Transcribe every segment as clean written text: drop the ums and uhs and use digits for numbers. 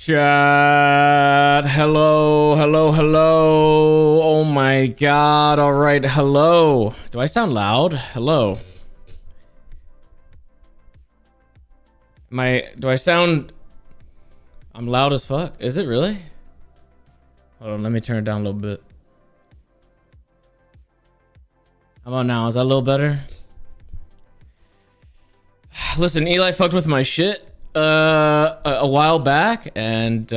Chat. Hello, hello, hello. Oh my god. All right. Hello. Do I sound loud? Hello. Do I sound... I'm loud as fuck. Is it really? Hold on. Let me turn it down a little bit. How about now? Is that a little better? Listen, Eli fucked with my shit a while back, and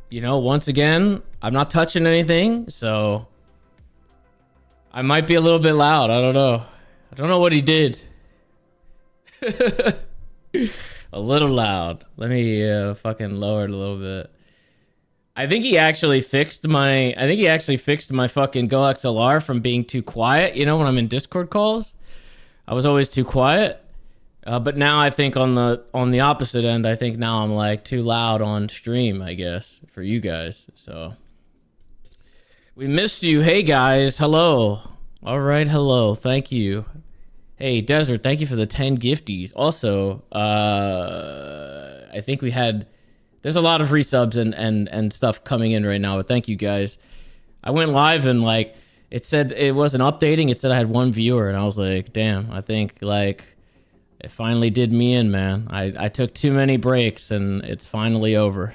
you know, once again, I'm not touching anything, so I might be a little bit loud. I don't know. I don't know what he did. A little loud. Let me fucking lower it a little bit. I think he actually fixed my fucking Go XLR from being too quiet. You know, when I'm in Discord calls, I was always too quiet. But now I think on the opposite end, I think now I'm like too loud on stream, I guess, for you guys. So we missed you. Hey guys, hello. All right, hello. Thank you. Hey Desert, thank you for the 10 gifties. Also, I think there's a lot of resubs and stuff coming in right now, but thank you guys. I went live and like it said it wasn't updating. It said I had 1 viewer, and I was like, damn, I think like it finally did me in, man. I took too many breaks, and it's finally over.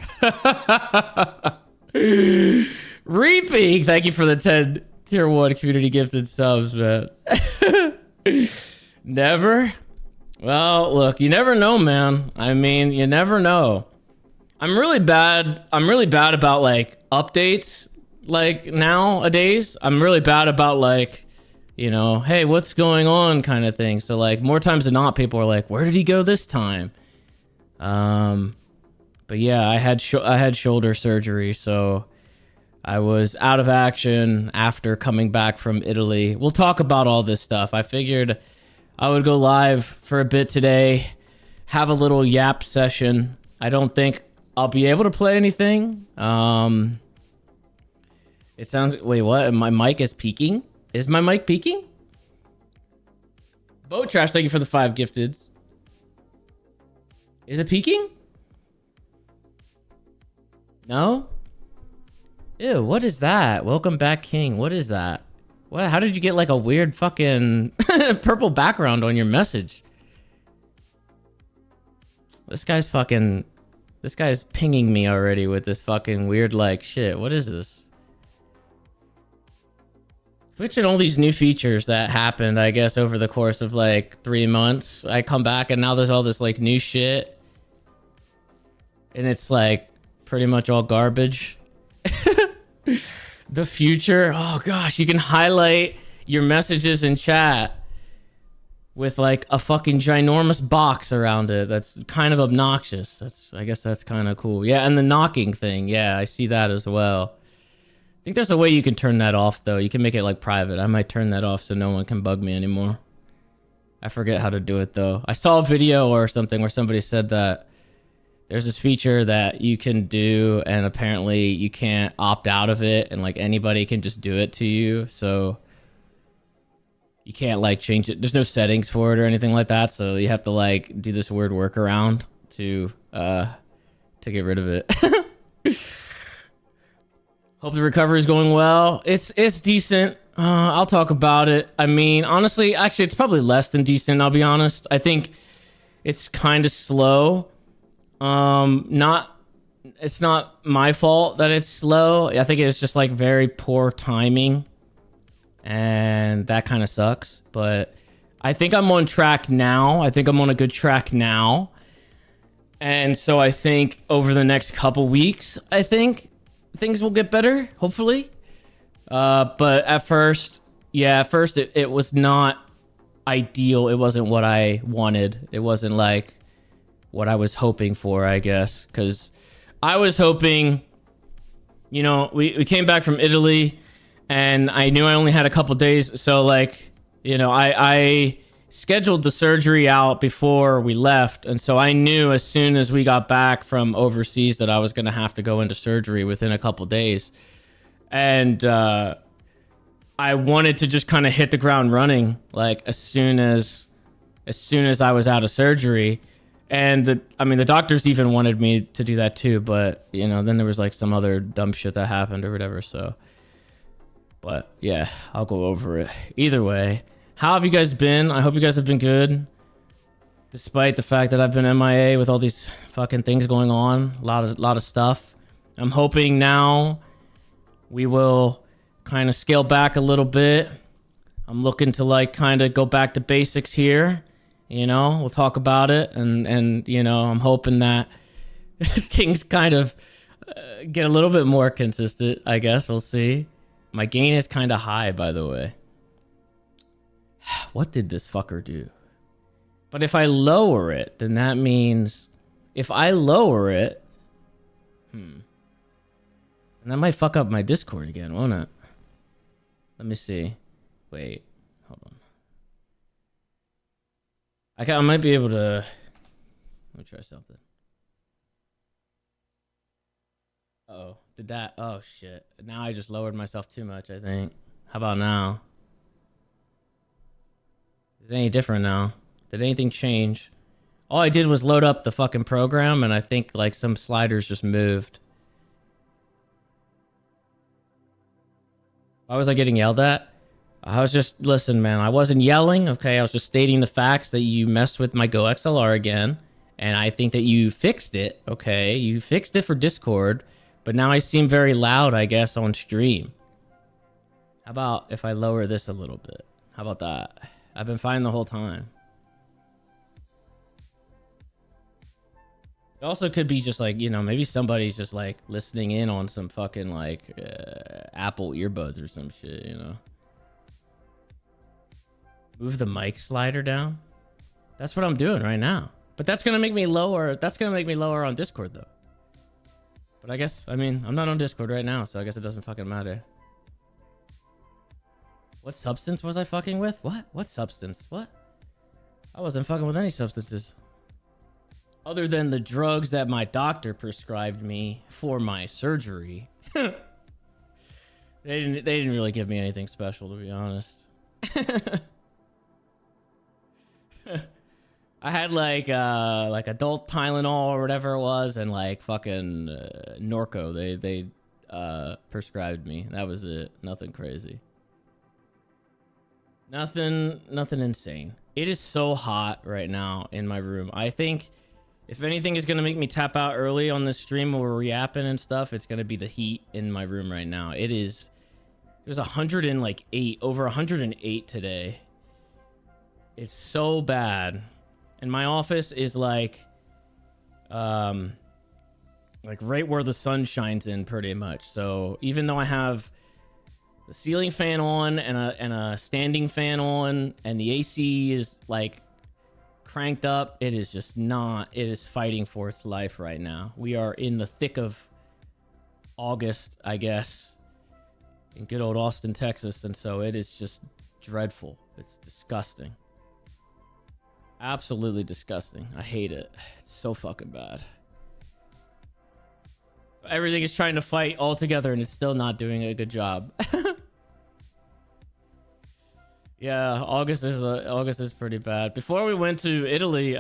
Reaping, thank you for the 10 tier 1 community gifted subs, man. Never? Well, look, you never know, man. I mean, you never know. I'm really bad about like updates like nowadays. I'm really bad about like, you know, hey, what's going on kind of thing. So like more times than not, people are like, where did he go this time? But yeah, I had shoulder surgery, so I was out of action after coming back from Italy. We'll talk about all this stuff. I figured I would go live for a bit today, have a little yap session. I don't think I'll be able to play anything. It sounds... Wait, what? My mic is peaking? Is my mic peaking? Boat Trash, thank you for the 5 gifted. Is it peaking? No? Ew, what is that? Welcome back, King. What is that? What? How did you get like a weird fucking purple background on your message? This guy's pinging me already with this fucking weird like shit. What is this? Twitch and all these new features that happened, I guess, over the course of like 3 months. I come back and now there's all this like new shit. And it's like pretty much all garbage. The future. Oh gosh, you can highlight your messages in chat with like a fucking ginormous box around it. That's kind of obnoxious. I guess that's kind of cool. Yeah, and the knocking thing. Yeah, I see that as well. I think there's a way you can turn that off though. You can make it like private. I might turn that off so no one can bug me anymore. I forget how to do it though. I saw a video or something where somebody said that there's this feature that you can do and apparently you can't opt out of it and like anybody can just do it to you. So you can't like change it. There's no settings for it or anything like that. So you have to like do this weird workaround to get rid of it. Hope the recovery is going well. It's decent. I'll talk about it. I mean, honestly, actually, it's probably less than decent. I'll be honest. I think it's kind of slow. It's not my fault that it's slow. I think it's just like very poor timing, and that kind of sucks. But I think I'm on track now. I think I'm on a good track now. And so I think over the next couple weeks, I think things will get better, hopefully. But at first, it was not ideal. It wasn't what I wanted. It wasn't like what I was hoping for, I guess. Because I was hoping, you know, we came back from Italy and I knew I only had a couple days. So like, you know, I scheduled the surgery out before we left, and so I knew as soon as we got back from overseas that I was going to have to go into surgery within a couple days. And I wanted to just kind of hit the ground running like as soon as I was out of surgery. And the doctors even wanted me to do that too, but you know, then there was like some other dumb shit that happened or whatever. So, but yeah, I'll go over it. Either way, how have you guys been? I hope you guys have been good, despite the fact that I've been MIA with all these fucking things going on. A lot of stuff. I'm hoping now we will kind of scale back a little bit. I'm looking to like kind of go back to basics here. You know, we'll talk about it, and you know, I'm hoping that things kind of get a little bit more consistent. I guess we'll see. My gain is kind of high, by the way. What did this fucker do? But if I lower it, then that means if I lower it, and that might fuck up my Discord again, won't it? Let me see. Wait, hold on. I might be able to. Let me try something. Uh-oh. Did that? Oh, shit. Now I just lowered myself too much, I think. How about now? Is it any different now? Did anything change? All I did was load up the fucking program, and I think, like, some sliders just moved. Why was I getting yelled at? I was just, listen, man, I wasn't yelling, okay? I was just stating the facts that you messed with my Go XLR again, and I think that you fixed it, okay? You fixed it for Discord, but now I seem very loud, I guess, on stream. How about if I lower this a little bit? How about that? I've been fine the whole time. It also could be just like, you know, maybe somebody's just like listening in on some fucking like Apple earbuds or some shit, you know? Move the mic slider down. That's what I'm doing right now. But that's going to make me lower. That's going to make me lower on Discord though. But I guess, I mean, I'm not on Discord right now, so I guess it doesn't fucking matter. What substance was I fucking with? What substance? What? I wasn't fucking with any substances. Other than the drugs that my doctor prescribed me for my surgery. They didn't really give me anything special, to be honest. I had like adult Tylenol or whatever it was, and like fucking Norco. They prescribed me. That was it. Nothing crazy. Nothing insane. It is so hot right now in my room. I think if anything is gonna make me tap out early on this stream where we're yapping and stuff, it's gonna be the heat in my room right now. It was 108, over 108 today. It's so bad. And my office is like right where the sun shines in pretty much. So even though I have the ceiling fan on and a standing fan on and the AC is like cranked up, it is just not, it is fighting for its life right now. We are in the thick of August, I guess, in good old Austin, Texas, and so it is just dreadful. It's disgusting. Absolutely disgusting. I hate it. It's so fucking bad. So everything is trying to fight all together and it's still not doing a good job. Yeah, August is pretty bad. Before we went to Italy, it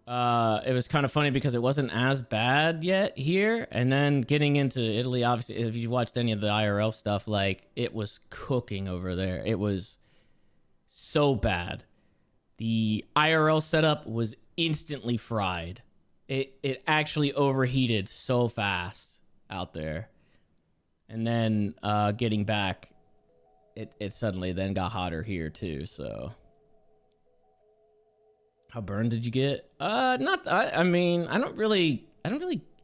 was kind of funny because it wasn't as bad yet here, and then getting into Italy, obviously, if you watched any of the IRL stuff, like it was cooking over there. It was so bad. The IRL setup was instantly fried. It actually overheated so fast out there, and then getting back, it suddenly then got hotter here too. So how burned did you get? Not. I mean, I don't really.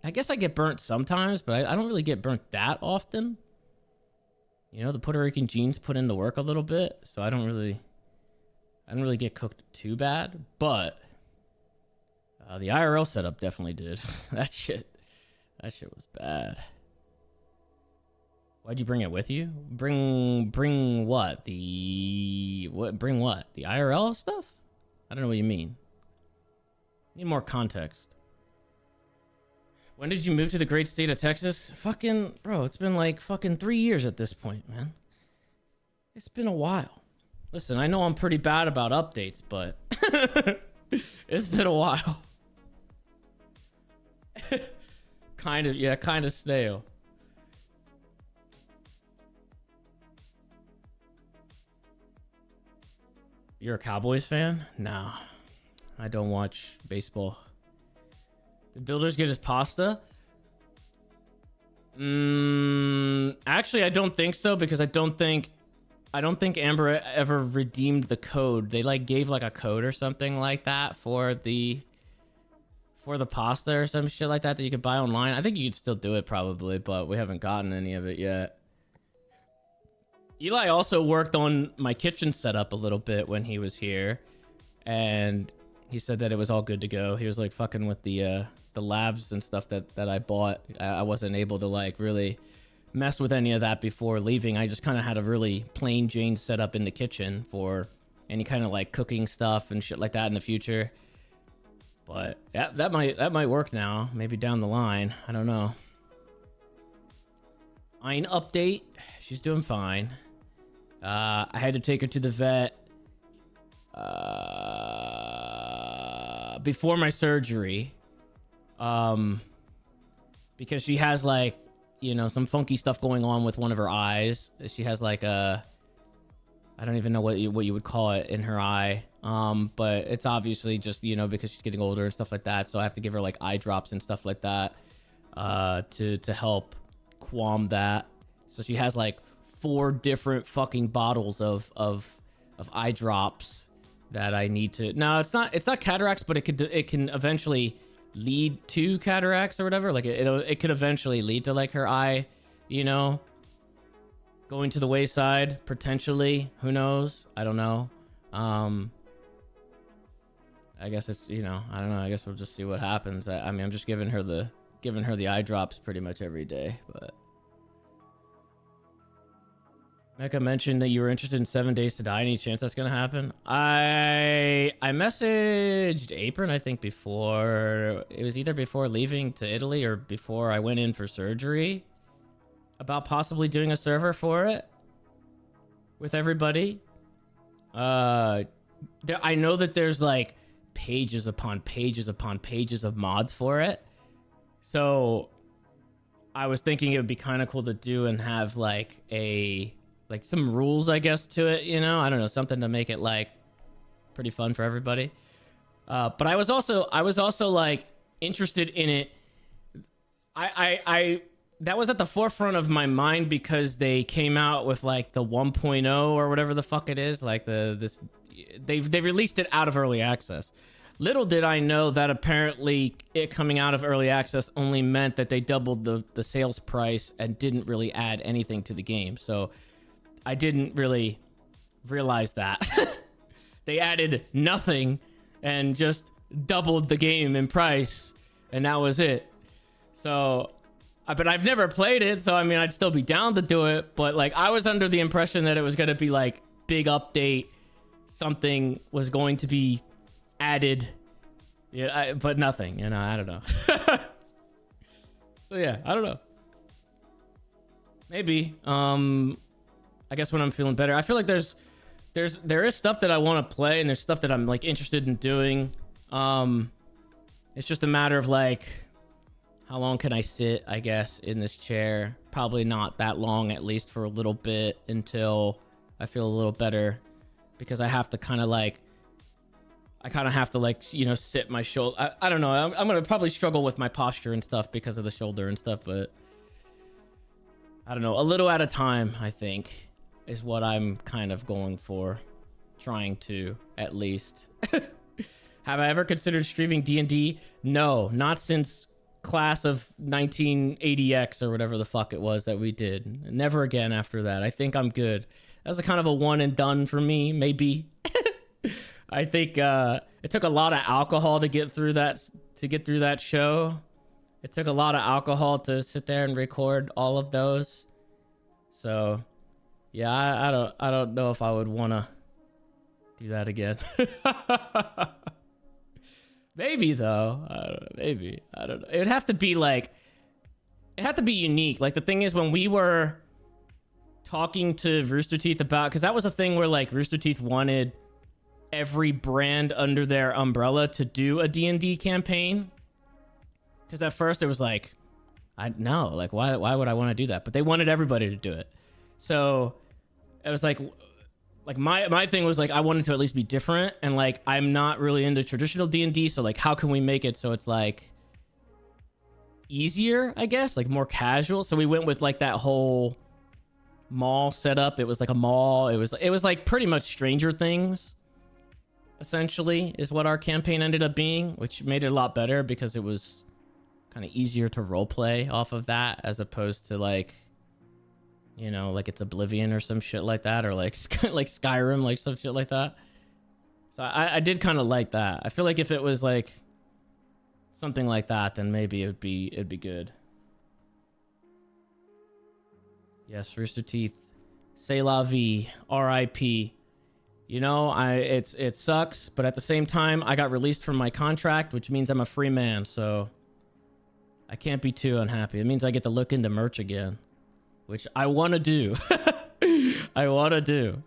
I guess I get burnt sometimes, but I don't really get burnt that often. You know, the Puerto Rican genes put in the work a little bit, so I don't really get cooked too bad. But the IRL setup definitely did. That shit was bad. Why'd you bring it with you? Bring what? Bring what? The IRL stuff? I don't know what you mean. Need more context. When did you move to the great state of Texas? Fucking, bro, it's been like fucking 3 years at this point, man. It's been a while. Listen, I know I'm pretty bad about updates, but It's been a while. Kind of, yeah, kind of stale. You're a Cowboys fan? No, I don't watch baseball. Did Builders get his pasta? Actually, I don't think so, because I don't think Amber ever redeemed the code. They like gave like a code or something like that for the pasta or some shit like that you could buy online. I think you could still do it probably, but we haven't gotten any of it yet. Eli also worked on my kitchen setup a little bit when he was here, and he said that it was all good to go. He was like fucking with the labs and stuff that I bought. I wasn't able to like really mess with any of that before leaving. I just kind of had a really plain Jane setup in the kitchen for any kind of like cooking stuff and shit like that in the future. But yeah, that might work now. Maybe down the line. I don't know. Ein update. She's doing fine. I had to take her to the vet before my surgery. Because she has like, you know, some funky stuff going on with one of her eyes. She has like I don't even know what you would call it in her eye. But it's obviously just, you know, because she's getting older and stuff like that. So I have to give her like eye drops and stuff like that, to help qualm that. So she has like 4 different fucking bottles of eye drops that I need to. No, it's not cataracts, but it can eventually lead to cataracts or whatever. Like it could eventually lead to like her eye, you know, going to the wayside potentially. Who knows? I don't know. I guess it's, you know, I don't know. I guess we'll just see what happens. I mean, I'm just giving her the eye drops pretty much every day. But Mecca mentioned that you were interested in 7 Days to Die. Any chance that's gonna happen? I messaged Apron, I think, before. It was either before leaving to Italy or before I went in for surgery, about possibly doing a server for it with everybody. I know that there's like pages upon pages upon pages of mods for it. So I was thinking it would be kind of cool to do and have like some rules, I guess, to it, you know? I don't know, something to make it like pretty fun for everybody. But I was also like interested in it. I that was at the forefront of my mind because they came out with like the 1.0 or whatever the fuck it is, like they've released it out of early access. Little did I know that apparently it coming out of early access only meant that they doubled the sales price and didn't really add anything to the game. So I didn't really realize that. They added nothing and just doubled the game in price, and that was it. So, but I've never played it, so I mean, I'd still be down to do it. But like, I was under the impression that it was going to be like big update, something was going to be added, yeah, but nothing. You know, I don't know. So yeah, I don't know. Maybe. I guess when I'm feeling better, I feel like there is stuff that I want to play, and there's stuff that I'm like interested in doing. It's just a matter of like, how long can I sit, I guess, in this chair? Probably not that long, at least for a little bit, until I feel a little better, because I have to kind of like, you know, sit my shoulder. I don't know. I'm going to probably struggle with my posture and stuff because of the shoulder and stuff, but I don't know. A little at a time, I think, is what I'm kind of going for. Trying to, at least. Have I ever considered streaming D&D? No, not since class of 1980X or whatever the fuck it was that we did. Never again after that. I think I'm good. That's a kind of a one and done for me, maybe. I think it took a lot of alcohol to get through that show. It took a lot of alcohol to sit there and record all of those. So yeah, I don't know if I would want to do that again. Maybe though. Maybe. I don't know. It'd have to be like, it had to be unique. Like the thing is, when we were talking to Rooster Teeth about, because that was a thing where like Rooster Teeth wanted every brand under their umbrella to do a D&D campaign. Because at first it was like, I know, like why would I want to do that? But they wanted everybody to do it. So it was like my thing was like I wanted to at least be different, and like I'm not really into traditional D&D, so like how can we make it so it's like easier, I guess, like more casual. So we went with like that whole mall setup. It was like a mall. It was like pretty much Stranger Things, essentially, is what our campaign ended up being, which made it a lot better because it was kind of easier to role play off of that, as opposed to like, you know, like it's Oblivion or some shit like that, or like like Skyrim, like some shit like that. So I did kind of like that. I feel like if it was like something like that, then maybe it'd be good. Yes, Rooster Teeth, c'est la vie, R.I.P. You know, it sucks, but at the same time, I got released from my contract, which means I'm a free man, so I can't be too unhappy. It means I get to look into merch again, which I want to do. I want to do.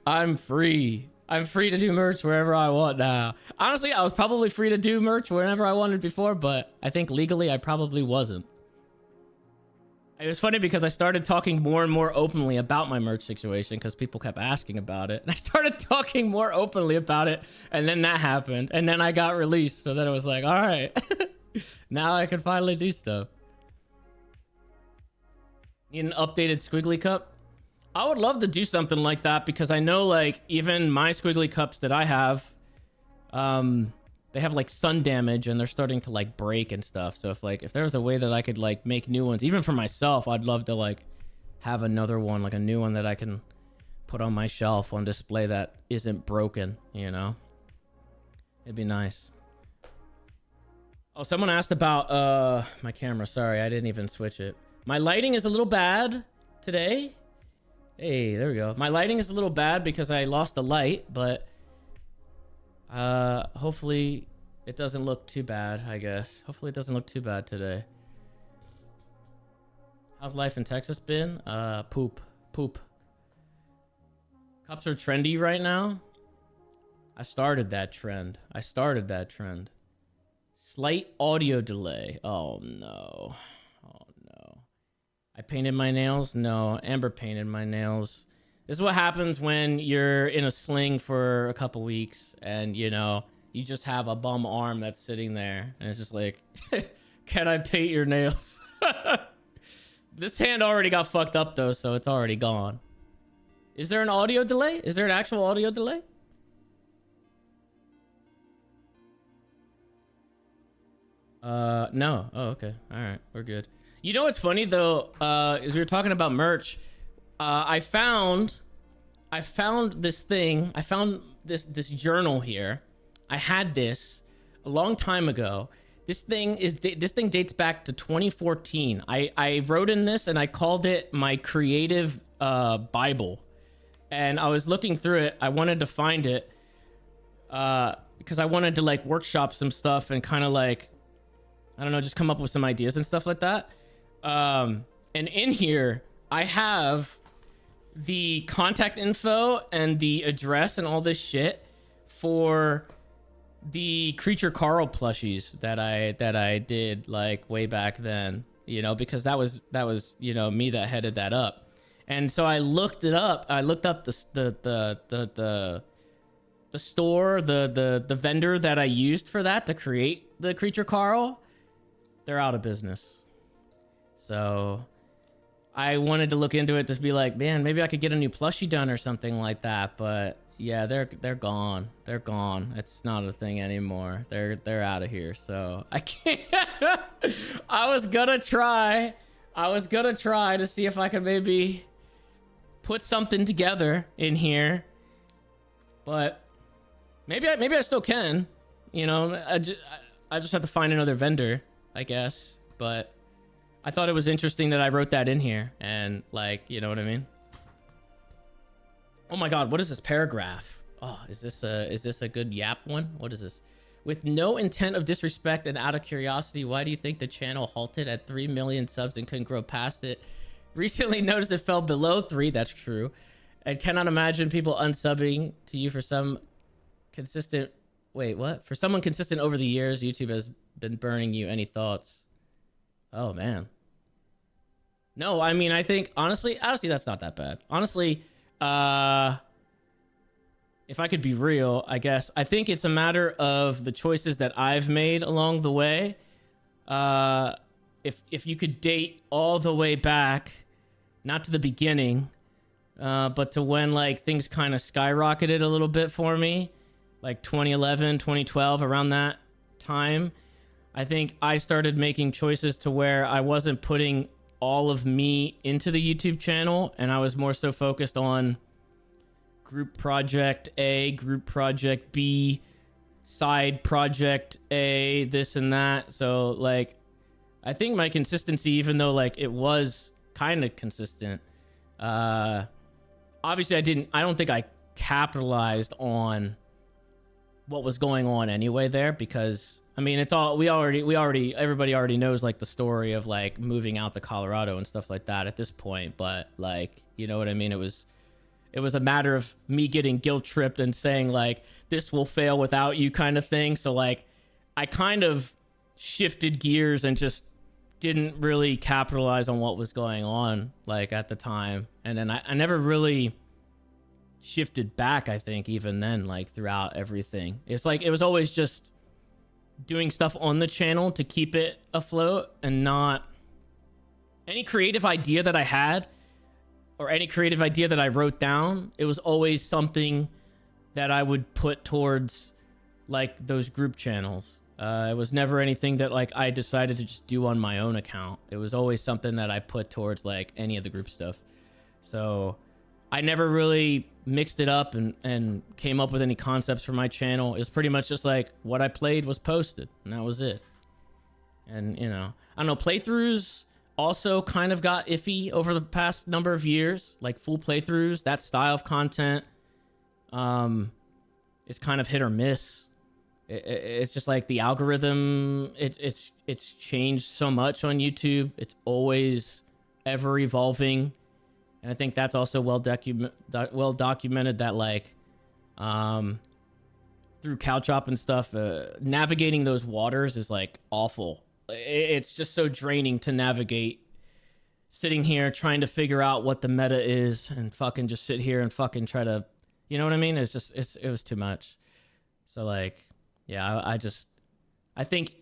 I'm free. I'm free to do merch wherever I want now. Honestly, I was probably free to do merch whenever I wanted before, but I think legally I probably wasn't. It was funny because I started talking more and more openly about my merch situation because people kept asking about it. And I started talking more openly about it, and then that happened, and then I got released. So then it was like, all right, now I can finally do stuff. Need an updated squiggly cup? I would love to do something like that because I know like even my squiggly cups that I have, they have like sun damage and they're starting to like break and stuff. So if there was a way that I could like make new ones, even for myself, I'd love to like have another one, like a new one that I can put on my shelf on display that isn't broken, you know? It'd be nice. Oh, someone asked about my camera. Sorry, I didn't even switch it. My lighting is a little bad today. Hey, there we go. My lighting is a little bad because I lost the light, but hopefully it doesn't look too bad, I guess. Hopefully it doesn't look too bad today. How's life in Texas been? Poop. Cups are trendy right now. I started that trend. Slight audio delay. Oh no. I painted my nails? No, Amber painted my nails. This is what happens when you're in a sling for a couple weeks and, you know, you just have a bum arm that's sitting there. And it's just like, can I paint your nails? This hand already got fucked up, though, so it's already gone. Is there an audio delay? Is there an actual audio delay? No. Oh, okay. All right. We're good. You know what's funny though, is we were talking about merch. I found this thing. I found this journal here. I had this a long time ago. This thing dates back to 2014. I wrote in this and I called it my creative Bible. And I was looking through it. I wanted to find it because I wanted to like workshop some stuff and kind of like, I don't know, just come up with some ideas and stuff like that. And in here, I have the contact info and the address and all this shit for the Creature Carl plushies that I did like way back then, you know, because that was, you know, me that headed that up. And so I looked it up. I looked up the store, the vendor that I used for that to create the Creature Carl. They're out of business. So I wanted to look into it to be like, man, maybe I could get a new plushie done or something like that. But yeah, they're gone. They're gone. It's not a thing anymore. They're out of here. So I can't. I was gonna try to see if I could maybe put something together in here. But maybe I still can. You know, I just have to find another vendor, I guess. But I thought it was interesting that I wrote that in here and like, you know what I mean? Oh my God, what is this paragraph? Oh, is this a good yap one? What is this? With no intent of disrespect and out of curiosity, why do you think the channel halted at 3 million subs and couldn't grow past it? Recently noticed it fell below 3. That's true. And cannot imagine people unsubbing to you for some consistent. Wait, what? For someone consistent over the years, YouTube has been burning you. Any thoughts? Oh man. No, I mean, I think honestly, that's not that bad. Honestly, if I could be real, I guess I think it's a matter of the choices that I've made along the way. If you could date all the way back, not to the beginning, but to when like things kind of skyrocketed a little bit for me, like 2011, 2012, around that time, I think I started making choices to where I wasn't putting all of me into the YouTube channel, and I was more so focused on group project A, group project B, side project A, this and that. So like, I think my consistency, even though like it was kind of consistent, obviously I don't think I capitalized on what was going on anyway there, because I mean, it's all, everybody already knows like the story of like moving out to Colorado and stuff like that at this point. But like, you know what I mean? It was a matter of me getting guilt tripped and saying like, this will fail without you kind of thing. So like, I kind of shifted gears and just didn't really capitalize on what was going on like at the time. And then I never really shifted back, I think, even then, like throughout everything. It's like, it was always just doing stuff on the channel to keep it afloat, and not any creative idea that I had or any creative idea that I wrote down. It was always something that I would put towards like those group channels. It was never anything that like I decided to just do on my own account. It was always something that I put towards like any of the group stuff. So I never really mixed it up and came up with any concepts for my channel. It was pretty much just like what I played was posted, and that was it. And you know, I don't know, playthroughs also kind of got iffy over the past number of years. Like full playthroughs, that style of content is kind of hit or miss. It's just like the algorithm, it's changed so much on YouTube. It's always ever evolving. And I think that's also well documented that like through couch hop and stuff, navigating those waters is like awful. It's just so draining to navigate, sitting here trying to figure out what the meta is and fucking just sit here and fucking try to, you know what I mean? It's just, it was too much. So like, yeah, I think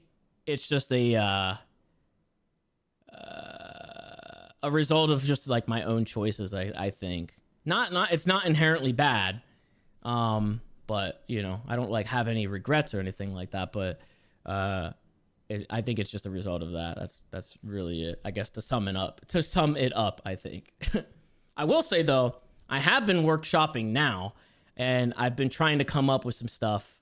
it's just a result of just like my own choices. I think it's not inherently bad. But you know, I don't like have any regrets or anything like that, but, I think it's just a result of that. That's really it, I guess, to sum it up, I think. I will say though, I have been workshopping now, and I've been trying to come up with some stuff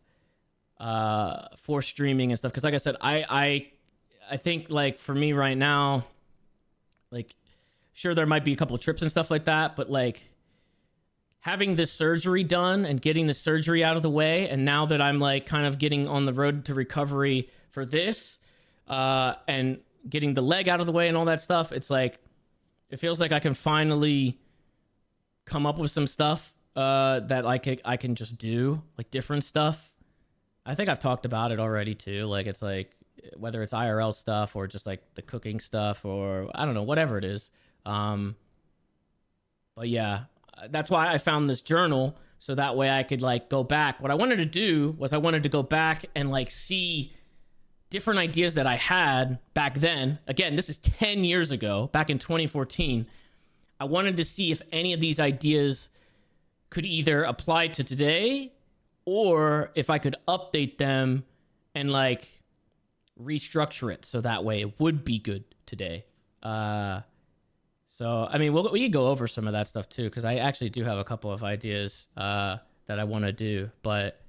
for streaming and stuff, because like I said, I think like for me right now, like sure there might be a couple of trips and stuff like that, but like having this surgery done and getting the surgery out of the way, and now that I'm like kind of getting on the road to recovery for this, and getting the leg out of the way and all that stuff, it's like it feels like I can finally come up with some stuff that I can just do, like different stuff. I think I've talked about it already too. Like it's like whether it's IRL stuff or just like the cooking stuff, or I don't know, whatever it is. But yeah, that's why I found this journal, so that way I could like go back. What I wanted to do was I wanted to go back and like see different ideas that I had back then. Again, this is 10 years ago, back in 2014. I wanted to see if any of these ideas could either apply to today, or if I could update them and like restructure it so that way it would be good today. So, I mean, we can go over some of that stuff too, because I actually do have a couple of ideas that I want to do. But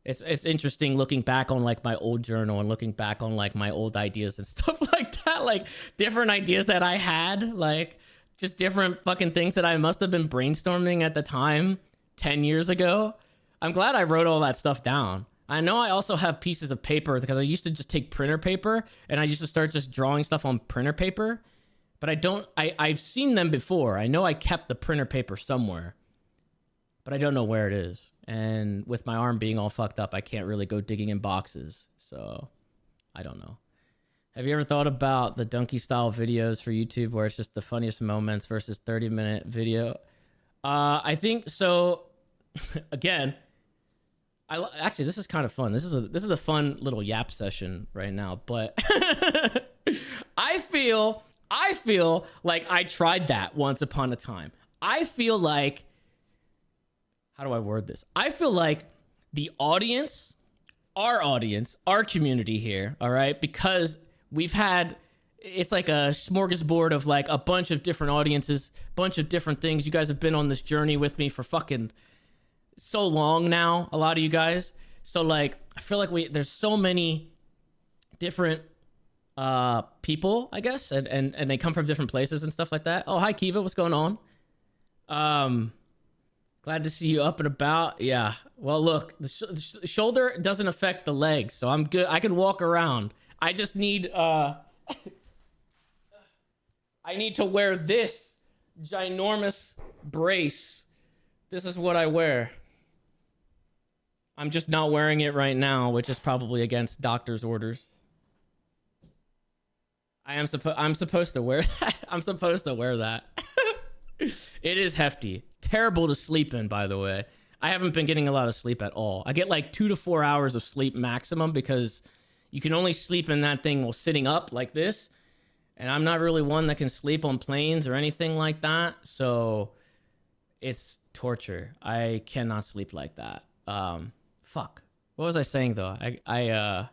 it's interesting looking back on like my old journal and looking back on like my old ideas and stuff like that, like different ideas that I had, like just different fucking things that I must have been brainstorming at the time 10 years ago. I'm glad I wrote all that stuff down. I know I also have pieces of paper, because I used to just take printer paper and I used to start just drawing stuff on printer paper, but I've seen them before. I know I kept the printer paper somewhere. but I don't know where it is. And with my arm being all fucked up, I can't really go digging in boxes. So I don't know. Have you ever thought about the donkey style videos for YouTube where it's just the funniest moments versus 30-minute video? I think so. Again, actually, this is kind of fun. This is a fun little yap session right now, but I feel like I tried that once upon a time. I feel like, how do I word this? I feel like the audience, our community here, all right, because we've had, it's like a smorgasbord of like a bunch of different audiences, bunch of different things. You guys have been on this journey with me for fucking so long now, a lot of you guys. So like, I feel like there's so many different people, I guess, and they come from different places and stuff like that. Oh, hi Kiva, what's going on? Glad to see you up and about. Yeah, well look, the shoulder doesn't affect the legs, so I'm good. I can walk around. I just need I need to wear this ginormous brace. This is what I wear. I'm just not wearing it right now, which is probably against doctor's orders. I'm supposed to wear that. I'm supposed to wear that. It is hefty. Terrible to sleep in, by the way. I haven't been getting a lot of sleep at all. I get like 2 to 4 hours of sleep maximum because you can only sleep in that thing while sitting up like this. And I'm not really one that can sleep on planes or anything like that. So it's torture. I cannot sleep like that. Fuck. What was I saying though? I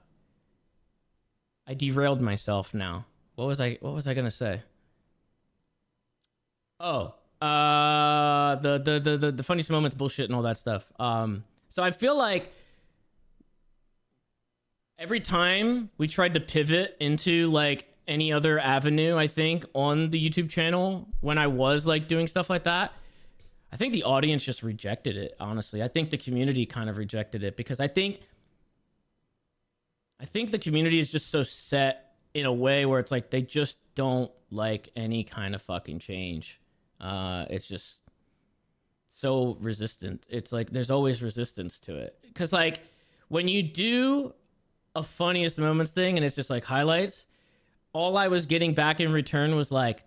derailed myself now. What was I gonna say? Oh, the funniest moments, bullshit, and all that stuff. So I feel like every time we tried to pivot into like any other avenue, I think on the YouTube channel, when I was like doing stuff like that, I think the audience just rejected it. Honestly, I think the community kind of rejected it because I think the community is just so set in a way where it's like they just don't like any kind of fucking change. It's just so resistant. It's like there's always resistance to it. Because like when you do a funniest moments thing and it's just like highlights, all I was getting back in return was like,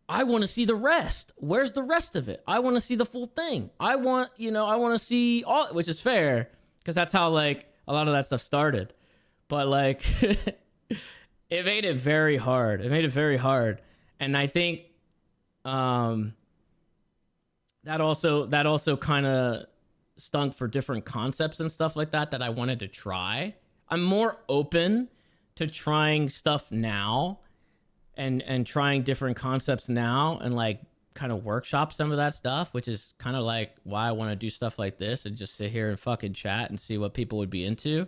I want to see the rest. Where's the rest of it? I want to see the full thing. I want to see all, which is fair because that's how like a lot of that stuff started. But like it made it very hard. And I think that also kind of stunk for different concepts and stuff like that I wanted to try. I'm more open to trying stuff now and trying different concepts now and like kind of workshop some of that stuff, which is kind of like why I want to do stuff like this and just sit here and fucking chat and see what people would be into.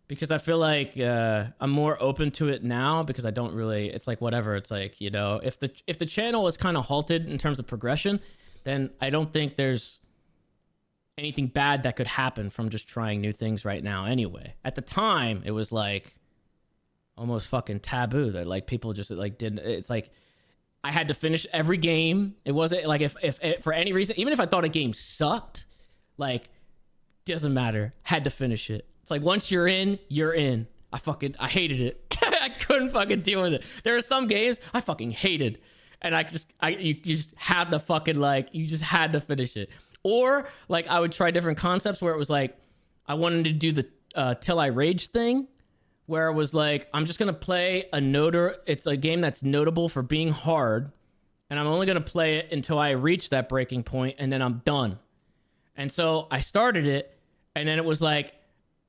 Because I feel like I'm more open to it now because I don't really, it's like whatever. It's like, you know, if the channel is kind of halted in terms of progression, then I don't think there's anything bad that could happen from just trying new things right now anyway. At the time, it was like almost fucking taboo that like people just like didn't, it's like I had to finish every game. It wasn't like if for any reason, even if I thought a game sucked, like doesn't matter, had to finish it. It's like once you're in, you're in. I hated it. I couldn't fucking deal with it. There are some games I fucking hated, and you just had to fucking like you just had to finish it. Or like I would try different concepts where it was like I wanted to do the Till I Rage thing, where it was like I'm just gonna play it's a game that's notable for being hard, and I'm only gonna play it until I reach that breaking point, and then I'm done. And so I started it, and then it was like,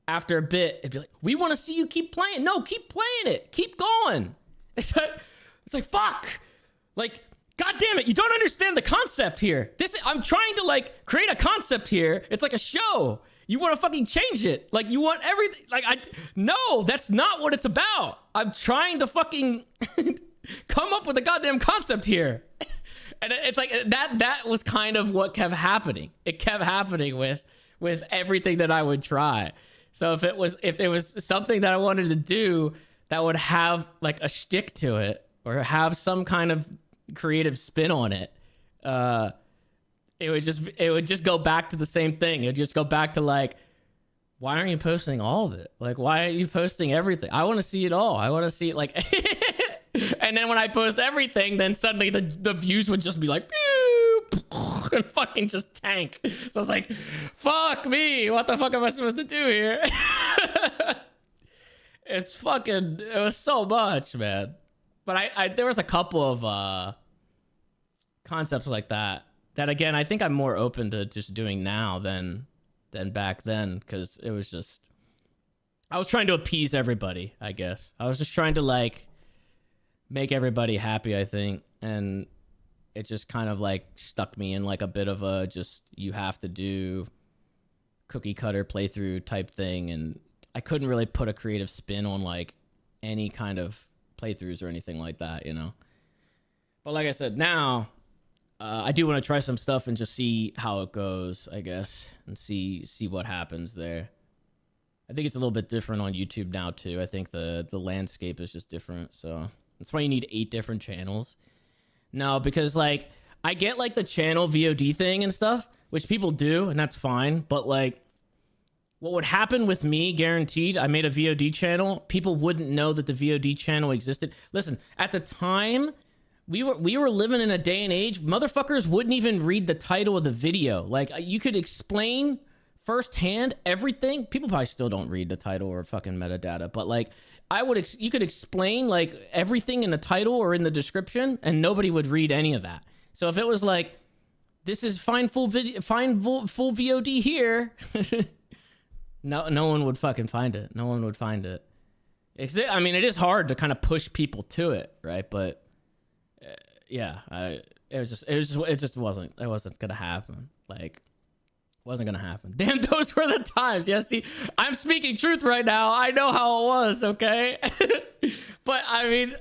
after a bit, it'd be like, we want to see you keep playing. No, keep playing it. Keep going. It's like, fuck. Like, God damn it. You don't understand the concept here. I'm trying to like create a concept here. It's like a show. You want to fucking change it. Like you want everything. Like no, that's not what it's about. I'm trying to fucking come up with a goddamn concept here. And it's like that was kind of what kept happening. It kept happening with everything that I would try. So if there was something that I wanted to do that would have like a shtick to it or have some kind of creative spin on it, it would just go back to the same thing. It would just go back to like, why aren't you posting all of it? Like, why aren't you posting everything? I want to see it all. I want to see it like. And then when I post everything, then suddenly the views would just be like, pew, and fucking just tank. So I was like, fuck me. What the fuck am I supposed to do here? It was so much, man. But I there was a couple of concepts like that again, I think I'm more open to just doing now than back then, because it was just, I was trying to appease everybody, I guess. I was just trying to like make everybody happy, I think, and it just kind of like stuck me in like a bit of a just, you have to do cookie cutter playthrough type thing, and I couldn't really put a creative spin on like any kind of playthroughs or anything like that, you know. But like I said, now I do want to try some stuff and just see how it goes, I guess, and see what happens there. I think it's a little bit different on YouTube now too. I think the landscape is just different, so that's why you need 8 different channels. No, because like I get like the channel VOD thing and stuff, which people do, and that's fine. But like, what would happen with me, guaranteed, I made a VOD channel, people wouldn't know that the VOD channel existed. Listen, at the time, we were living in a day and age, motherfuckers wouldn't even read the title of the video. Like, you could explain firsthand everything. People probably still don't read the title or fucking metadata, but like, you could explain like everything in the title or in the description, and nobody would read any of that. So if it was like, this is find full VOD here, no one would fucking find it. No one would find it. I mean, it is hard to kind of push people to it, right? But yeah, it just wasn't gonna happen. Like, wasn't gonna happen. Damn, those were the times. Yeah, see, I'm speaking truth right now. I know how it was, okay? But I mean,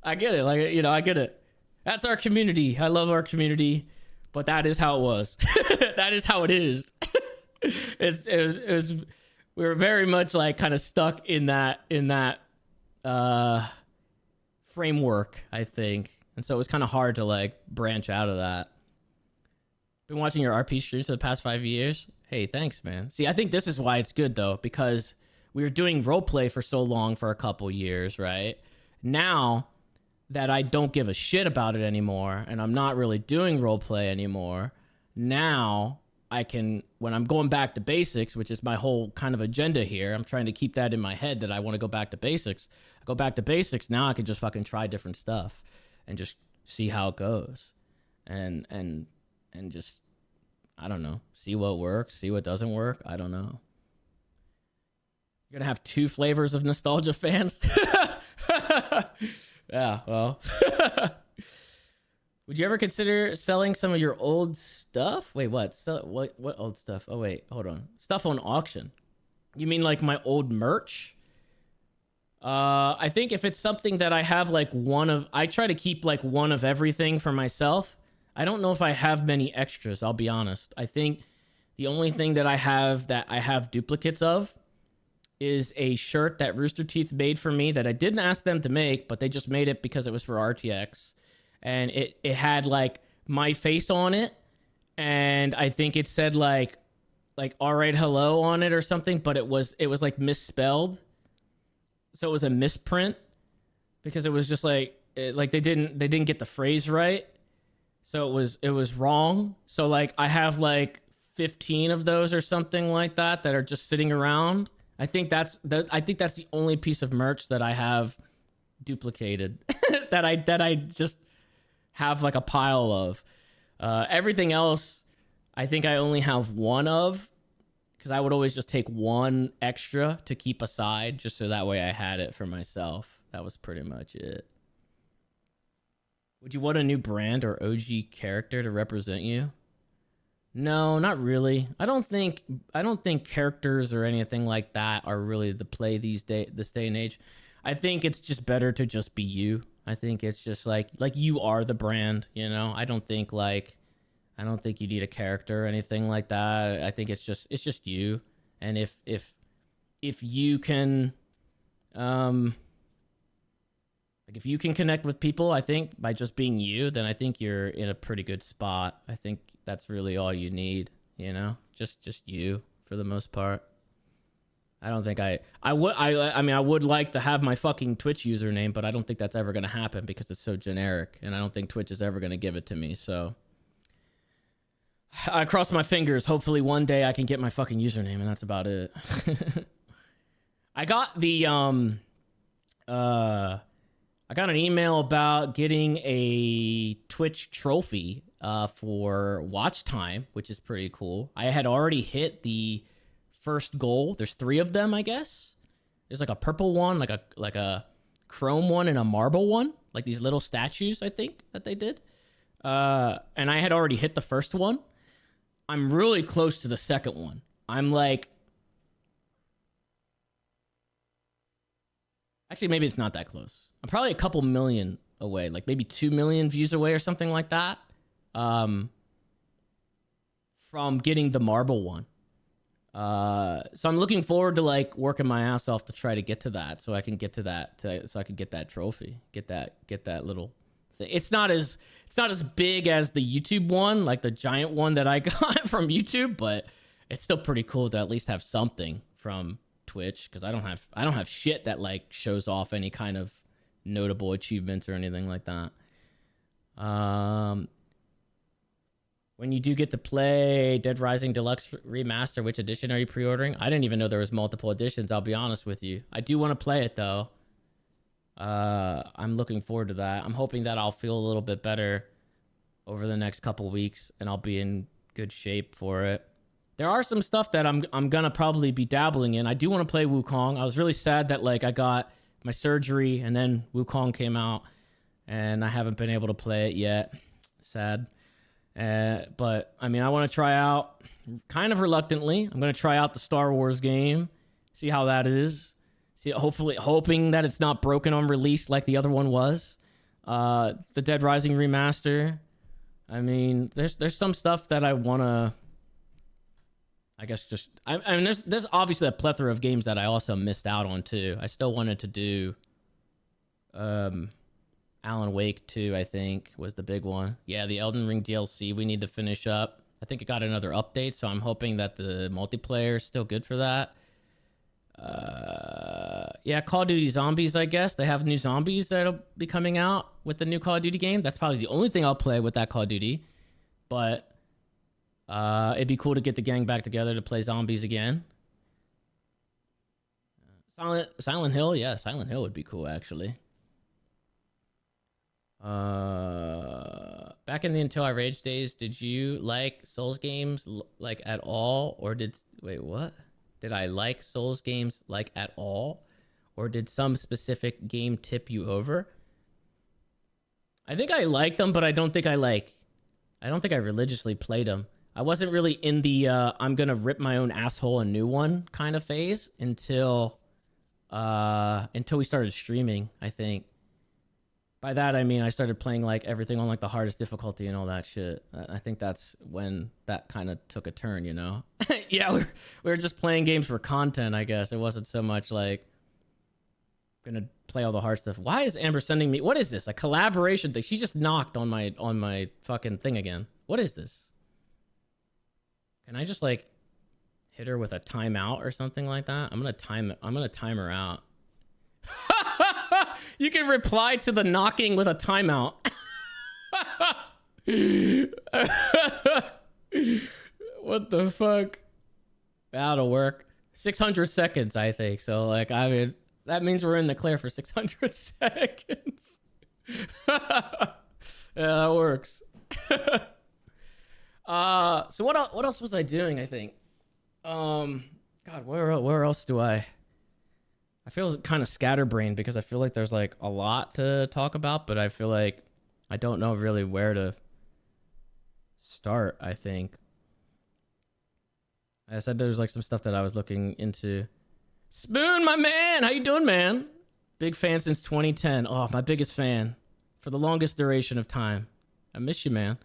I get it. Like, you know, I get it. That's our community. I love our community, but that is how it was. That is how it is. It was we were very much like kind of stuck in that framework, I think. And so it was kind of hard to like branch out of that. Been watching your RP streams for the past 5 years. Hey, thanks, man. See, I think this is why it's good though, because we were doing roleplay for so long for a couple years, right? Now that I don't give a shit about it anymore, and I'm not really doing roleplay anymore, now I can, when I'm going back to basics, which is my whole kind of agenda here, I'm trying to keep that in my head that I want to go back to basics. I go back to basics, now I can just fucking try different stuff and just see how it goes. And just, I don't know, see what works, see what doesn't work. I don't know. You're gonna have 2 flavors of nostalgia fans? Yeah, well. Would you ever consider selling some of your old stuff? Wait, what? What old stuff? Oh, wait, hold on. Stuff on auction. You mean like my old merch? I think if it's something that I have like I try to keep like one of everything for myself. I don't know if I have many extras, I'll be honest. I think the only thing that I have duplicates of is a shirt that Rooster Teeth made for me that I didn't ask them to make, but they just made it because it was for RTX. And it had like my face on it, and I think it said like all right, hello on it or something, but it was like misspelled. So it was a misprint because it was just like they didn't get the phrase right. So it was wrong. So like I have like 15 of those or something like that are just sitting around. I think that's the only piece of merch that I have duplicated that I just have like a pile of. Everything else, I think I only have one of, because I would always just take one extra to keep aside, just so that way I had it for myself. That was pretty much it. Would you want a new brand or OG character to represent you? No, not really. I don't think characters or anything like that are really the play this day and age. I think it's just better to just be you. I think it's just like you are the brand, you know? I don't think you need a character or anything like that. I think it's just you. And if you can if you can connect with people, I think by just being you, then I think you're in a pretty good spot. I think that's really all you need, you know? Just you for the most part. I don't think I mean, I would like to have my fucking Twitch username, but I don't think that's ever going to happen because it's so generic, and I don't think Twitch is ever going to give it to me. So I cross my fingers. Hopefully one day I can get my fucking username, and that's about it. I got the I got an email about getting a Twitch trophy for watch time, which is pretty cool. I had already hit the first goal. There's 3 of them, I guess. There's like a purple one, like a chrome one, and a marble one, like these little statues, I think, that they did. And I had already hit the first one. I'm really close to the second one. I'm like, actually, maybe it's not that close. I'm probably a couple million away, like maybe 2 million views away or something like that, from getting the marble one. So I'm looking forward to like working my ass off to try to get to that, so I can get to that, so I can get that trophy, get that little thing. It's not as big as the YouTube one, like the giant one that I got from YouTube, but it's still pretty cool to at least have something from Twitch, because I don't have shit that like shows off any kind of notable achievements or anything like that. When you do get to play Dead Rising Deluxe Remaster, which edition are you pre-ordering? I didn't even know there was multiple editions, I'll be honest with you. I do want to play it though. I'm looking forward to that. I'm hoping that I'll feel a little bit better over the next couple weeks, and I'll be in good shape for it. There are some stuff that I'm gonna probably be dabbling in. I do want to play Wukong. I was really sad that like I got my surgery and then Wukong came out, and I haven't been able to play it yet. Sad. But I mean, I want to try out, kind of reluctantly, I'm going to try out the Star Wars game, see how that is. See, hoping that it's not broken on release like the other one was. The Dead Rising remaster. I mean, there's some stuff that I want to, I guess I mean, there's obviously a plethora of games that I also missed out on too. I still wanted to do, Alan Wake 2, I think, was the big one. Yeah, the Elden Ring DLC we need to finish up. I think it got another update, so I'm hoping that the multiplayer is still good for that. Yeah, Call of Duty Zombies, I guess. They have new zombies that'll be coming out with the new Call of Duty game. That's probably the only thing I'll play with that Call of Duty. But it'd be cool to get the gang back together to play zombies again. Silent Hill? Yeah, Silent Hill would be cool, actually. Back in the Until I Rage days, did you like Souls games like at all, or did I like Souls games like at all, or did some specific game tip you over? I think I liked them, but I don't think I religiously played them. I wasn't really in the I'm gonna rip my own asshole a new one kind of phase until we started streaming, I think. By that, I mean, I started playing like everything on like the hardest difficulty and all that shit. I think that's when that kind of took a turn, you know? Yeah, we were just playing games for content, I guess. It wasn't so much like gonna play all the hard stuff. Why is Amber sending me, what is this? A collaboration thing? She just knocked on my fucking thing again. What is this? Can I just like hit her with a timeout or something like that? I'm gonna time her out. You can reply to the knocking with a timeout. What the fuck? That'll work. 600 seconds, I think. So, like, I mean, that means we're in the clear for 600 seconds. Yeah, that works. So what else was I doing, I think? God, where else do I feel kind of scatterbrained because I feel like there's like a lot to talk about, but I feel like I don't know really where to start, I think. I said there's like some stuff that I was looking into. Spoon, my man, how you doing, man? Big fan since 2010. Oh, my biggest fan for the longest duration of time. I miss you, man.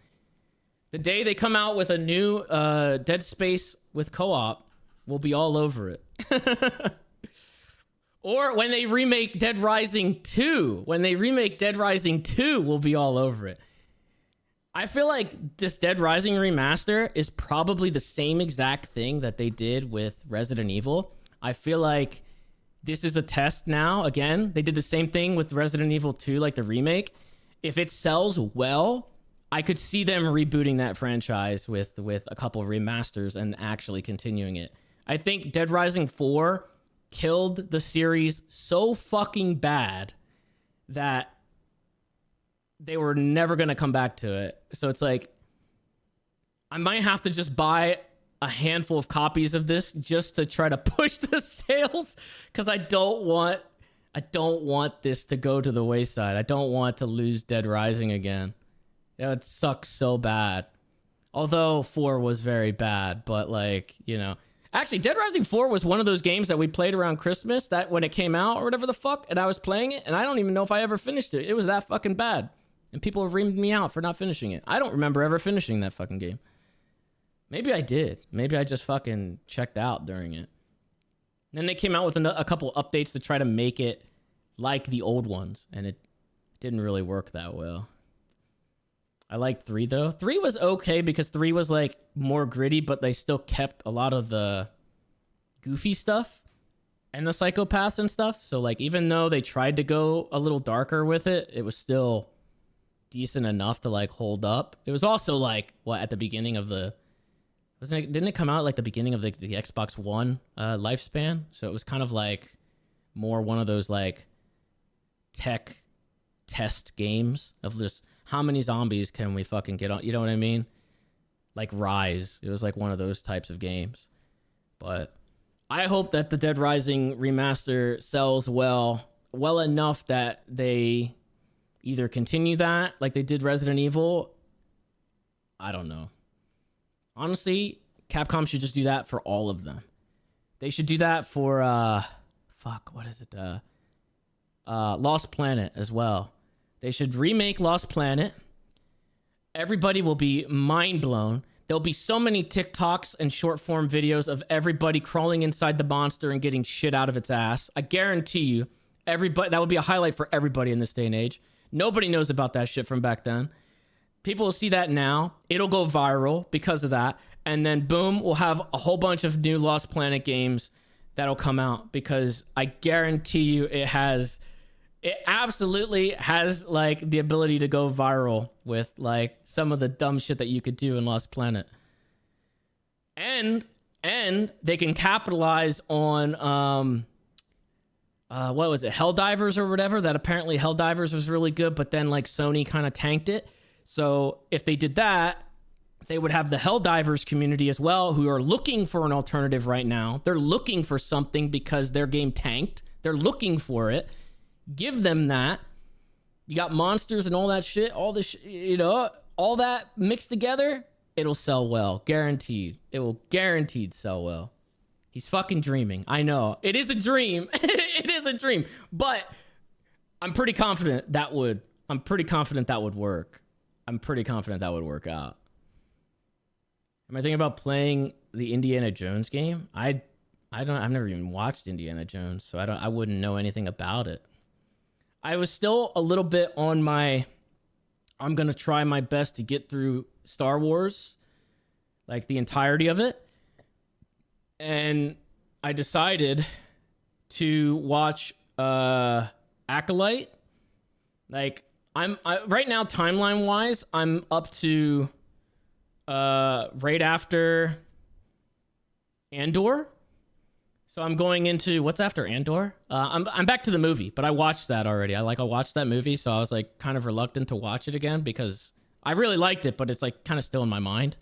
The day they come out with a new Dead Space with co-op, we'll be all over it. Or when they remake Dead Rising 2. When they remake Dead Rising 2, we'll be all over it. I feel like this Dead Rising remaster is probably the same exact thing that they did with Resident Evil. I feel like this is a test now. Again, they did the same thing with Resident Evil 2, like the remake. If it sells well, I could see them rebooting that franchise with a couple of remasters and actually continuing it. I think Dead Rising 4 killed the series so fucking bad that they were never going to come back to it. So it's like, I might have to just buy a handful of copies of this just to try to push the sales, because I don't want this to go to the wayside. I don't want to lose Dead Rising again. It would suck so bad. Although 4 was very bad, but like, you know, actually Dead Rising 4 was one of those games that we played around Christmas, that when it came out or whatever the fuck, and I was playing it and I don't even know if I ever finished it. It was that fucking bad. And people have reamed me out for not finishing it. I don't remember ever finishing that fucking game. Maybe I did. Maybe I just fucking checked out during it. And then they came out with a couple updates to try to make it like the old ones, and it didn't really work that well. I liked 3 though. 3 was okay because 3 was like more gritty, but they still kept a lot of the goofy stuff and the psychopaths and stuff. So like, even though they tried to go a little darker with it, it was still decent enough to like hold up. It was also like, what, at the beginning of the, didn't it come out like the beginning of the Xbox One lifespan? So it was kind of like more one of those like tech test games of just how many zombies can we fucking get on, you know what I mean? Like Rise. It was like one of those types of games. But I hope that the Dead Rising remaster sells well enough that they either continue that like they did Resident Evil. I don't know. Honestly, Capcom should just do that for all of them. They should do that for what is it? Lost Planet as well. They should remake Lost Planet. Everybody will be mind blown. There'll be so many TikToks and short form videos of everybody crawling inside the monster and getting shit out of its ass. I guarantee you, everybody, that would be a highlight for everybody in this day and age. Nobody knows about that shit from back then. People will see that now. It'll go viral because of that. And then boom, we'll have a whole bunch of new Lost Planet games that'll come out, because I guarantee you it absolutely has like the ability to go viral with like some of the dumb shit that you could do in Lost Planet. And they can capitalize on what was it, Helldivers or whatever, that apparently Helldivers was really good, but then like Sony kind of tanked it. So if they did that, they would have the Helldivers community as well, who are looking for an alternative right now. They're looking for something because their game tanked. They're looking for it. Give them that. You got monsters and all that shit, all this, you know, all that mixed together, it'll sell well. Guaranteed. It will guaranteed sell well. He's fucking dreaming. I know. It is a dream. It is a dream. But I'm pretty confident that would work. I'm pretty confident that would work out. Am I thinking about playing the Indiana Jones game? I've never even watched Indiana Jones, so I wouldn't know anything about it. I was still a little bit on my, I'm going to try my best to get through Star Wars, like the entirety of it. And I decided to watch Acolyte. Like right now, timeline wise, I'm up to right after Andor. So I'm going into what's after Andor. I'm back to the movie, but I watched that already. I watched that movie, so I was like kind of reluctant to watch it again because I really liked it, but it's like kind of still in my mind.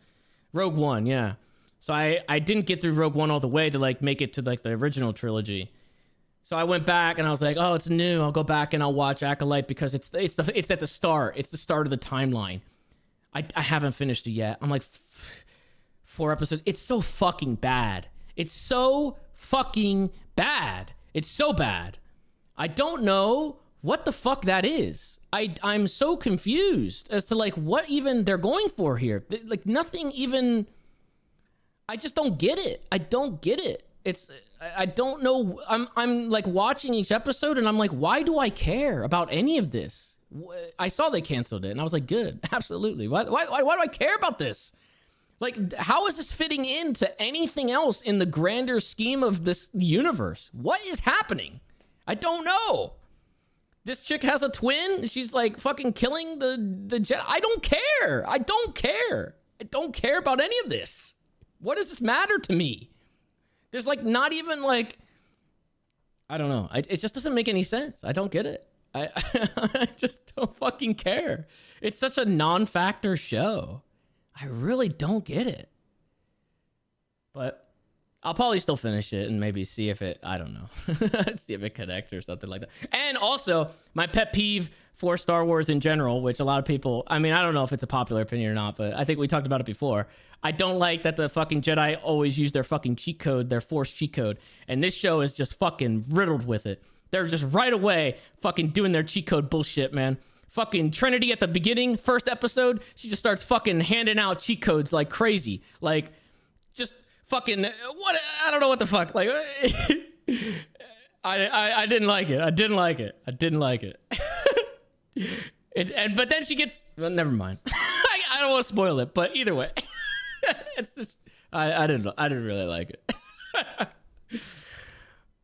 Rogue One, yeah. So I didn't get through Rogue One all the way to like make it to like the original trilogy. So I went back and I was like, oh, it's new. I'll go back and I'll watch Acolyte because it's at the start. It's the start of the timeline. I haven't finished it yet. I'm like 4 episodes. It's so fucking bad. It's so fucking bad. It's so bad. I don't know what the fuck that is. I'm so confused as to like what even they're going for here. Like nothing even. I just don't get it. I don't get it. I don't know. I'm like watching each episode and I'm like, why do I care about any of this? I saw they canceled it, and I was like, good, absolutely. Why do I care about this? Like, how is this fitting into anything else in the grander scheme of this universe? What is happening? I don't know. This chick has a twin. She's like fucking killing the Jedi. I don't care. I don't care about any of this. What does this matter to me? There's like not even like, I don't know. It just doesn't make any sense. I don't get it. I just don't fucking care. It's such a non-factor show. I really don't get it. But I'll probably still finish it and maybe see if it, I don't know, see if it connects or something like that. And also, my pet peeve for Star Wars in general, which a lot of people, I mean, I don't know if it's a popular opinion or not, but I think we talked about it before. I don't like that the fucking Jedi always use their fucking cheat code, their Force cheat code. And this show is just fucking riddled with it. They're just right away fucking doing their cheat code bullshit, man. Fucking Trinity at the beginning, first episode, she just starts fucking handing out cheat codes like crazy. Like, just fucking, what, I don't know what the fuck. Like, I didn't like it. I didn't like it. But then she gets, well, never mind. I don't want to spoil it, but either way, it's just, I didn't really like it.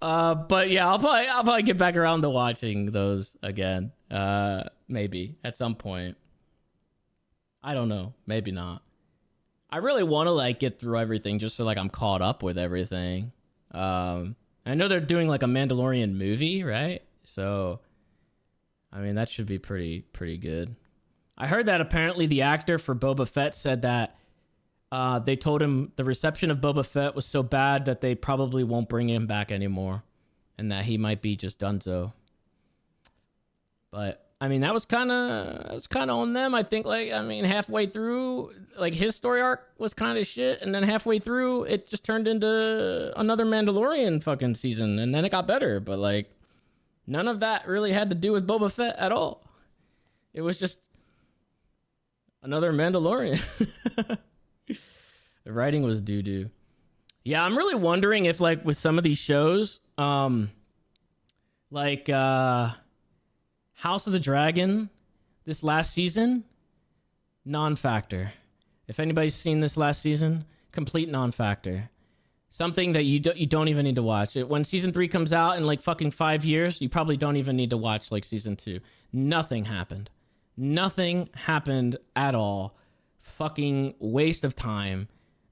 But yeah, I'll probably get back around to watching those again. Maybe at some point. I don't know. Maybe not. I really want to like get through everything just so like I'm caught up with everything. I know they're doing like a Mandalorian movie, right? So, I mean, that should be pretty good. I heard that apparently the actor for Boba Fett said that they told him the reception of Boba Fett was so bad that they probably won't bring him back anymore, and that he might be just donezo. But I mean, that was kind of on them. I think, like, I mean, halfway through, like, his story arc was kind of shit, and then halfway through, it just turned into another Mandalorian fucking season, and then it got better. But like, none of that really had to do with Boba Fett at all. It was just another Mandalorian. The writing was doo-doo. Yeah, I'm really wondering if, like, with some of these shows, like House of the Dragon, this last season, non-factor. If anybody's seen this last season, complete non-factor. Something that you don't even need to watch. When season 3 comes out in like fucking 5 years, you probably don't even need to watch like season 2. Nothing happened. Nothing happened at all. Fucking waste of time.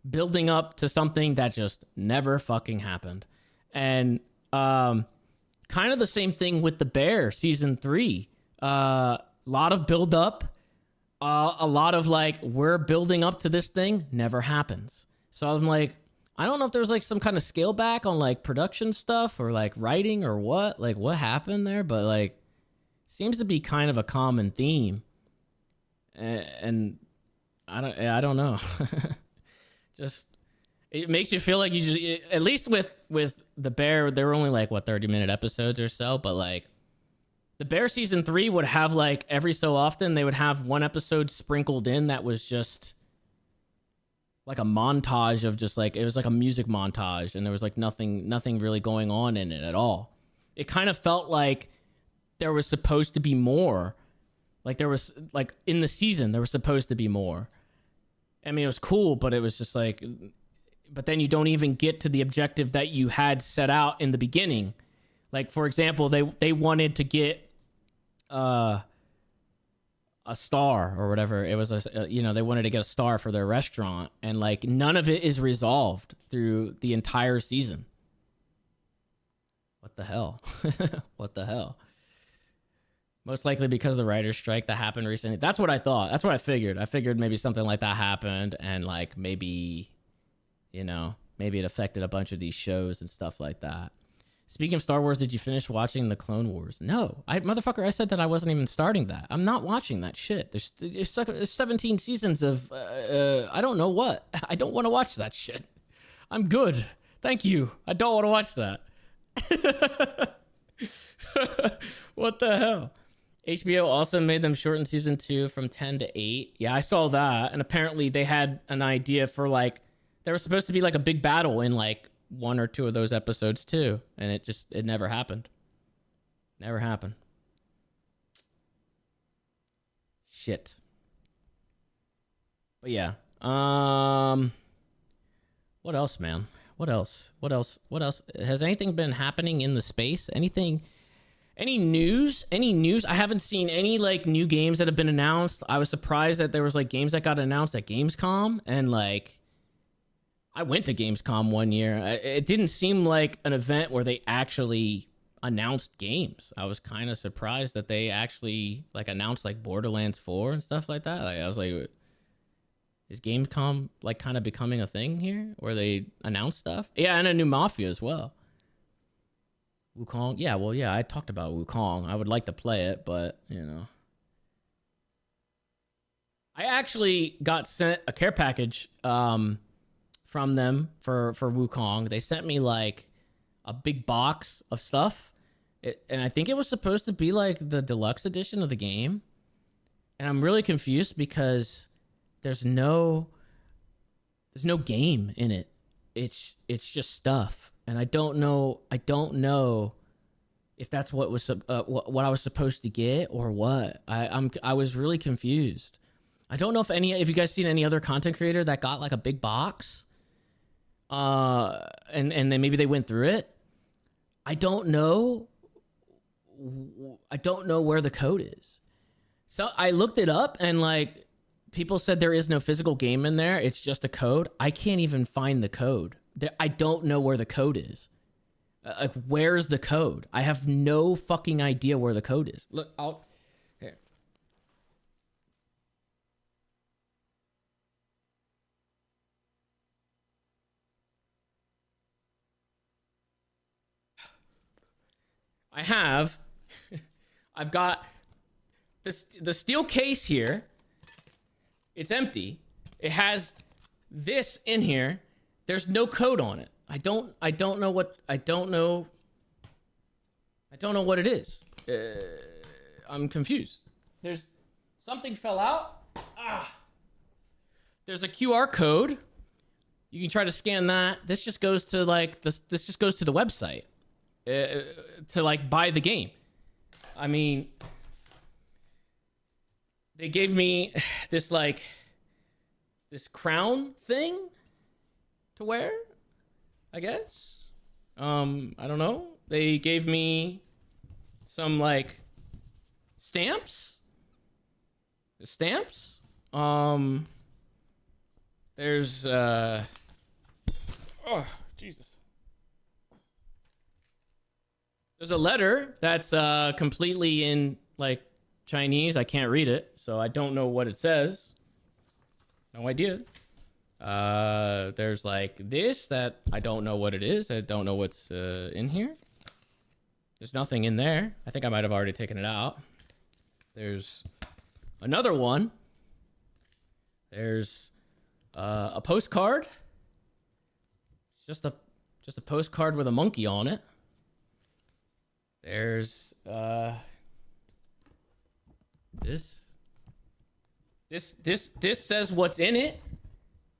Building up to something that just never fucking happened. And kind of the same thing with The Bear season 3. Lot of build up. A lot of like, we're building up to this thing, never happens. So I'm like, I don't know if there's like some kind of scale back on like production stuff or like writing or what happened there, but like seems to be kind of a common theme. And I don't know. Just, it makes you feel like you just, at least with The Bear, they were only like 30-minute episodes or so, but like The Bear season 3 would have like every so often they would have one episode sprinkled in that was just like a montage of just like, it was like a music montage, and there was like nothing really going on in it at all. It kind of felt like there was supposed to be more. Like there was like in the season there was supposed to be more. I mean, it was cool, but it was just like, but then you don't even get to the objective that you had set out in the beginning. Like, for example, they wanted to get a star or whatever. It was they wanted to get a star for their restaurant, and like none of it is resolved through the entire season. What the hell? What the hell? Most likely because of the writer's strike that happened recently. That's what I thought. That's what I figured. I figured maybe something like that happened, and like maybe, maybe it affected a bunch of these shows and stuff like that. Speaking of Star Wars, did you finish watching the Clone Wars? No. I said that I wasn't even starting that. I'm not watching that shit. There's 17 seasons of, I don't know what. I don't want to watch that shit. I'm good. Thank you. I don't want to watch that. What the hell? HBO also made them shorten season 2 from 10 to 8. Yeah, I saw that. And apparently they had an idea for like, there was supposed to be like a big battle in like 1 or 2 of those episodes too. And it never happened. Never happened. shit. But yeah. What else, man? What else? Has anything been happening in the space? Anything? Any news? I haven't seen any like new games that have been announced. I was surprised that there was like games that got announced at Gamescom, and like I went to Gamescom one year. It didn't seem like an event where they actually announced games. I was kind of surprised that they actually like announced like Borderlands 4 and stuff like that. I was like, is Gamescom like kind of becoming a thing here where they announce stuff? Yeah, and a new Mafia as well. Wukong? Yeah, well, yeah, I talked about Wukong. I would like to play it, but, you know. I actually got sent a care package from them for Wukong. They sent me, like, a big box of stuff. And I think it was supposed to be, like, the deluxe edition of the game. And I'm really confused because there's no game in it. It's just stuff. And I don't know if that's what was what I was supposed to get or what. I was really confused. I don't know if you guys seen any other content creator that got like a big box, and then maybe they went through it. I don't know where the code is. So I looked it up and like people said there is no physical game in there. It's just a code. I can't even find the code. I don't know where the code is. Like, where's the code? I have no fucking idea where the code is. Look, here. I've got the steel case here. It's empty. It has this in here. There's no code on it. I don't know what it is. I'm confused. There's something fell out. There's a QR code. You can try to scan that. This just goes to like this just goes to the website to like buy the game. I mean, they gave me this like this crown thing to wear, I guess. I don't know. They gave me some like stamps. There's oh, Jesus. There's a letter that's completely in like Chinese. I can't read it, so I don't know what it says. No idea. There's like this that I don't know what it is. I don't know what's in here. There's nothing in there. I think I might have already taken it out. There's another one. There's a postcard. It's just a postcard with a monkey on it. There's this says what's in it.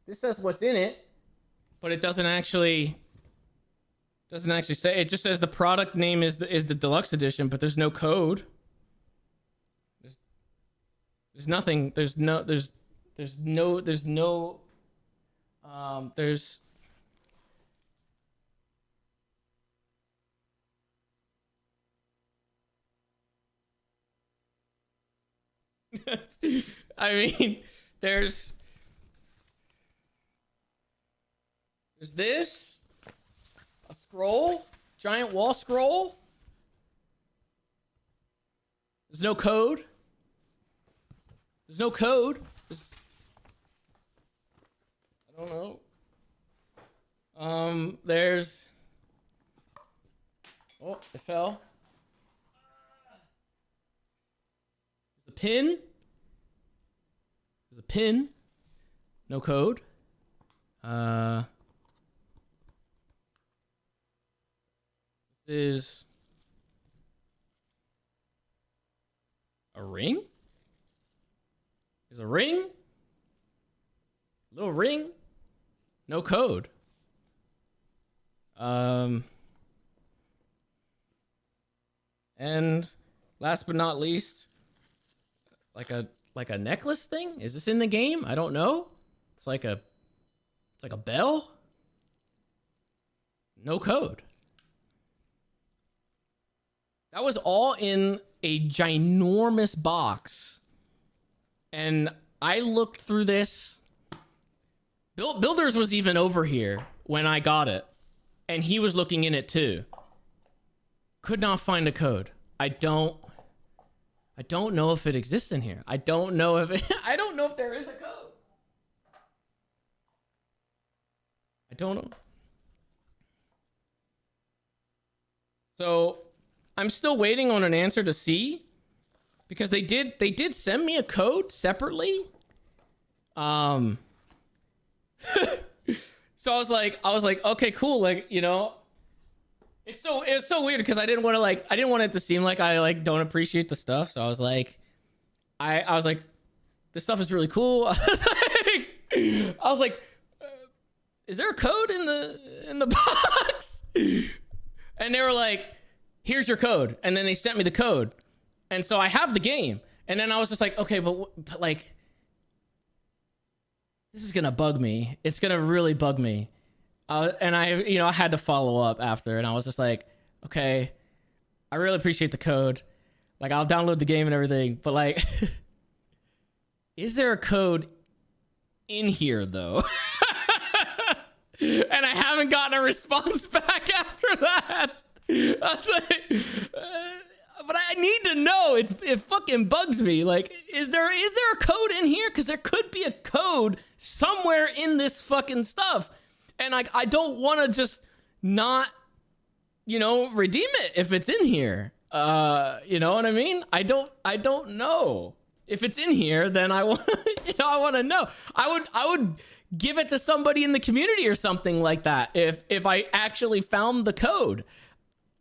This says what's in it, but it doesn't actually say. It just says the product name is the deluxe edition, but there's no code. There's nothing. There's I mean, there's this, a scroll, giant wall scroll. There's no code. I don't know. There's, oh, it fell. There's a pin. No code. This is a ring. There's a ring. Little ring. No code. And last but not least, like a like a necklace thing. Is this in the game? I don't know. It's like a bell. No code. That was all in a ginormous box. And I looked through this. Builders was even over here when I got it. And he was looking in it too. Could not find a code. I don't know if it exists in here. I don't know if there is a code. I don't know. So I'm still waiting on an answer to see, because they did send me a code separately. So I was like, okay, cool. Like, you know, it's so weird because I didn't want it to seem like I like don't appreciate the stuff. So I was like, this stuff is really cool. I was like, is there a code in the box? And they were like, here's your code. And then they sent me the code. And so I have the game. And then I was just like, okay, but like, this is gonna bug me. It's gonna really bug me. And I had to follow up after, and I was just like, okay, I really appreciate the code. Like, I'll download the game and everything, but like, is there a code in here though? And I haven't gotten a response back after that. I was like, but I need to know. It fucking bugs me. Like, is there a code in here? Because there could be a code somewhere in this fucking stuff. And like, I don't want to just not, redeem it if it's in here. You know what I mean? I don't know. If it's in here, then I want, I want to know. I would give it to somebody in the community or something like that if I actually found the code.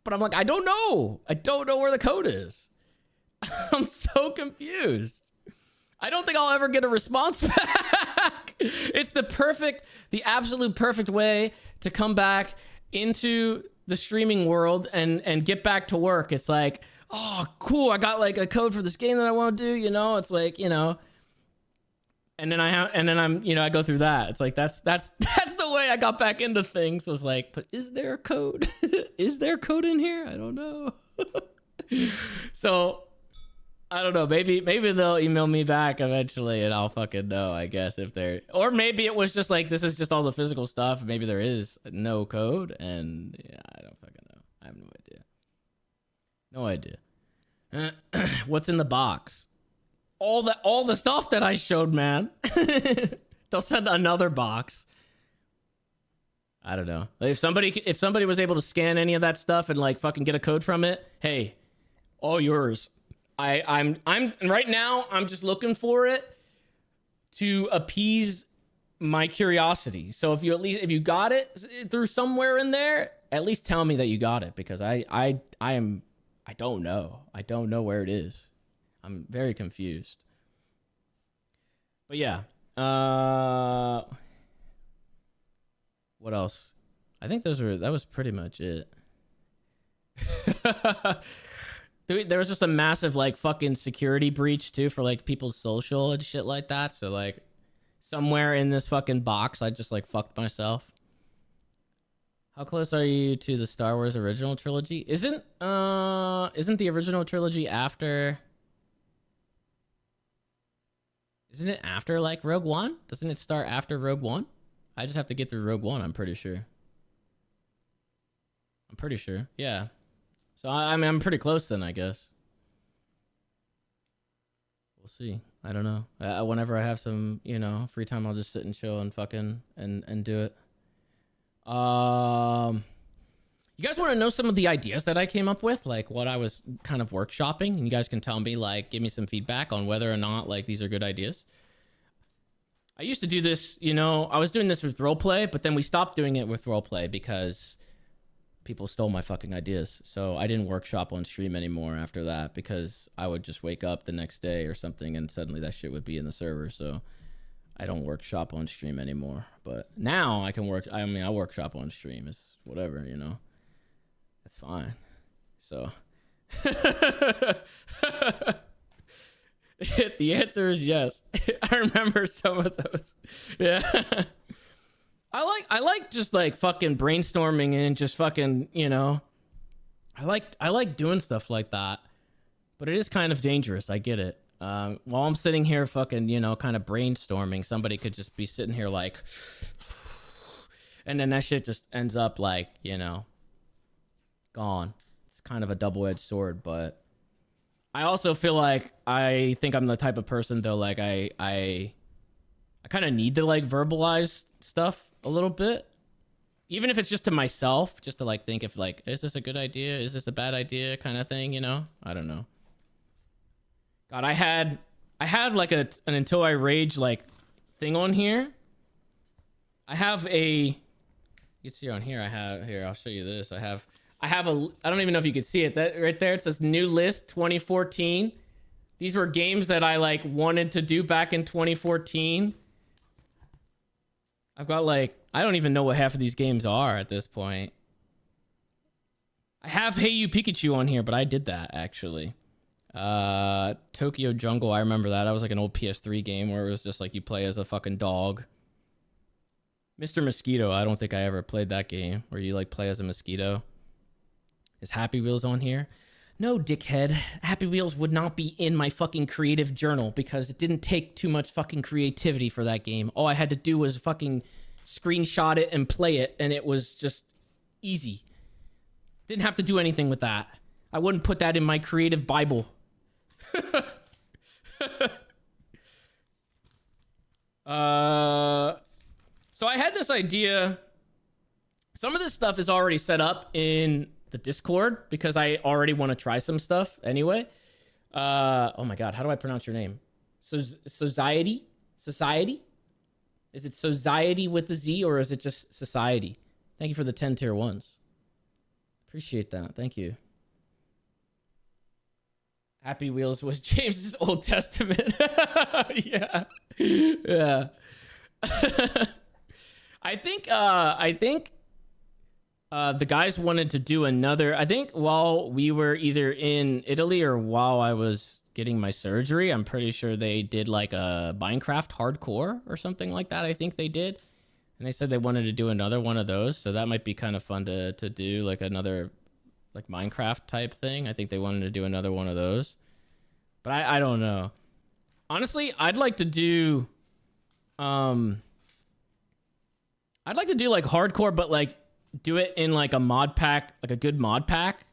But I'm like, I don't know. I don't know where the code is. I'm so confused. I don't think I'll ever get a response back. It's the absolute perfect way to come back into the streaming world and get back to work. It's like, oh, cool. I got like a code for this game that I want to do, it's like, and then I go through that. It's like, that's the way I got back into things, was like, but is there a code? Is there a code in here? I don't know. So I don't know. Maybe they'll email me back eventually and I'll fucking know, I guess, or maybe it was just like, this is just all the physical stuff. Maybe there is no code, and yeah, I don't fucking know. I have no idea. What's in the box? All the stuff that I showed, man. They'll send another box. I don't know. If somebody was able to scan any of that stuff and like fucking get a code from it, hey, all yours. I'm right now, I'm just looking for it to appease my curiosity. So if you got it through somewhere in there, at least tell me that you got it, because I don't know. I don't know where it is. I'm very confused. But yeah. What else? I think that was pretty much it. There was just a massive like fucking security breach too for like people's social and shit like that. So like somewhere in this fucking box, I just like fucked myself. How close are you to the Star Wars original trilogy? Isn't the original trilogy after? Isn't it after like Rogue One? Doesn't it start after Rogue One? I just have to get through Rogue One, I'm pretty sure. Yeah. So I mean, I'm pretty close then, I guess. We'll see. I don't know. Whenever I have some, free time, I'll just sit and chill and fucking and do it. You guys want to know some of the ideas that I came up with, like what I was kind of workshopping, and you guys can tell me, like, give me some feedback on whether or not like these are good ideas. I used to do this, I was doing this with roleplay, but then we stopped doing it with roleplay because people stole my fucking ideas. So I didn't workshop on stream anymore after that, because I would just wake up the next day or something and suddenly that shit would be in the server. So I don't workshop on stream anymore. But now I can I workshop on stream. It's whatever, That's fine. So The answer is yes. I remember some of those. Yeah. I like just like fucking brainstorming and just fucking, you know, I like doing stuff like that. But it is kind of dangerous. I get it. While I'm sitting here fucking, you know, kind of brainstorming, somebody could just be sitting here like, and then that shit just ends up like, you know, gone. It's kind of a double-edged sword, but I also feel like I think I'm the type of person though, like I kind of need to like verbalize stuff a little bit. Even if it's just to myself, just to like think if like, is this a good idea? Is this a bad idea kind of thing, you know? I don't know. God, I had like an Until I Rage like thing on here. I have a, you can see on here, I'll show you this. I have I don't even know if you can see it. That right there, it says new list 2014. These were games that I like wanted to do back in 2014. I've got like, I don't even know what half of these games are at this point. I have Hey You Pikachu on here, but I did that actually. Tokyo Jungle, I remember that. That was like an old PS3 game where it was just like you play as a fucking dog. Mr. Mosquito, I don't think I ever played that game where you like play as a mosquito. Is Happy Wheels on here? No, dickhead. Happy Wheels would not be in my fucking creative journal because it didn't take too much fucking creativity for that game. All I had to do was fucking screenshot it and play it, and it was just easy. Didn't have to do anything with that. I wouldn't put that in my creative Bible. So I had this idea. Some of this stuff is already set up in the Discord because I already want to try some stuff anyway. Oh my God, how do I pronounce your name? Society? Is it Society with the Z or is it just Society? Thank you for the 10 tier ones. Appreciate that. Thank you. Happy Wheels was James's Old Testament. Yeah. Yeah. I think the guys wanted to do another, I think while we were either in Italy or while I was getting my surgery, I'm pretty sure they did like a Minecraft hardcore or something like that. I think they did. And they said they wanted to do another one of those. So that might be kind of fun to do like another like Minecraft type thing. I think they wanted to do another one of those. But I don't know. Honestly, I'd like to do like hardcore, but like do it in like a mod pack, like a good mod pack,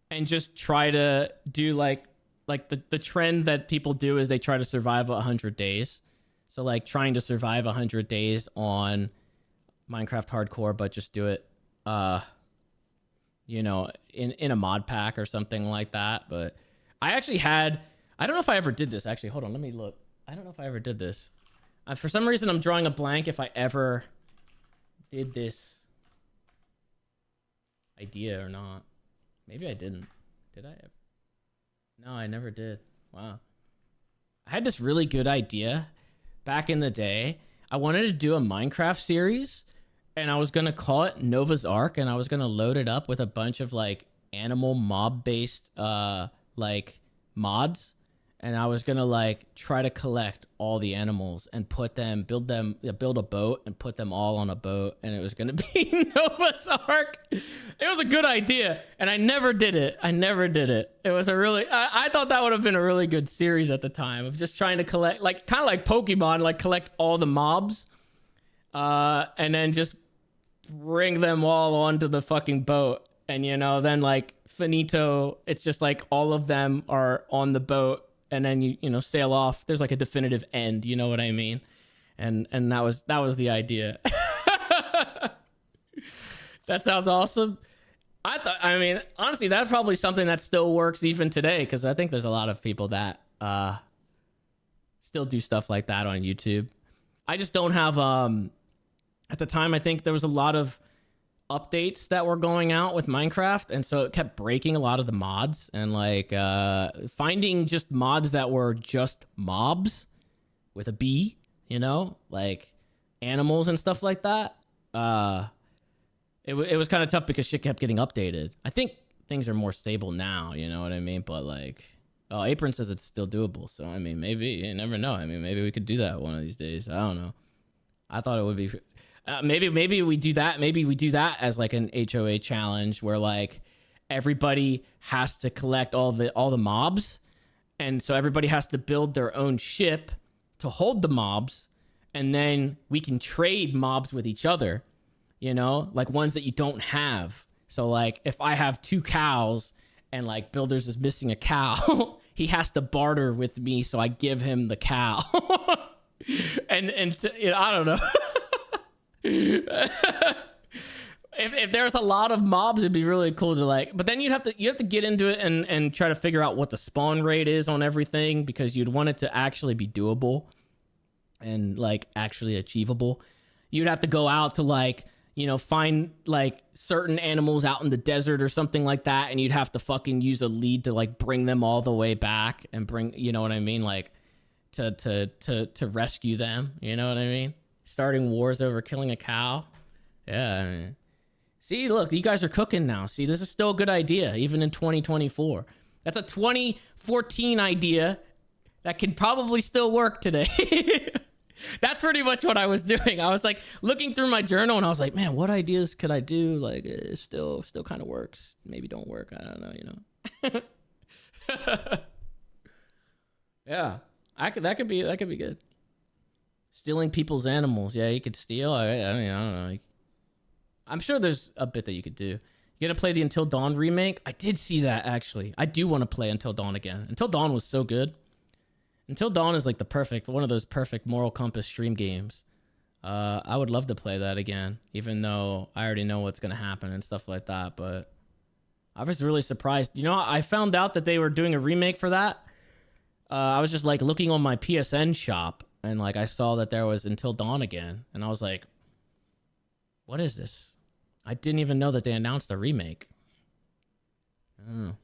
and just try to do like the trend that people do is they try to survive 100 days. So like trying to survive 100 days on Minecraft hardcore, but just do it you know, in a mod pack or something like that. But I actually had, I don't know if I ever did this actually. Hold on, let me look. I don't know if I ever did this. For some reason, I'm drawing a blank if I ever did this idea or not. Maybe I didn't. Did I ever? No, I never did. Wow. I had this really good idea back in the day. I wanted to do a Minecraft series, and I was going to call it Nova's Ark, and I was going to load it up with a bunch of like animal mob based like mods, and I was going to like try to collect all the animals and put them, build a boat and put them all on a boat, and it was going to be Nova's Ark. It was a good idea, and I never did it. It was a really, I thought that would have been a really good series at the time of just trying to collect, like kind of like Pokemon, like collect all the mobs and then just bring them all onto the fucking boat. And, you know, then like finito, it's just like all of them are on the boat, and then you know, sail off. There's like a definitive end, you know what I mean? And that was the idea. That sounds awesome. I mean, honestly, that's probably something that still works even today, because I think there's a lot of people that still do stuff like that on YouTube. I just don't have at the time, I think there was a lot of updates that were going out with Minecraft, and so it kept breaking a lot of the mods, and like finding just mods that were just mobs with a B, you know, like animals and stuff like that. It was kind of tough because shit kept getting updated. I think things are more stable now, you know what I mean? But like, Oh, Apron says it's still doable. So, I mean, maybe, you never know. I mean, maybe we could do that one of these days. I don't know. I thought it would be, maybe we do that. Maybe we do that as like an HOA challenge where like everybody has to collect all the mobs. And so everybody has to build their own ship to hold the mobs. And then we can trade mobs with each other, you know, like ones that you don't have. So like if I have 2 cows and like Builders is missing a cow, he has to barter with me. So I give him the cow. You know, I don't know. If there's a lot of mobs, it'd be really cool to like, but then you have to get into it and try to figure out what the spawn rate is on everything, because you'd want it to actually be doable and like actually achievable. You'd have to go out to like, you know, find like certain animals out in the desert or something like that, and you'd have to fucking use a lead to like bring them all the way back and bring, you know what I mean, like to rescue them, you know what I mean? Starting wars over killing a cow. Yeah, I mean, see, look, you guys are cooking now. See, this is still a good idea, even in 2024. That's a 2014 idea that can probably still work today. That's pretty much what I was doing. I was like looking through my journal and I was like, man, what ideas could I do? Like, it still kind of works. Maybe don't work. I don't know, you know. Yeah, that could be good. Stealing people's animals. Yeah, you could steal. I mean, I don't know. I'm sure there's a bit that you could do. You gonna play the Until Dawn remake? I did see that, actually. I do want to play Until Dawn again. Until Dawn was so good. Until Dawn is like one of those perfect moral compass stream games. I would love to play that again, even though I already know what's gonna happen and stuff like that. But I was really surprised. You know, I found out that they were doing a remake for that. I was just like looking on my PSN shop, and like I saw that there was Until Dawn again, and I was like, what is this? I didn't even know that they announced a remake. Oh.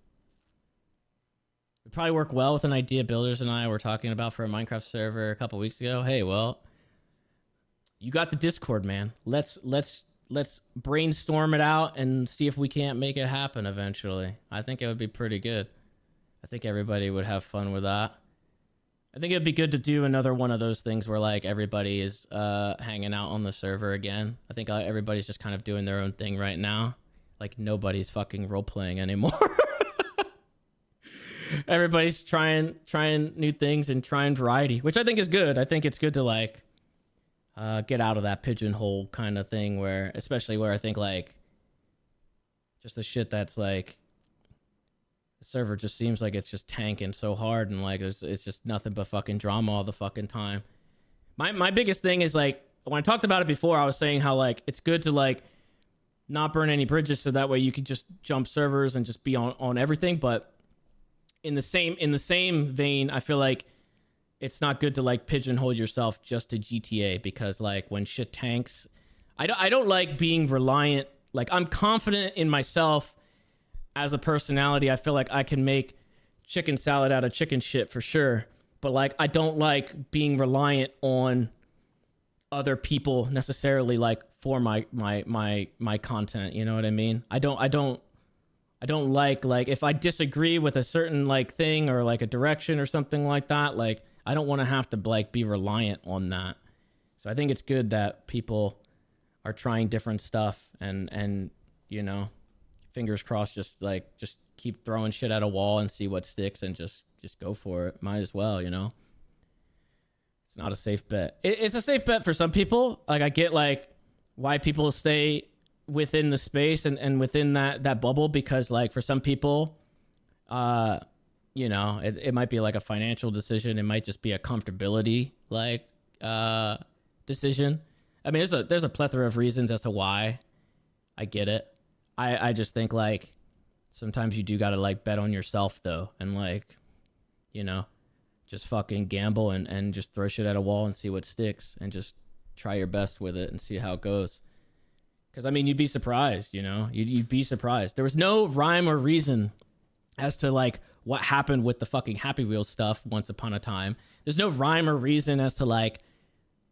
It probably work well with an idea Builders and I were talking about for a Minecraft server a couple weeks ago. Hey, well, you got the Discord, man. Let's brainstorm it out and see if we can't make it happen eventually. I think it would be pretty good. I think everybody would have fun with that. I think it'd be good to do another one of those things where like everybody is hanging out on the server again. I think everybody's just kind of doing their own thing right now. Like nobody's fucking role playing anymore. Everybody's trying new things and trying variety, which I think is good. I think it's good to like get out of that pigeonhole kind of thing, where especially where I think like just the shit that's like the server just seems like it's just tanking so hard, and like it's just nothing but fucking drama all the fucking time. My biggest thing is like when I talked about it before, I was saying how like it's good to like not burn any bridges, so that way you can just jump servers and just be on everything. But in the same vein, I feel like it's not good to like pigeonhole yourself just to GTA, because like when shit tanks, I don't like being reliant. Like I'm confident in myself as a personality. I feel like I can make chicken salad out of chicken shit for sure. But like, I don't like being reliant on other people necessarily, like for my content. You know what I mean? I don't like if I disagree with a certain like thing or like a direction or something like that, like I don't want to have to like be reliant on that. So I think it's good that people are trying different stuff and you know, fingers crossed, just keep throwing shit at a wall and see what sticks, and just go for it. Might as well, you know. It's not a safe bet. It's a safe bet for some people. Like I get like why people stay within the space and within that bubble, because like for some people, you know, it might be like a financial decision. It might just be a comfortability like decision. I mean, there's a plethora of reasons as to why. I get it. I just think like sometimes you do gotta like bet on yourself though, and like, you know, just fucking gamble and just throw shit at a wall and see what sticks, and just try your best with it and see how it goes. Because I mean, you'd be surprised, you know, you'd be surprised. There was no rhyme or reason as to like what happened with the fucking Happy Wheels stuff once upon a time. There's no rhyme or reason as to like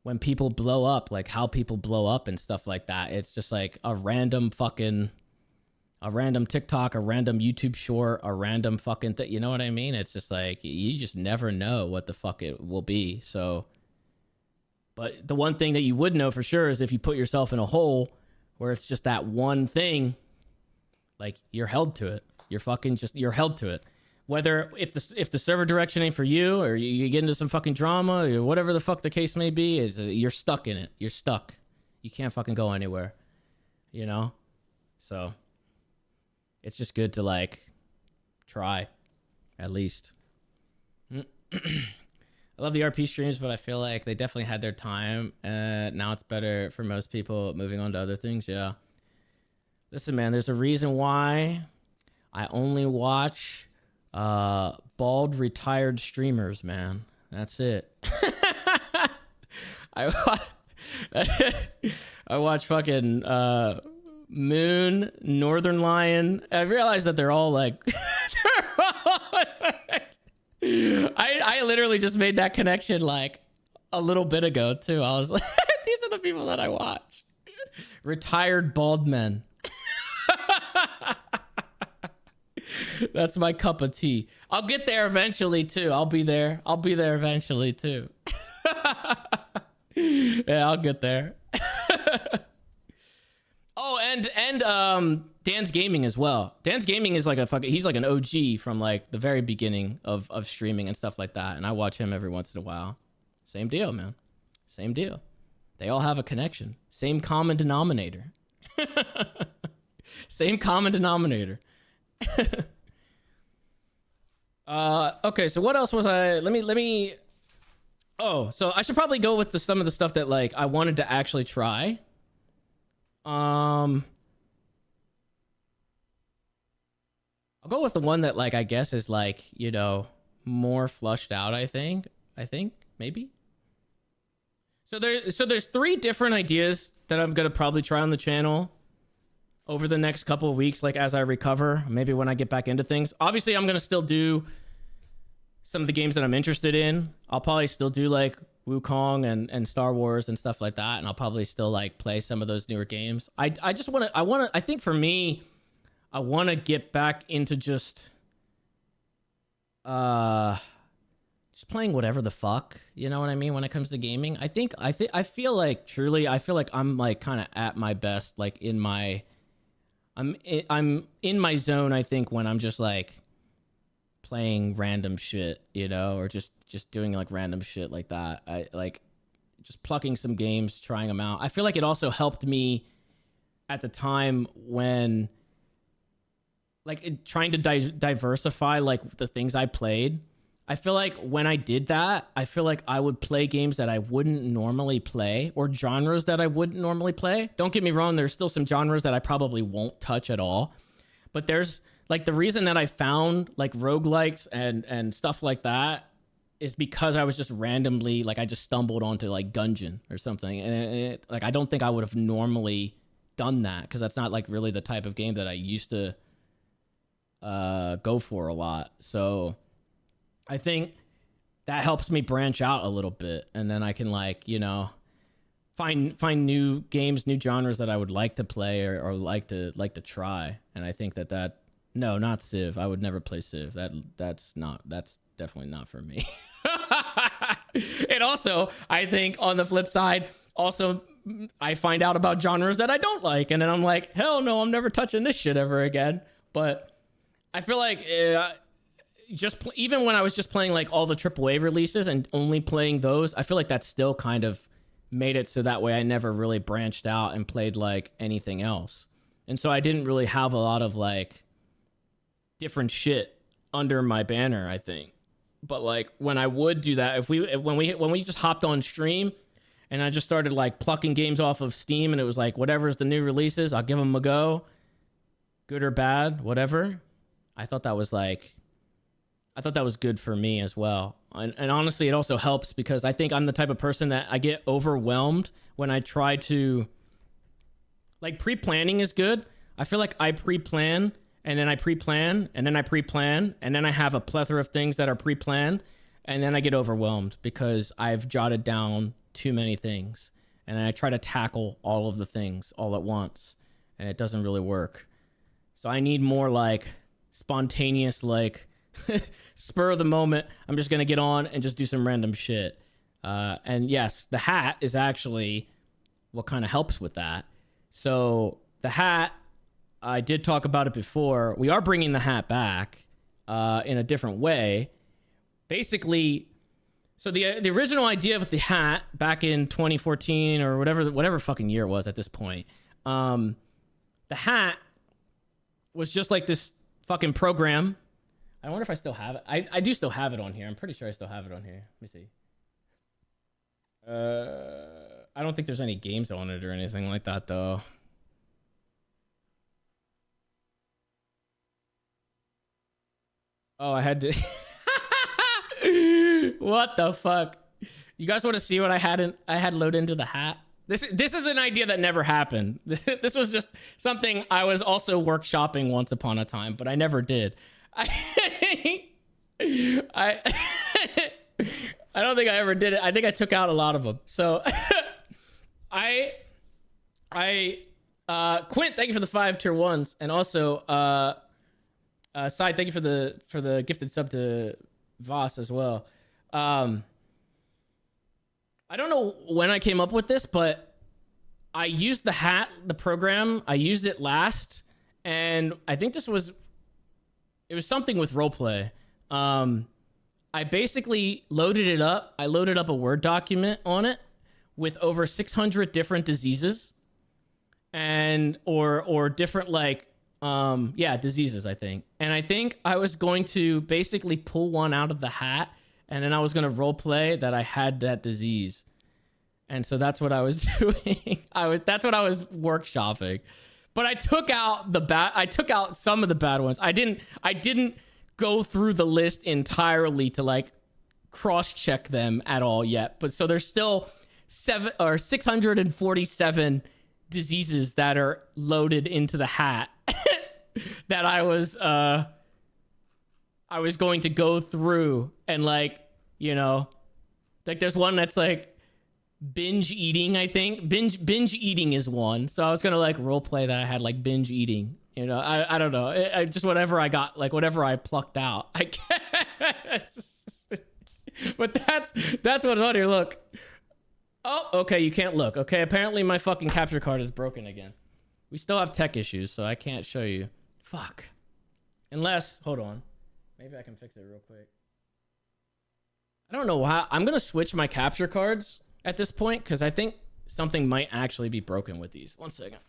when people blow up, like how people blow up and stuff like that. It's just like a random fucking a random TikTok, a random YouTube short, a random fucking thing. You know what I mean? It's just like, you just never know what the fuck it will be. So, but the one thing that you would know for sure is if you put yourself in a hole where it's just that one thing, like, you're held to it. You're held to it. Whether if the server direction ain't for you, or you get into some fucking drama, or whatever the fuck the case may be, is you're stuck in it. You're stuck. You can't fucking go anywhere. You know? So it's just good to like try, at least. I love the RP streams, but I feel like they definitely had their time. Now it's better for most people moving on to other things. Yeah. Listen, man, there's a reason why I only watch bald retired streamers, man. That's it. I watch fucking Moon, Northern Lion. I realized that they're all like I literally just made that connection like a little bit ago too. I was like, these are the people that I watch. Retired bald men. That's my cup of tea. I'll get there eventually too. I'll be there eventually too. Yeah, I'll get there. Oh, and Dan's Gaming as well. Dan's Gaming is like he's like an OG from like the very beginning of streaming and stuff like that. And I watch him every once in a while. Same deal, man. Same deal. They all have a connection. Same common denominator. Same common denominator. Okay, so what else was I? Let me. Oh, so I should probably go with some of the stuff that like I wanted to actually try. I'll go with the one that like I guess is like, you know, more flushed out. I think maybe. So there's 3 different ideas that I'm gonna probably try on the channel over the next couple of weeks, like as I recover, maybe when I get back into things. Obviously, I'm gonna still do some of the games that I'm interested in. I'll probably still do like Wukong and Star Wars and stuff like that, and I'll probably still like play some of those newer games. I think for me, I want to get back into just playing whatever the fuck, you know what I mean, when it comes to gaming. I feel like I'm like kind of at my best, like I'm in my zone, I think, when I'm just like playing random shit, you know, or just doing like random shit like that. I like just plucking some games, trying them out. I feel like it also helped me at the time when like trying to diversify like the things I played. I feel like when I did that, I feel like I would play games that I wouldn't normally play, or genres that I wouldn't normally play. Don't get me wrong, there's still some genres that I probably won't touch at all. But there's like the reason that I found like roguelikes and stuff like that is because I was just randomly like I just stumbled onto like Gungeon or something, and like I don't think I would have normally done that because that's not like really the type of game that I used to go for a lot. So I think that helps me branch out a little bit, and then I can like, you know, find new games, new genres that I would like to play or like to try. And I think that no, not Civ. I would never play Civ. That's definitely not for me. And also, I think on the flip side, also I find out about genres that I don't like, and then I'm like, hell no, I'm never touching this shit ever again. But I feel like even when I was just playing like all the AAA releases and only playing those, I feel like that still kind of made it so that way I never really branched out and played like anything else. And so I didn't really have a lot of like different shit under my banner, I think. But like when I would do that, when we just hopped on stream and I just started like plucking games off of Steam, and it was like whatever's the new releases, I'll give them a go, good or bad, whatever. I thought that was good for me as well. And honestly, it also helps because I think I'm the type of person that I get overwhelmed when I try to, like, pre-planning is good. I feel like I pre-plan, and then I pre-plan, and then I pre-plan, and then I have a plethora of things that are pre-planned, and then I get overwhelmed because I've jotted down too many things, and I try to tackle all of the things all at once, and it doesn't really work. So I need more like spontaneous, like spur of the moment. I'm just gonna get on and just do some random shit. And yes, the hat is actually what kind of helps with that. So the hat, I did talk about it before. We are bringing the hat back in a different way. Basically, so the original idea of the hat back in 2014 or whatever fucking year it was at this point, the hat was just like this fucking program. I wonder if I still have it. I do still have it on here. I'm pretty sure I still have it on here. Let me see. I don't think there's any games on it or anything like that though. Oh, I had to. What the fuck? You guys want to see what I had loaded into the hat? This is an idea that never happened. This was just something I was also workshopping once upon a time, but I never did. I don't think I ever did it. I think I took out a lot of them. So Quint, thank you for the 5 tier 1s, and also Side, thank you for the gifted sub to Voss as well. I don't know when I came up with this, but I used the hat, the program. I used it last, and I think it was something with roleplay. I basically loaded it up. I loaded up a Word document on it with over 600 different diseases and or different like diseases, I think. And I think I was going to basically pull one out of the hat, and then I was going to role play that I had that disease. And so that's what I was doing. That's what I was workshopping. But I took out some of the bad ones. I didn't go through the list entirely to like cross-check them at all yet. But so there's still 647 diseases that are loaded into the hat that I was going to go through and like, you know, like there's one that's like binge eating. I think binge eating is one. So I was gonna like role play that I had like binge eating. You know, I don't know. I just whatever I got, like whatever I plucked out, I guess. But that's what's on here. Look. Oh, okay. You can't look. Okay. Apparently my fucking capture card is broken again. We still have tech issues, so I can't show you. Fuck. Unless, hold on. Maybe I can fix it real quick. I don't know how. I'm going to switch my capture cards at this point because I think something might actually be broken with these. One second.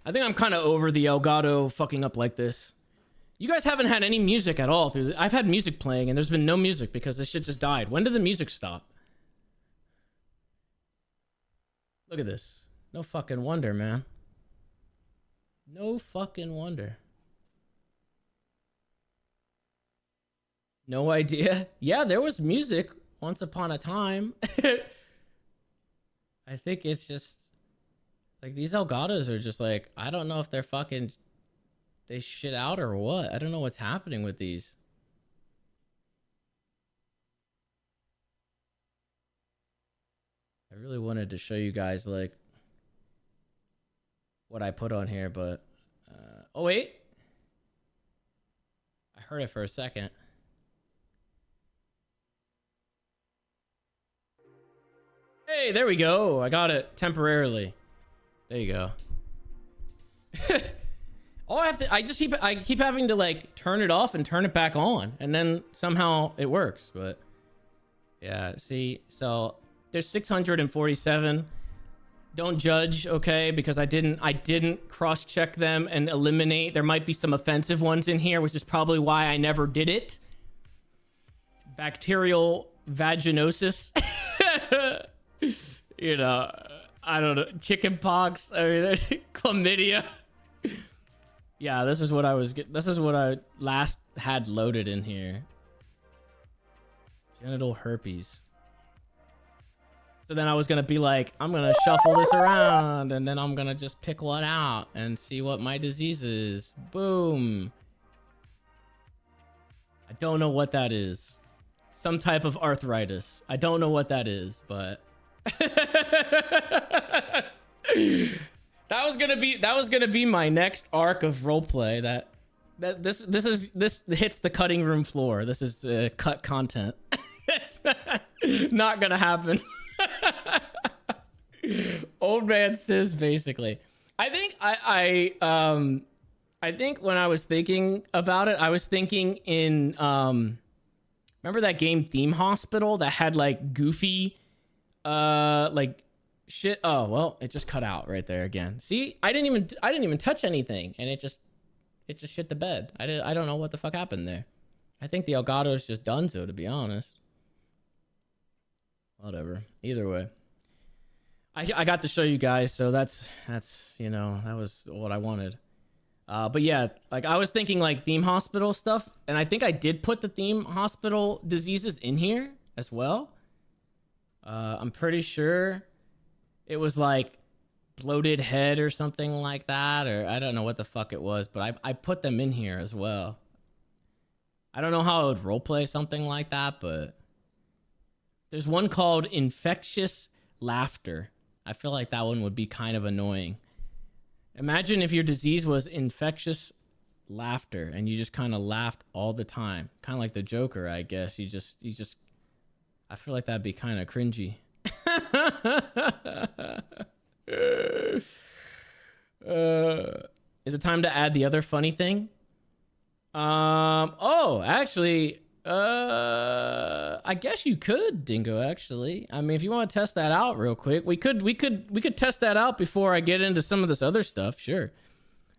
I think I'm kind of over the Elgato fucking up like this. You guys haven't had any music at all through I've had music playing and there's been no music because this shit just died. When did the music stop? Look at this. No fucking wonder, man. No fucking wonder. No idea. Yeah, there was music once upon a time. I think it's just like these Elgatos are just like, I don't know if they're fucking, they shit out or what. I don't know what's happening with these. I really wanted to show you guys like what I put on here, but oh wait, I heard it for a second. Hey, there we go. I got it temporarily. There you go. All I keep having to like turn it off and turn it back on, and then somehow it works. But yeah, see, so there's 647. Don't judge, okay? Because I didn't cross-check them and eliminate. There might be some offensive ones in here, which is probably why I never did it. Bacterial vaginosis. You know, I don't know, chicken pox. I mean, chlamydia. Yeah, this is what I last had loaded in here. Genital herpes. So then I was gonna be like, I'm gonna shuffle this around and then I'm gonna just pick one out and see what my disease is. Boom. I don't know what that is. Some type of arthritis. I don't know what that is, but that was gonna be my next arc of roleplay. This hits the cutting room floor. This is cut content. It's not gonna happen. Old man says basically. I think when I was thinking about it, I was thinking in remember that game Theme Hospital that had like goofy like shit. Oh well, it just cut out right there again. See, I didn't even touch anything, and it just shit the bed. I don't know what the fuck happened there. I think the Elgato's just done so, to be honest. Whatever. Either way, I got to show you guys, so that's you know, that was what I wanted. But yeah, like I was thinking like Theme Hospital stuff, and I think I did put the Theme Hospital diseases in here as well. I'm pretty sure it was like bloated head or something like that, or I don't know what the fuck it was, but I put them in here as well. I don't know how I would roleplay something like that, but there's one called infectious laughter. I feel like that one would be kind of annoying. Imagine if your disease was infectious laughter and you just kind of laughed all the time. Kind of like the Joker, I guess. You just I feel like that'd be kind of cringy. Is it time to add the other funny thing? Oh, actually, I guess you could, Dingo, actually. I mean, if you want to test that out real quick, we could test that out before I get into some of this other stuff. Sure.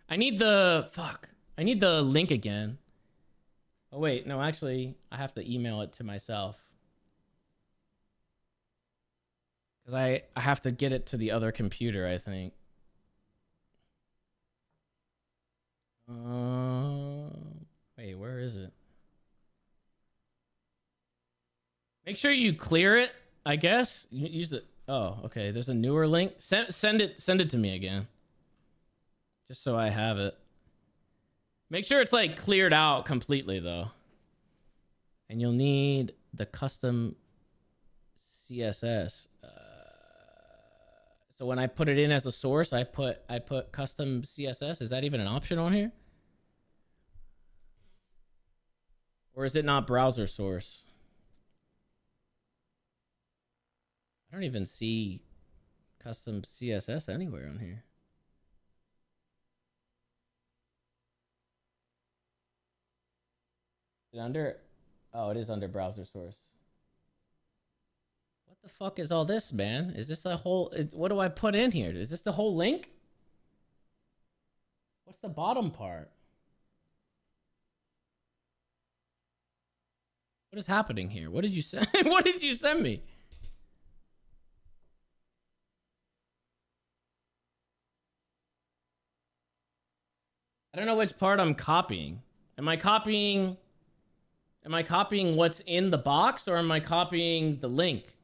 I need the link again. Oh wait, no, actually, I have to email it to myself. Cuz I have to get it to the other computer, I think. Wait, where is it? Make sure you clear it, I guess. Use it. Oh, okay. There's a newer link. Send it to me again. Just so I have it. Make sure it's like cleared out completely though. And you'll need the custom CSS. So when I put it in as a source, I put custom CSS. Is that even an option on here? Or is it not browser source? I don't even see custom CSS anywhere on here. Is it under? Oh, it is under browser source. What the fuck is all this, man? Is this the whole? What do I put in here? Is this the whole link? What's the bottom part? What is happening here? What did you send? What did you send me? I don't know which part I'm copying. Am I copying what's in the box, or am I copying the link?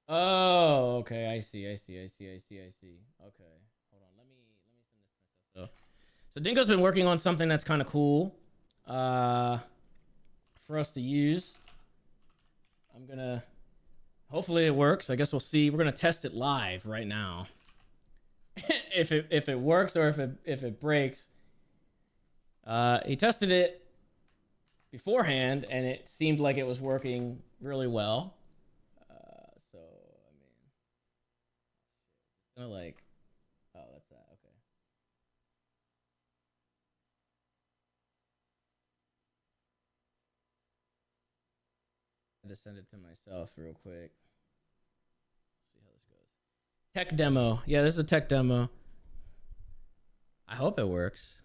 Oh, okay. I see. Okay. Hold on. Let me send this myself. So Dingo's been working on something that's kind of cool for us to use. I'm gonna, hopefully it works. I guess we'll see. We're gonna test it live right now. if it works or if it breaks. He tested it beforehand and it seemed like it was working really well. So I mean, it's gonna like, oh, that's that. Okay. I just send it to myself real quick. See how this goes. Tech demo. Yeah, this is a tech demo. I hope it works.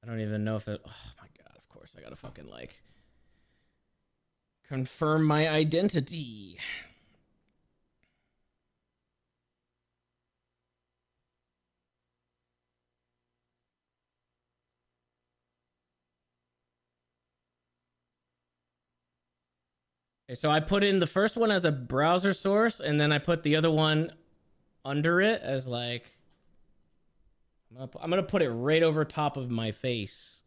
I don't even know if it... Oh my god, of course I gotta fucking like... confirm my identity. Okay, so I put in the first one as a browser source, and then I put the other one under it as like... I'm gonna put it right over top of my face.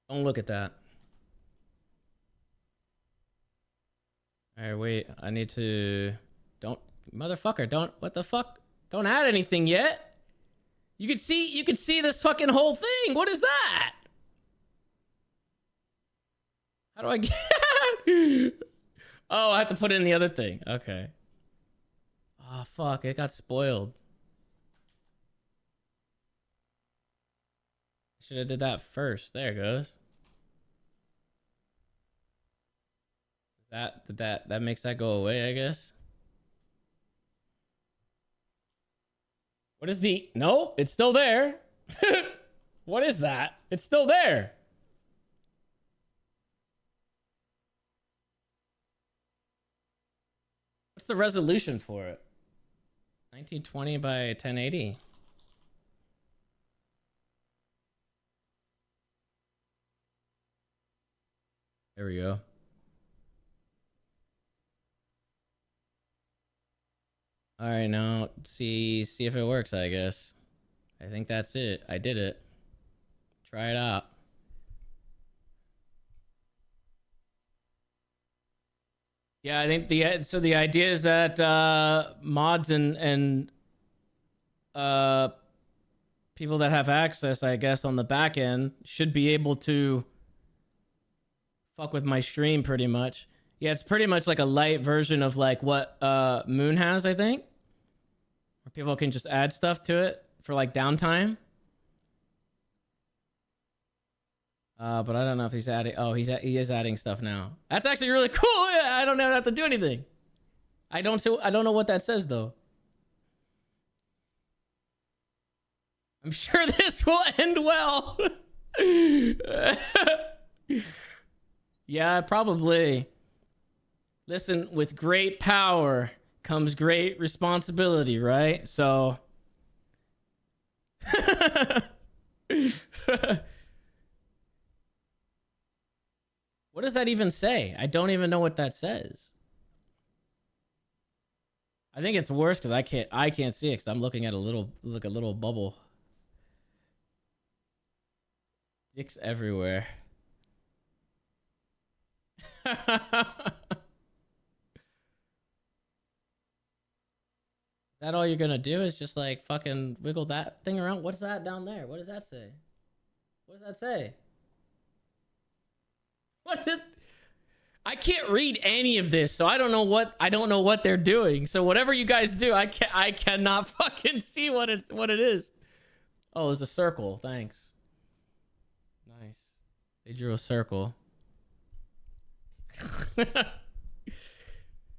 Don't look at that. Alright, wait. I need to... Don't... Motherfucker, don't... What the fuck? Don't add anything yet. You could see this fucking whole thing. What is that? How do I get... Oh, I have to put in the other thing. Okay. Oh, fuck. It got spoiled. Should have did that first. There it goes. That makes that go away, I guess. What is the... No, it's still there. What is that? It's still there. What's the resolution for it? 1920 by 1080. There we go. All right, now see if it works, I guess. I think that's it. I did it. Try it out. Yeah, I think the idea is that mods and people that have access, I guess, on the back end should be able to fuck with my stream pretty much. Yeah, it's pretty much like a light version of like what Moon has, I think. Where people can just add stuff to it for like downtime. But I don't know if he's adding... Oh, he is adding stuff now. That's actually really cool. I don't have to do anything. I don't know what that says though. I'm sure this will end well. Yeah, probably. Listen, with great power comes great responsibility, right? So... What does that even say? I don't even know what that says. I think it's worse because I can't see it because I'm looking at a little bubble. Dicks everywhere. Is that all you're gonna do? Is just like fucking wiggle that thing around? What's that down there? What does that say? What does that say? What's it? I can't read any of this, so I don't know what they're doing. So whatever you guys do, I cannot fucking see what it is. Oh, there's a circle. Thanks. Nice. They drew a circle.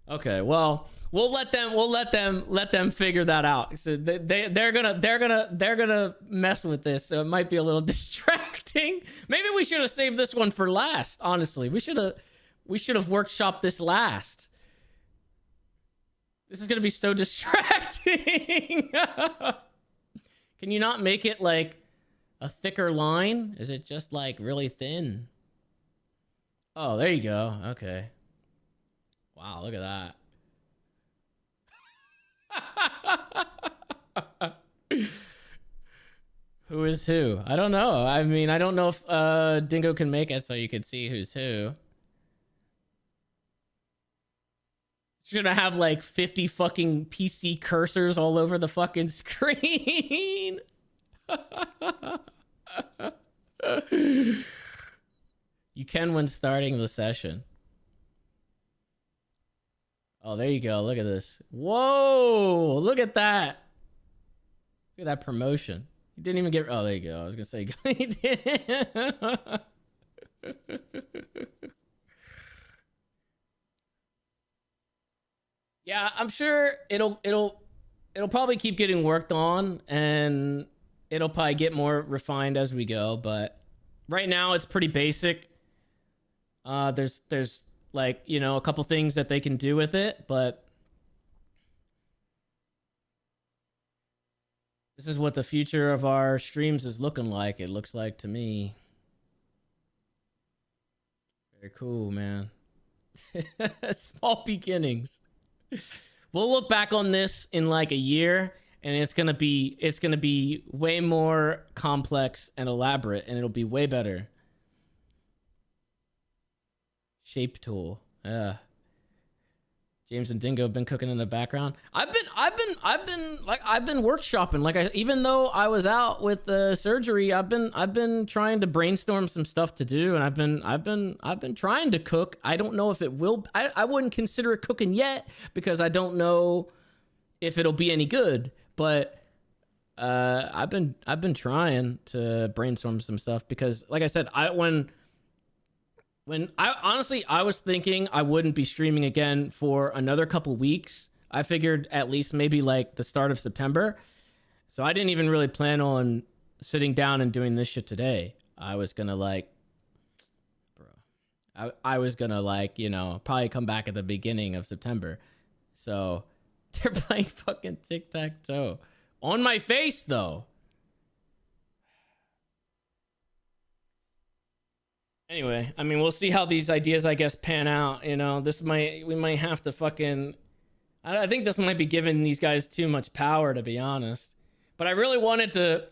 Okay, well, we'll let them figure that out. So they're gonna mess with this. So it might be a little distracting. Maybe we should have saved this one for last. Honestly, we should have workshopped this last. This is gonna be so distracting. Can you not make it like a thicker line? Is it just like really thin? Oh, there you go. Okay. Wow, look at that. Who is who? I don't know. I mean, I don't know if Dingo can make it so you can see who's who. She's gonna have like 50 fucking PC cursors all over the fucking screen. You can when starting the session. Oh, there you go. Look at this. Whoa! Look at that. Look at that promotion. He didn't even get. Oh, there you go. I was gonna say he did. Yeah, I'm sure it'll probably keep getting worked on, and it'll probably get more refined as we go. But right now, it's pretty basic. There's like, you know, a couple things that they can do with it, but this is what the future of our streams is looking like. It looks like to me. Very cool, man. Small beginnings. We'll look back on this in like a year, and it's gonna be way more complex and elaborate, and it'll be way better. Shape tool. James and Dingo have been cooking in the background. I've been workshopping. Like, even though I was out with the surgery, I've been trying to brainstorm some stuff to do, and I've been trying to cook. I don't know if it will. I wouldn't consider it cooking yet because I don't know if it'll be any good. But I've been trying to brainstorm some stuff because, like I said, when I honestly, I was thinking I wouldn't be streaming again for another couple weeks. I figured at least maybe like the start of September. So I didn't even really plan on sitting down and doing this shit today. I was gonna like, I was gonna like, you know, probably come back at the beginning of September. So they're playing fucking tic-tac-toe on my face though. Anyway, I mean, we'll see how these ideas, I guess, pan out. You know, we might have to fucking, I think this might be giving these guys too much power, to be honest. But I really wanted to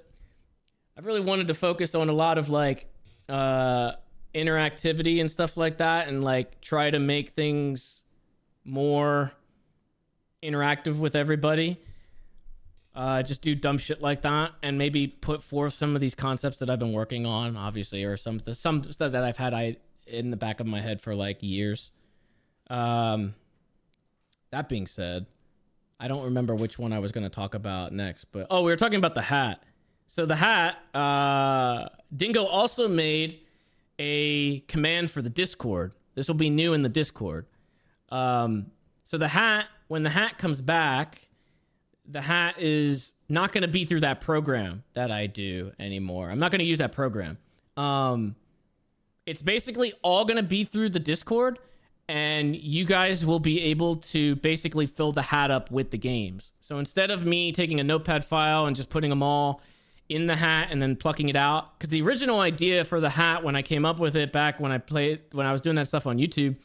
focus on a lot of like, interactivity and stuff like that, and like try to make things more interactive with everybody. Just do dumb shit like that, and maybe put forth some of these concepts that I've been working on, obviously, or some stuff that I've had in the back of my head for like years. That being said, I don't remember which one I was going to talk about next, but we were talking about the hat. So the hat, Dingo also made a command for the Discord. This will be new in the Discord. So the hat, when the hat comes back, the hat is not going to be through that program that I do anymore. I'm not going to use that program. It's basically all going to be through the Discord, and you guys will be able to basically fill the hat up with the games. So instead of me taking a notepad file and just putting them all in the hat and then plucking it out, because the original idea for the hat when I came up with it back when I was doing that stuff on YouTube,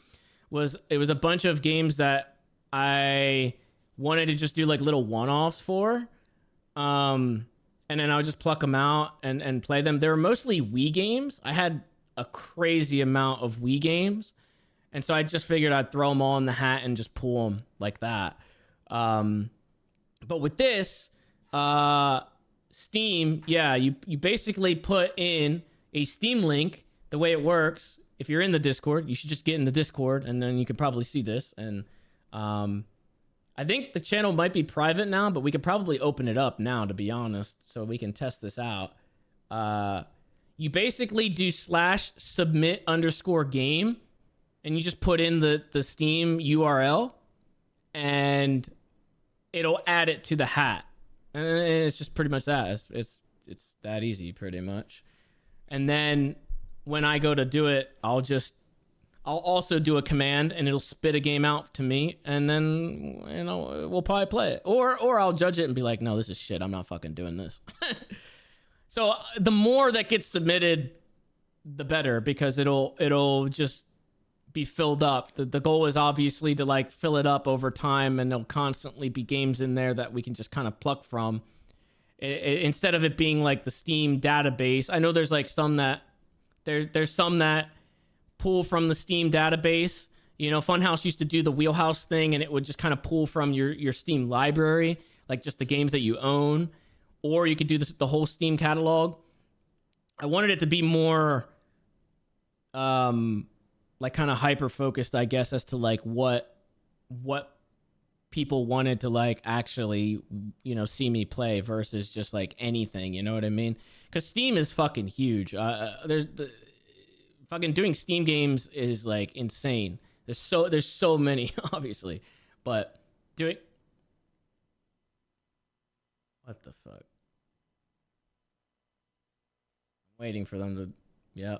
was it was a bunch of games that I wanted to just do like little one-offs for, and then I would just pluck them out and play them. They were mostly Wii games. I had a crazy amount of Wii games, and so I just figured I'd throw them all in the hat and just pull them like that. But with this, Steam, yeah, you basically put in a Steam link. The way it works, if you're in the Discord, you should just get in the Discord, and then you can probably see this. And I think the channel might be private now, but we could probably open it up now, to be honest, so we can test this out. You basically do /submit_game, and you just put in the Steam URL, and it'll add it to the hat. And it's just pretty much that. It's that easy, pretty much. And then when I go to do it, I'll also do a command, and it'll spit a game out to me, and then, you know, we'll probably play it. Or I'll judge it and be like, no, this is shit. I'm not fucking doing this. So the more that gets submitted, the better, because it'll just be filled up. The goal is obviously to like fill it up over time, and there'll constantly be games in there that we can just kind of pluck from. Instead of it being like the Steam database. I know there's like some that there's some that pull from the Steam database. You know, Funhouse used to do the wheelhouse thing, and it would just kind of pull from your Steam library, like just the games that you own. Or you could do the whole Steam catalog. I wanted it to be more like kind of hyper focused, I guess, as to like what people wanted to like actually, you know, see me play versus just like anything, you know what I mean? Because Steam is fucking huge. There's the fucking doing Steam games is like insane. There's so many, obviously, but doing what the fuck? I'm waiting for them to, yeah.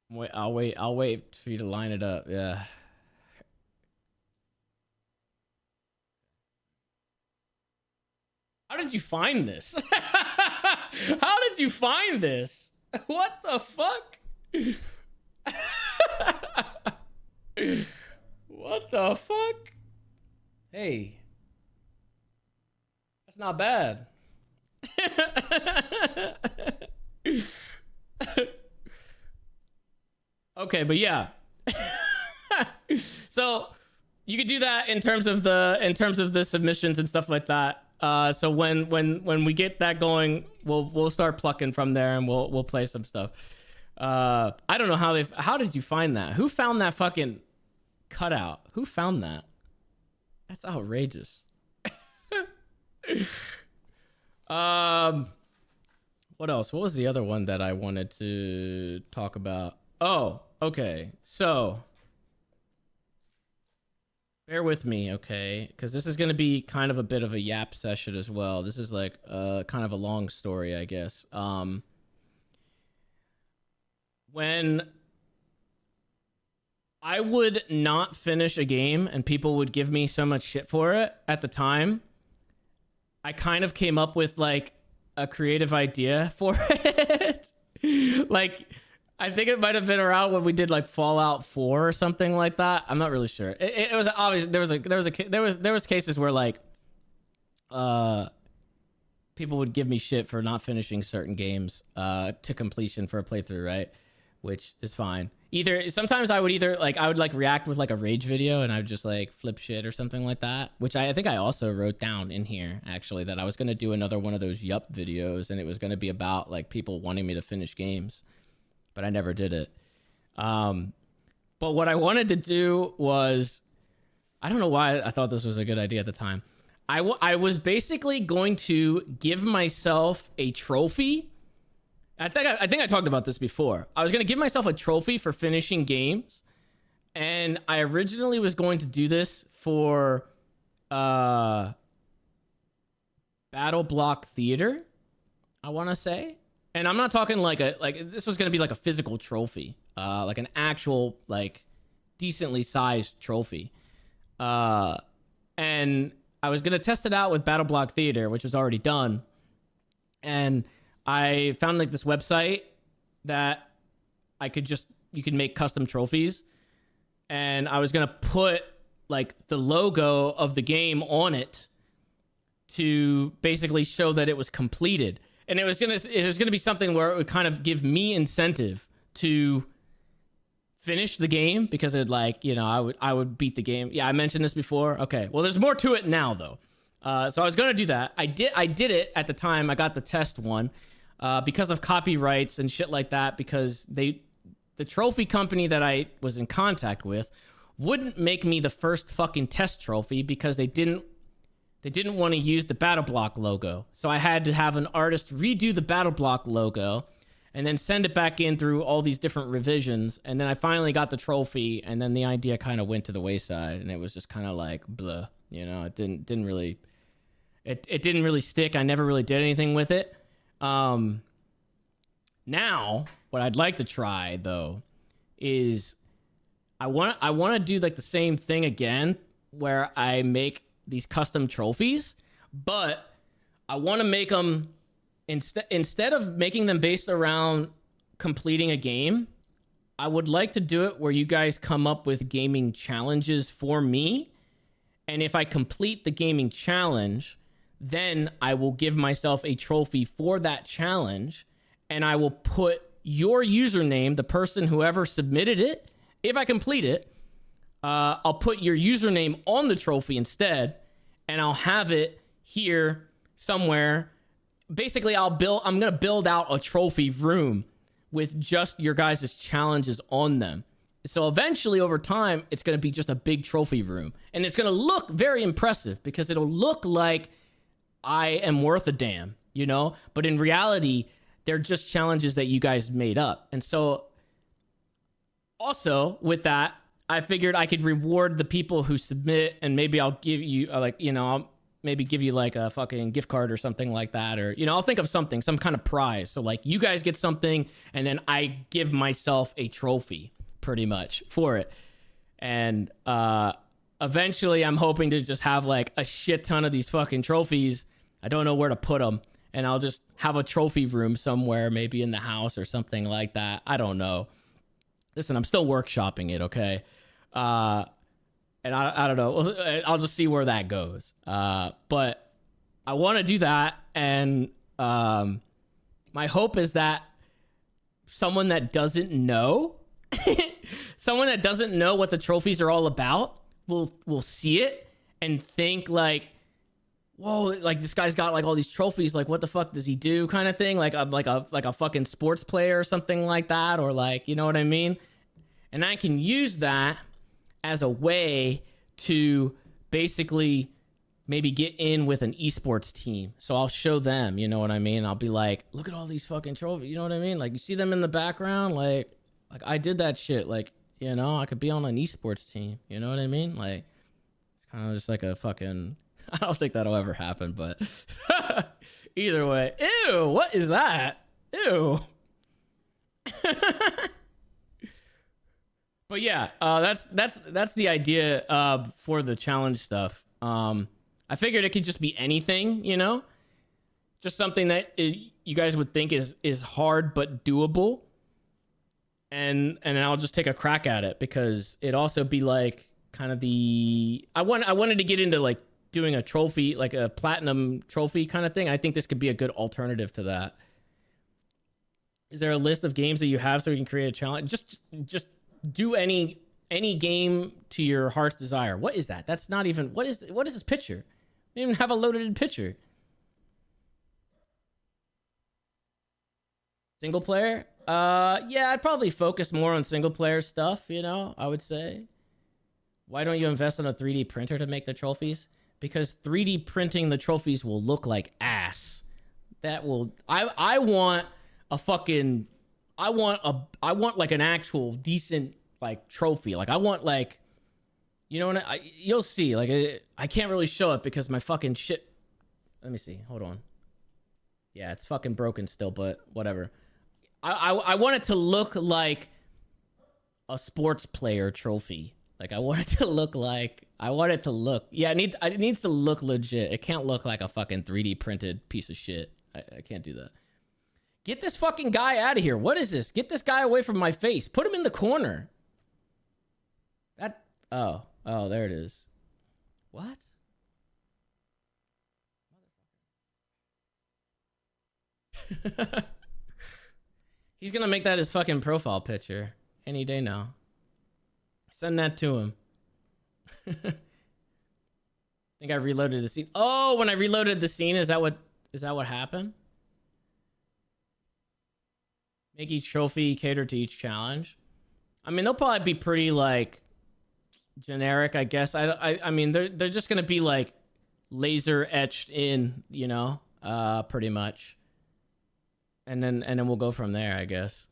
Wait, I'll wait for you to line it up. Yeah. How did you find this? How did you find this? What the fuck? What the fuck? Hey. That's not bad. Okay, but yeah. So you could do that in terms of the submissions and stuff like that. So when we get that going, we'll start plucking from there and we'll play some stuff. I don't know how did you find that? Who found that fucking cutout? Who found that? That's outrageous. What else? What was the other one that I wanted to talk about? Oh, okay. So bear with me, okay? Because this is going to be kind of a bit of a yap session as well. This is like kind of a long story, I guess. When I would not finish a game and people would give me so much shit for it at the time, I kind of came up with like a creative idea for it. Like, I think it might have been around when we did like Fallout 4 or something like that. I'm not really sure. It was obvious. There was cases where like people would give me shit for not finishing certain games to completion for a playthrough, right? Which is fine. Sometimes I would react with like a rage video and I would just like flip shit or something like that, which I think I also wrote down in here actually, that I was going to do another one of those yup videos and it was going to be about like people wanting me to finish games, but I never did it. But what I wanted to do was, I don't know why I thought this was a good idea at the time. I was basically going to give myself a trophy. I think I talked about this before. I was going to give myself a trophy for finishing games. And I originally was going to do this for Battle Block Theater, I want to say. And I'm not talking like this was going to be like a physical trophy, like an actual like decently sized trophy. And I was going to test it out with Battle Block Theater, which was already done. And I found like this website that you could make custom trophies. And I was going to put like the logo of the game on it to basically show that it was completed. And it was going to be something where it would kind of give me incentive to finish the game because it like, you know, I would beat the game. Yeah, I mentioned this before. Okay. Well, there's more to it now though. So I was going to do that. I did it at the time. I got the test one. Because of copyrights and shit like that, because the trophy company that I was in contact with wouldn't make me the first fucking test trophy because they didn't want to use the Battle Block logo. So I had to have an artist redo the Battle Block logo and then send it back in through all these different revisions. And then I finally got the trophy, and then the idea kind of went to the wayside, and it was just kind of like blah, you know. It didn't really stick. I never really did anything with it. Now what I'd like to try though is I want to do like the same thing again where I make these custom trophies, but I want to make them instead of making them based around completing a game. I would like to do it where you guys come up with gaming challenges for me, and if I complete the gaming challenge, then I will give myself a trophy for that challenge, and I will put your username, the person whoever submitted it. If I complete it, I'll put your username on the trophy instead, and I'll have it here somewhere. Basically, I'm going to build out a trophy room with just your guys' challenges on them. So eventually over time, it's going to be just a big trophy room, and it's going to look very impressive because it'll look like I am worth a damn, you know? But in reality, they're just challenges that you guys made up. And so also with that, I figured I could reward the people who submit, and maybe I'll give you I'll maybe give you like a fucking gift card or something like that, or I'll think of something, some kind of prize. So like you guys get something, and then I give myself a trophy pretty much for it. And eventually I'm hoping to just have like a shit ton of these fucking trophies. I don't know where to put them, and I'll just have a trophy room somewhere, maybe in the house or something like that. I don't know. Listen, I'm still workshopping it, okay? And I don't know. I'll just see where that goes. But I want to do that, and my hope is that someone that doesn't know, someone that doesn't know what the trophies are all about, will see it and think like, whoa, like this guy's got like all these trophies, like what the fuck does he do, kind of thing, like a fucking sports player or something like that, or like, you know what I mean? And I can use that as a way to basically maybe get in with an esports team. So I'll show them, you know what I mean? I'll be like, look at all these fucking trophies, you know what I mean? Like you see them in the background, like I did that shit, like, I could be on an esports team, you know what I mean? Like it's kind of just like a fucking, I don't think that'll ever happen, but either way. Ew, what is that? Ew. But yeah, that's the idea for the challenge stuff. I figured it could just be anything, just something that you guys would think is hard but doable, and I'll just take a crack at it, because it also be like kind of I wanted to get into like doing a trophy, like a platinum trophy kind of thing. I think this could be a good alternative to that. Is there a list of games that you have so we can create a challenge? Just do any game to your heart's desire. What is that? That's not even, what is this picture? We don't even have a loaded picture. Single player? Yeah, I'd probably focus more on single player stuff, I would say. Why don't you invest in a 3D printer to make the trophies? Because 3D printing the trophies will look like ass. I want like an actual decent like trophy. Like I want like, you'll see, like I can't really show it because my fucking shit. Let me see. Hold on. Yeah, it's fucking broken still, but whatever. I want it to look like a sports player trophy. Like I want it to look. Yeah, it needs to look legit. It can't look like a fucking 3D printed piece of shit. I can't do that. Get this fucking guy out of here. What is this? Get this guy away from my face. Put him in the corner. Oh, there it is. What? He's gonna make that his fucking profile picture any day now. Send that to him. I think I reloaded the scene. Oh, when I reloaded the scene, is that what happened? Make each trophy cater to each challenge. I mean, they'll probably be pretty like generic, I guess. I mean, they're just gonna be like laser etched in, pretty much. And then we'll go from there, I guess.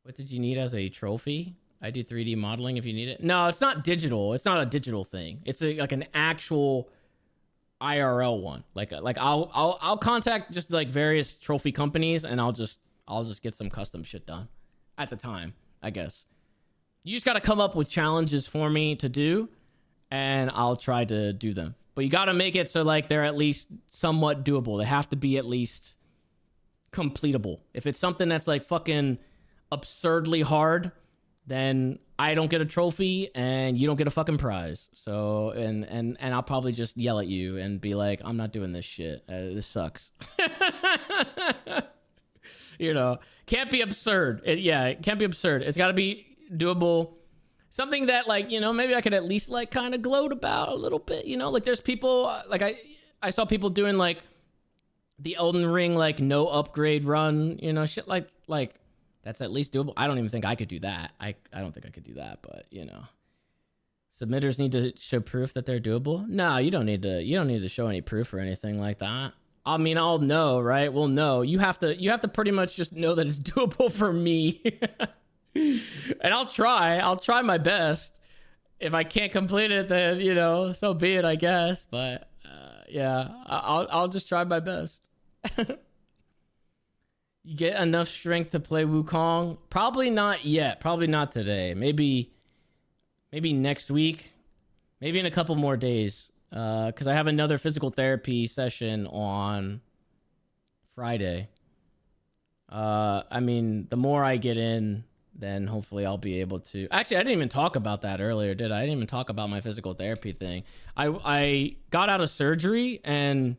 What did you need as a trophy? I do 3D modeling if you need it. No, it's not digital. It's not a digital thing. It's like an actual IRL one. Like I'll contact just like various trophy companies, and I'll just get some custom shit done at the time, I guess. You just got to come up with challenges for me to do, and I'll try to do them. But you got to make it so like they're at least somewhat doable. They have to be at least completable. If it's something that's like fucking absurdly hard, then I don't get a trophy and you don't get a fucking prize. So and I'll probably just yell at you and be like, I'm not doing this shit. This sucks. Can't be absurd. It can't be absurd. It's got to be doable. Something that like, maybe I could at least like kind of gloat about a little bit, like there's people like I saw people doing like the Elden Ring like no upgrade run, you know, shit like that's at least doable. I don't even think I could do that. I don't think I could do that, but you know. Submitters need to show proof that they're doable. No, you don't need to show any proof or anything like that. I mean, I'll know, right? We'll know. You have to pretty much just know that it's doable for me. And I'll try my best. If I can't complete it, then, you know, so be it, I guess. But yeah, I'll just try my best. You get enough strength to play Wukong? Probably not yet. Probably not today. Maybe next week. Maybe in a couple more days. Because I have another physical therapy session on Friday. I mean, the more I get in, then hopefully I'll be able to. Actually, I didn't even talk about that earlier, did I? I didn't even talk about my physical therapy thing. I got out of surgery and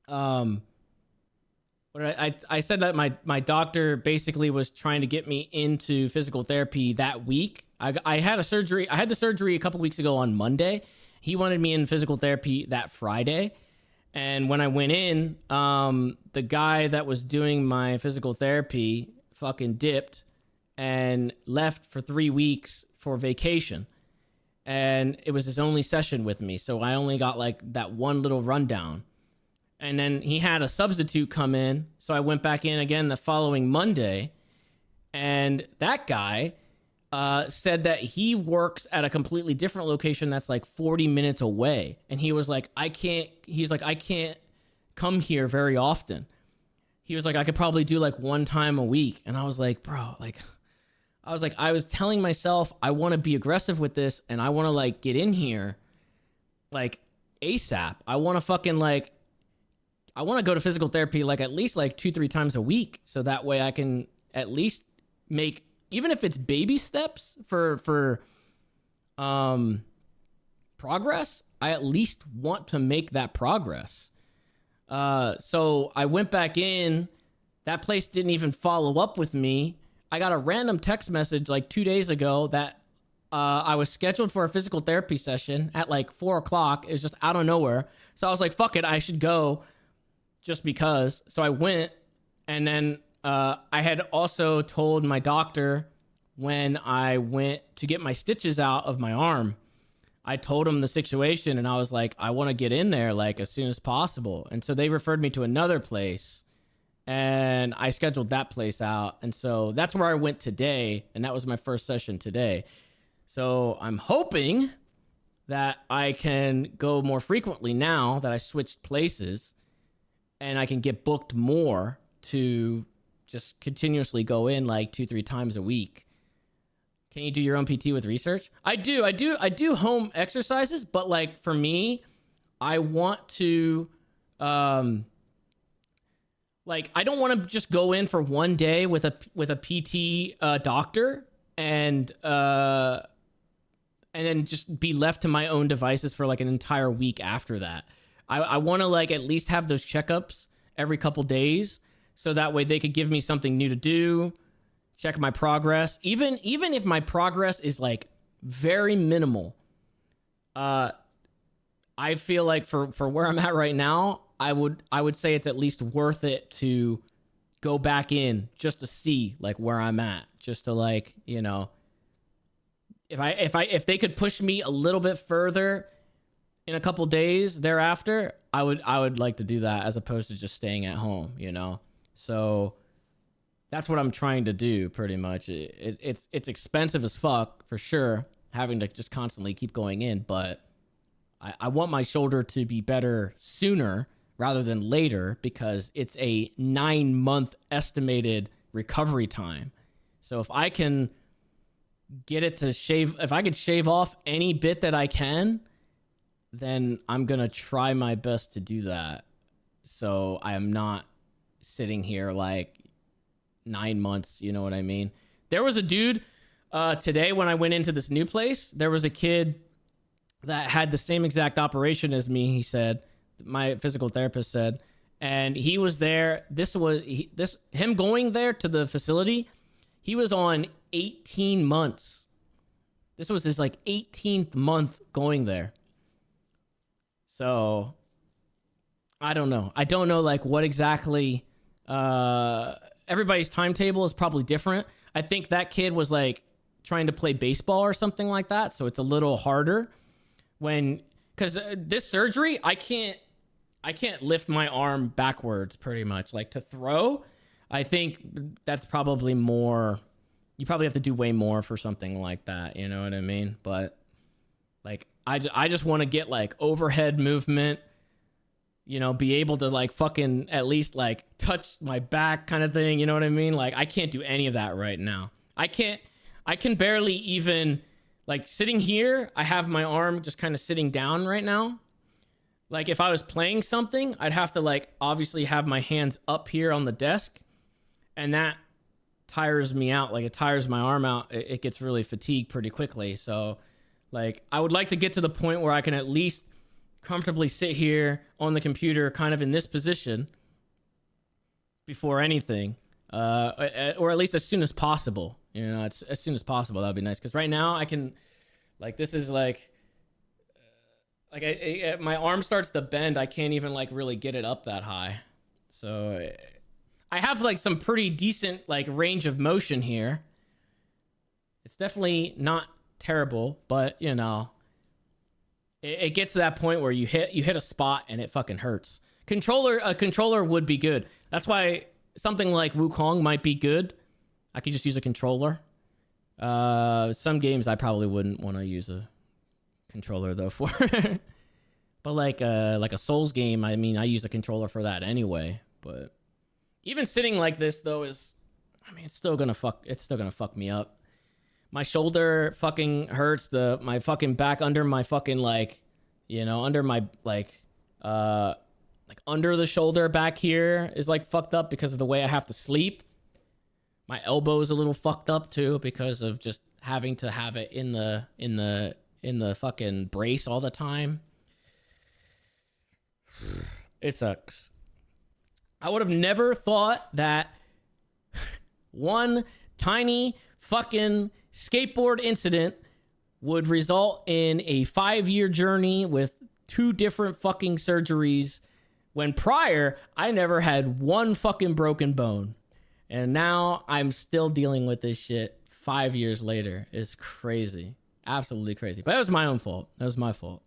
I said that my doctor basically was trying to get me into physical therapy that week. I had the surgery a couple weeks ago on Monday. He wanted me in physical therapy that Friday. And when I went in, the guy that was doing my physical therapy fucking dipped and left for 3 weeks for vacation. And it was his only session with me. So I only got like that one little rundown. And then he had a substitute come in. So I went back in again the following Monday. And that guy said that he works at a completely different location that's like 40 minutes away. And he was like, I can't come here very often. He was like, I could probably do like one time a week. And I was like, bro, I was telling myself, I want to be aggressive with this and I want to like get in here like ASAP. I want to fucking like, I want to go to physical therapy like at least like 2-3 times a week. So that way I can at least make, even if it's baby steps for progress, I at least want to make that progress. So I went back in. That place didn't even follow up with me. I got a random text message like 2 days ago that I was scheduled for a physical therapy session at like 4 o'clock. It was just out of nowhere. So I was like, fuck it, I should go just because. So I went, and then I had also told my doctor when I went to get my stitches out of my arm, I told him the situation and I was like, I want to get in there like as soon as possible. And so they referred me to another place and I scheduled that place out. And so that's where I went today. And that was my first session today. So I'm hoping that I can go more frequently now that I switched places and I can get booked more to just continuously go in like 2-3 times a week. Can you do your own PT with research? I do home exercises, but like for me, I want to, like, I don't want to just go in for one day with a PT doctor and then just be left to my own devices for like an entire week after that. I want to like at least have those checkups every couple days so that way they could give me something new to do, check my progress. Even if my progress is like very minimal, I feel like for where I'm at right now, I would say it's at least worth it to go back in just to see like where I'm at, just to like, you know, if they could push me a little bit further in a couple days thereafter, I would like to do that as opposed to just staying at home, you know? So that's what I'm trying to do pretty much. It's expensive as fuck for sure, having to just constantly keep going in, but I want my shoulder to be better sooner rather than later because it's a 9-month estimated recovery time. So if I can get it to shave, if I could shave off any bit that I can, then I'm going to try my best to do that. So I am not sitting here like 9 months, you know what I mean? There was a dude today when I went into this new place, there was a kid that had the same exact operation as me, he said, my physical therapist said, and he was there. Him going there to the facility, he was on 18 months. This was his like 18th month going there. So I don't know. I don't know like what exactly. Everybody's timetable is probably different. I think that kid was like trying to play baseball or something like that, so it's a little harder when because this surgery I can't lift my arm backwards pretty much like to throw. I think that's probably more. You probably have to do way more for something like that. You know what I mean? But like I just want to get like overhead movement. You know, be able to like fucking at least like touch my back kind of thing. You know what I mean? Like I can't do any of that right now. I can barely even like sitting here. I have my arm just kind of sitting down right now. Like if I was playing something, I'd have to like obviously have my hands up here on the desk, and that tires me out. Like it tires my arm out. It gets really fatigued pretty quickly. So like I would like to get to the point where I can at least comfortably sit here on the computer kind of in this position before anything, or at least as soon as possible. You know, it's as soon as possible. That'd be nice, because right now I can like this is like my arm starts to bend. I can't even like really get it up that high. So I have like some pretty decent like range of motion here. It's definitely not terrible, but you know, it gets to that point where you hit a spot and it fucking hurts. A controller would be good. That's why something like Wukong might be good. I could just use a controller. Some games I probably wouldn't want to use a controller though for. But like a Souls game, I mean, I use a controller for that anyway. But even sitting like this though is, I mean, it's still gonna fuck me up. My shoulder fucking hurts. My fucking back under my fucking like, you know, under my like under the shoulder back here is like fucked up because of the way I have to sleep. My elbow is a little fucked up too because of just having to have it in the fucking brace all the time. It sucks. I would have never thought that one tiny fucking skateboard incident would result in a 5-year journey with 2 different fucking surgeries, when prior I never had one fucking broken bone. And now I'm still dealing with this shit 5 years later. It's crazy. Absolutely crazy. But that was my own fault. That was my fault.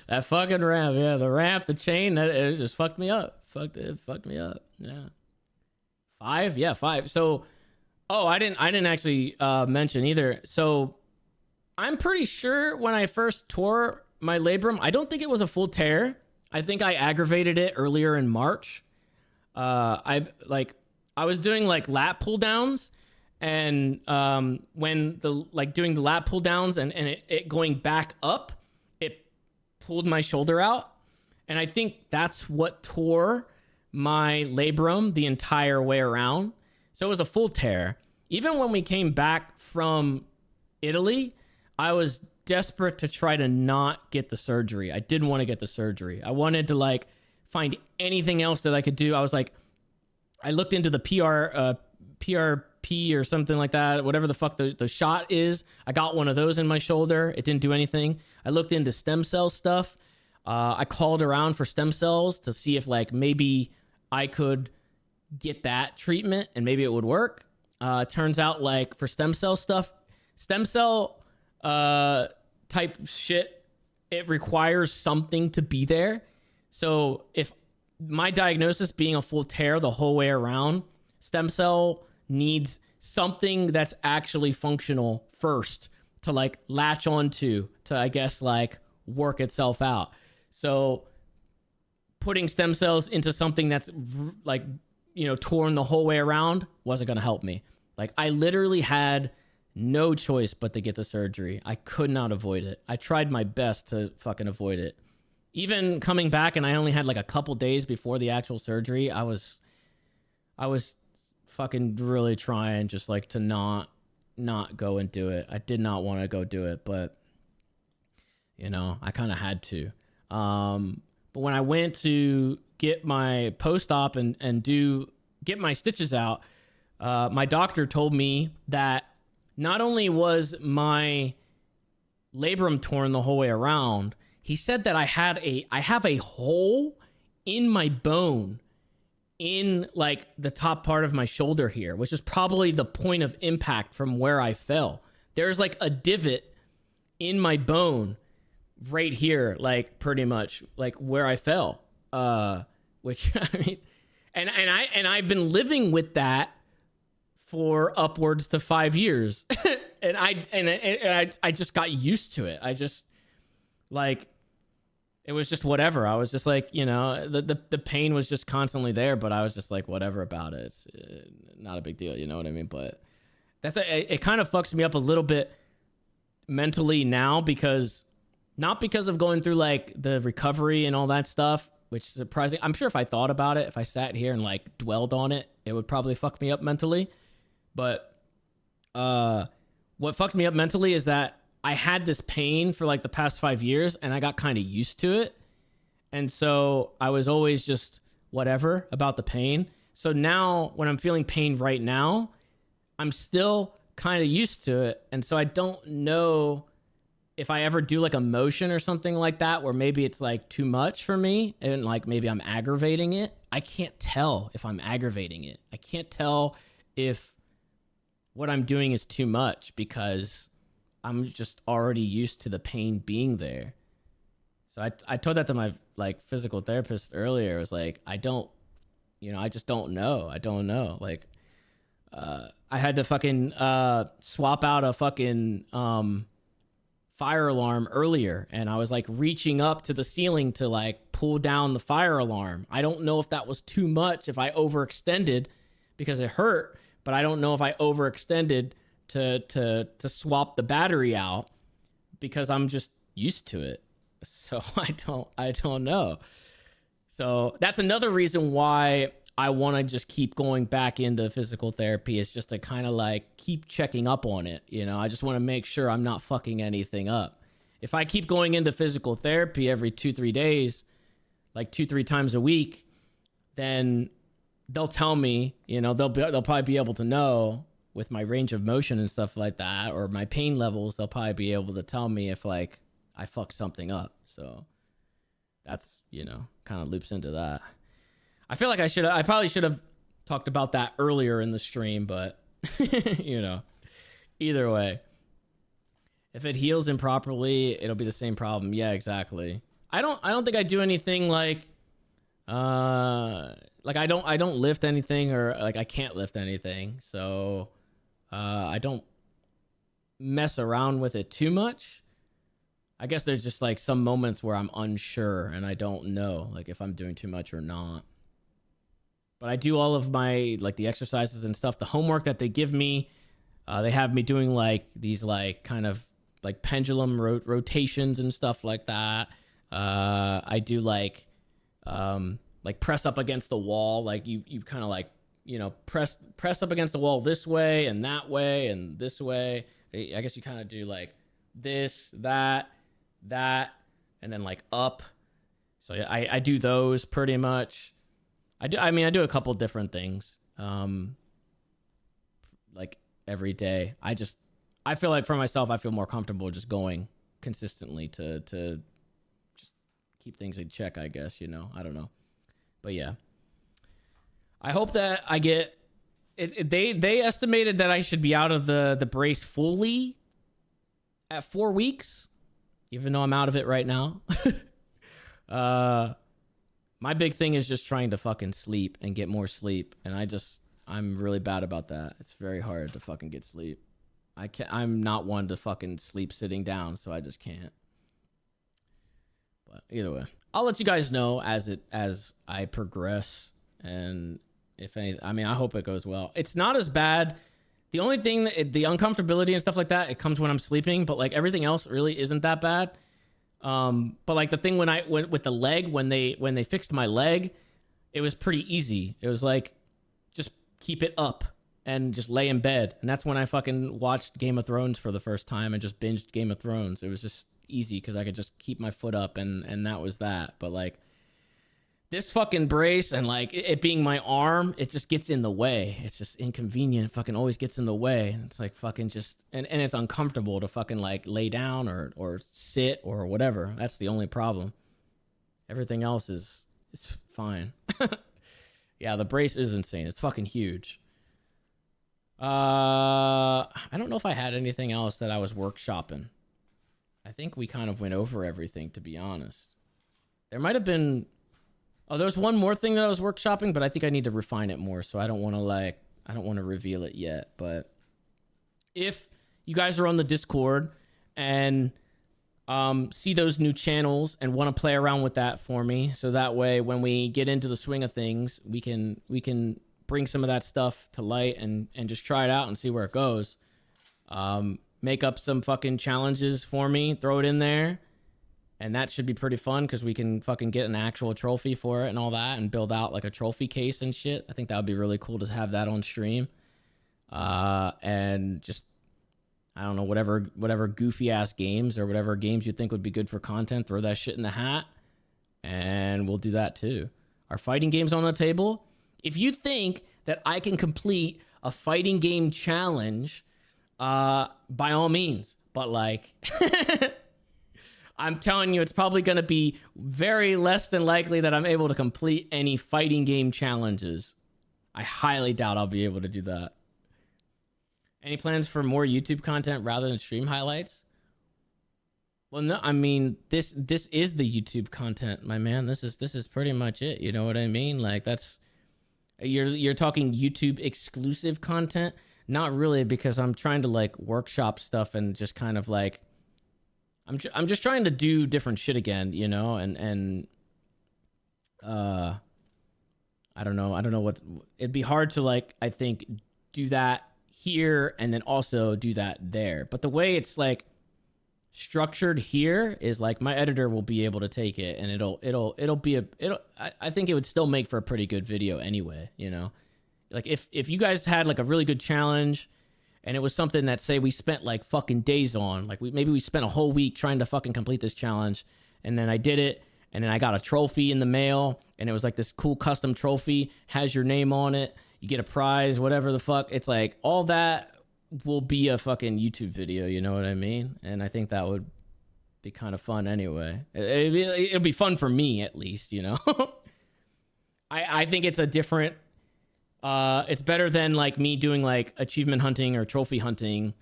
That fucking ramp. Yeah, the ramp, the chain, it just fucked me up. It fucked me up. Yeah. 5? Yeah, 5. So, oh, I didn't actually mention either. So, I'm pretty sure when I first tore my labrum, I don't think it was a full tear. I think I aggravated it earlier in March. I was doing like lat pull downs, and when doing the lat pull downs and it going back up, it pulled my shoulder out, and I think that's what tore my labrum the entire way around. So it was a full tear. Even when we came back from Italy, I was desperate to try to not get the surgery. I didn't want to get the surgery. I wanted to like find anything else that I could do. I was like, I looked into the PRP or something like that, whatever the fuck the shot is. I got one of those in my shoulder. It didn't do anything. I looked into stem cell stuff. I called around for stem cells to see if like maybe I could get that treatment and maybe it would work. Turns out like for stem cell stuff, stem cell type shit, it requires something to be there. So if my diagnosis being a full tear the whole way around, stem cell needs something that's actually functional first to like latch onto to, I guess, like work itself out. So putting stem cells into something that's like, you know, torn the whole way around wasn't going to help me. Like I literally had no choice but to get the surgery. I could not avoid it. I tried my best to fucking avoid it. Even coming back, and I only had like a couple days before the actual surgery, I was fucking really trying just like to not go and do it. I did not want to go do it, but you know, I kind of had to. But when I went to get my post-op and get my stitches out, my doctor told me that not only was my labrum torn the whole way around, he said that I have a hole in my bone in like the top part of my shoulder here, which is probably the point of impact from where I fell. There's like a divot in my bone right here, like pretty much like where I fell. Which I mean, and I've been living with that for upwards to 5 years. and I just got used to it. I just like, it was just whatever. I was just like, you know, the pain was just constantly there, but I was just like, whatever about it. It's not a big deal. You know what I mean? But it kind of fucks me up a little bit mentally now, because not because of going through like the recovery and all that stuff, which is surprising. I'm sure if I thought about it, if I sat here and like dwelled on it, it would probably fuck me up mentally. But what fucked me up mentally is that I had this pain for like the past 5 years, and I got kind of used to it. And so I was always just whatever about the pain. So now when I'm feeling pain right now, I'm still kind of used to it. And so I don't know if I ever do like a motion or something like that, where maybe it's like too much for me and like maybe I'm aggravating it. I can't tell if I'm aggravating it. I can't tell if what I'm doing is too much, because I'm just already used to the pain being there. So I told that to my like physical therapist earlier. It was like, I just don't know. I don't know. Like, I had to fucking swap out a fucking fire alarm earlier, and I was like reaching up to the ceiling to like pull down the fire alarm. I don't know if that was too much, if I overextended because it hurt, but I don't know if I overextended to swap the battery out, because I'm just used to it. So I don't know. So that's another reason why I want to just keep going back into physical therapy, is just to kind of like keep checking up on it. You know, I just want to make sure I'm not fucking anything up. If I keep going into physical therapy every 2-3 days, like 2-3 times a week, then they'll tell me, you know, they'll probably be able to know with my range of motion and stuff like that, or my pain levels, they'll probably be able to tell me if like I fuck something up. So that's, you know, kind of loops into that. I feel like I probably should have talked about that earlier in the stream, but you know, either way, if it heals improperly, it'll be the same problem. Yeah, exactly. I don't think I do anything like I don't lift anything, or like I can't lift anything. So, I don't mess around with it too much. I guess there's just like some moments where I'm unsure and I don't know like if I'm doing too much or not. But I do all of my like the exercises and stuff, the homework that they give me. They have me doing like these like kind of like pendulum rotations and stuff like that. I do like press up against the wall. Like you kind of like, you know, press up against the wall this way and that way and this way. I guess you kind of do like this, that, and then like up. So I do those pretty much. I do a couple different things, like every day. I feel like for myself, I feel more comfortable just going consistently to just keep things in check, I guess, you know, I don't know. But yeah, I hope that I get it. They estimated that I should be out of the brace fully at 4 weeks, even though I'm out of it right now. My big thing is just trying to fucking sleep and get more sleep. And I'm really bad about that. It's very hard to fucking get sleep. I'm not one to fucking sleep sitting down, so I just can't. But either way, I'll let you guys know as I progress. And if any, I mean, I hope it goes well. It's not as bad. The only thing, the uncomfortability and stuff like that, it comes when I'm sleeping, but like everything else really isn't that bad. But like the thing when I went with the leg, when they fixed my leg, it was pretty easy. It was like, just keep it up and just lay in bed. And that's when I fucking watched Game of Thrones for the first time and just binged Game of Thrones. It was just easy because I could just keep my foot up and that was that. But like this fucking brace and like it being my arm, it just gets in the way. It's just inconvenient. It fucking always gets in the way. It's like fucking just and it's uncomfortable to fucking like lay down or sit or whatever. That's the only problem. Everything else is fine. Yeah, the brace is insane. It's fucking huge. I don't know if I had anything else that I was workshopping. I think we kind of went over everything, to be honest. There might have been... Oh, there's one more thing that I was workshopping, but I think I need to refine it more, so I don't want to reveal it yet. But if you guys are on the Discord and see those new channels and want to play around with that for me, so that way when we get into the swing of things, we can bring some of that stuff to light and just try it out and see where it goes. Make up some fucking challenges for me, throw it in there, and that should be pretty fun because we can fucking get an actual trophy for it and all that and build out like a trophy case and shit. I think that would be really cool to have that on stream. And just, I don't know, whatever goofy ass games or whatever games you think would be good for content, throw that shit in the hat and we'll do that too. Our fighting games on the table. If you think that I can complete a fighting game challenge, by all means, but like, I'm telling you, it's probably going to be very less than likely that I'm able to complete any fighting game challenges. I highly doubt I'll be able to do that. Any plans for more YouTube content rather than stream highlights? Well, no, I mean, this is the YouTube content, my man. This is pretty much it. You know what I mean? Like that's, you're talking YouTube exclusive content? Not really, because I'm trying to like workshop stuff and just kind of like, I'm just trying to do different shit again, you know, and I don't know what it'd be hard to like, I think, do that here and then also do that there. But the way it's like structured here is like my editor will be able to take it and I think it would still make for a pretty good video anyway, you know. Like if you guys had like a really good challenge and it was something that, say, we spent like fucking days on, like maybe we spent a whole week trying to fucking complete this challenge, and then I did it, and then I got a trophy in the mail, and it was like this cool custom trophy, has your name on it, you get a prize, whatever the fuck. It's like all that will be a fucking YouTube video, you know what I mean? And I think that would be kind of fun anyway. It'll be fun for me at least, you know. I think it's a different. It's better than like me doing like achievement hunting or trophy hunting,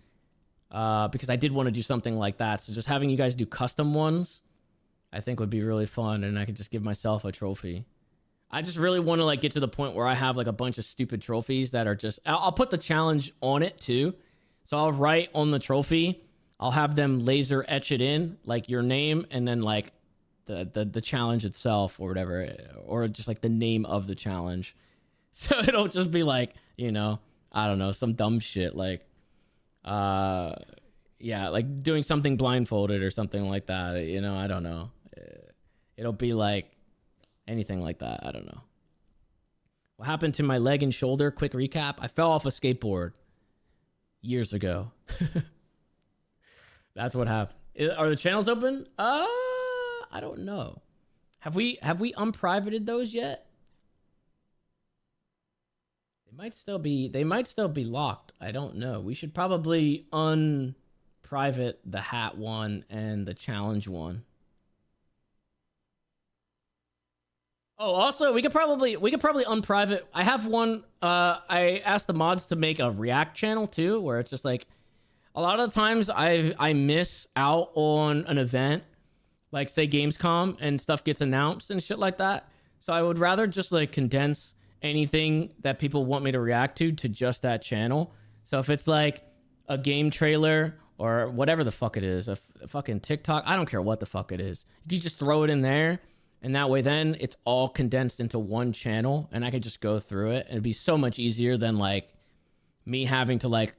because I did want to do something like that. So just having you guys do custom ones, I think would be really fun, and I could just give myself a trophy. I just really want to like get to the point where I have like a bunch of stupid trophies that are just, I'll put the challenge on it too. So I'll write on the trophy, I'll have them laser etch it in like your name and then like the challenge itself or whatever, or just like the name of the challenge. So it'll just be like, you know, I don't know, some dumb shit like, yeah, like doing something blindfolded or something like that. You know, I don't know. It'll be like anything like that. I don't know. What happened to my leg and shoulder? Quick recap. I fell off a skateboard years ago. That's what happened. Are the channels open? I don't know. Have we unprivated those yet? They might still be locked. I don't know. We should probably unprivate the hat one and the challenge one. Oh, also, we could probably unprivate. I have one. I asked the mods to make a React channel too, where it's just like a lot of the times I miss out on an event, like say Gamescom, and stuff gets announced and shit like that. So I would rather just like condense anything that people want me to react to just that channel. So if it's like a game trailer or whatever the fuck it is, a fucking TikTok, I don't care what the fuck it is, you just throw it in there, and that way then it's all condensed into one channel and I can just go through it. It'd be so much easier than like me having to like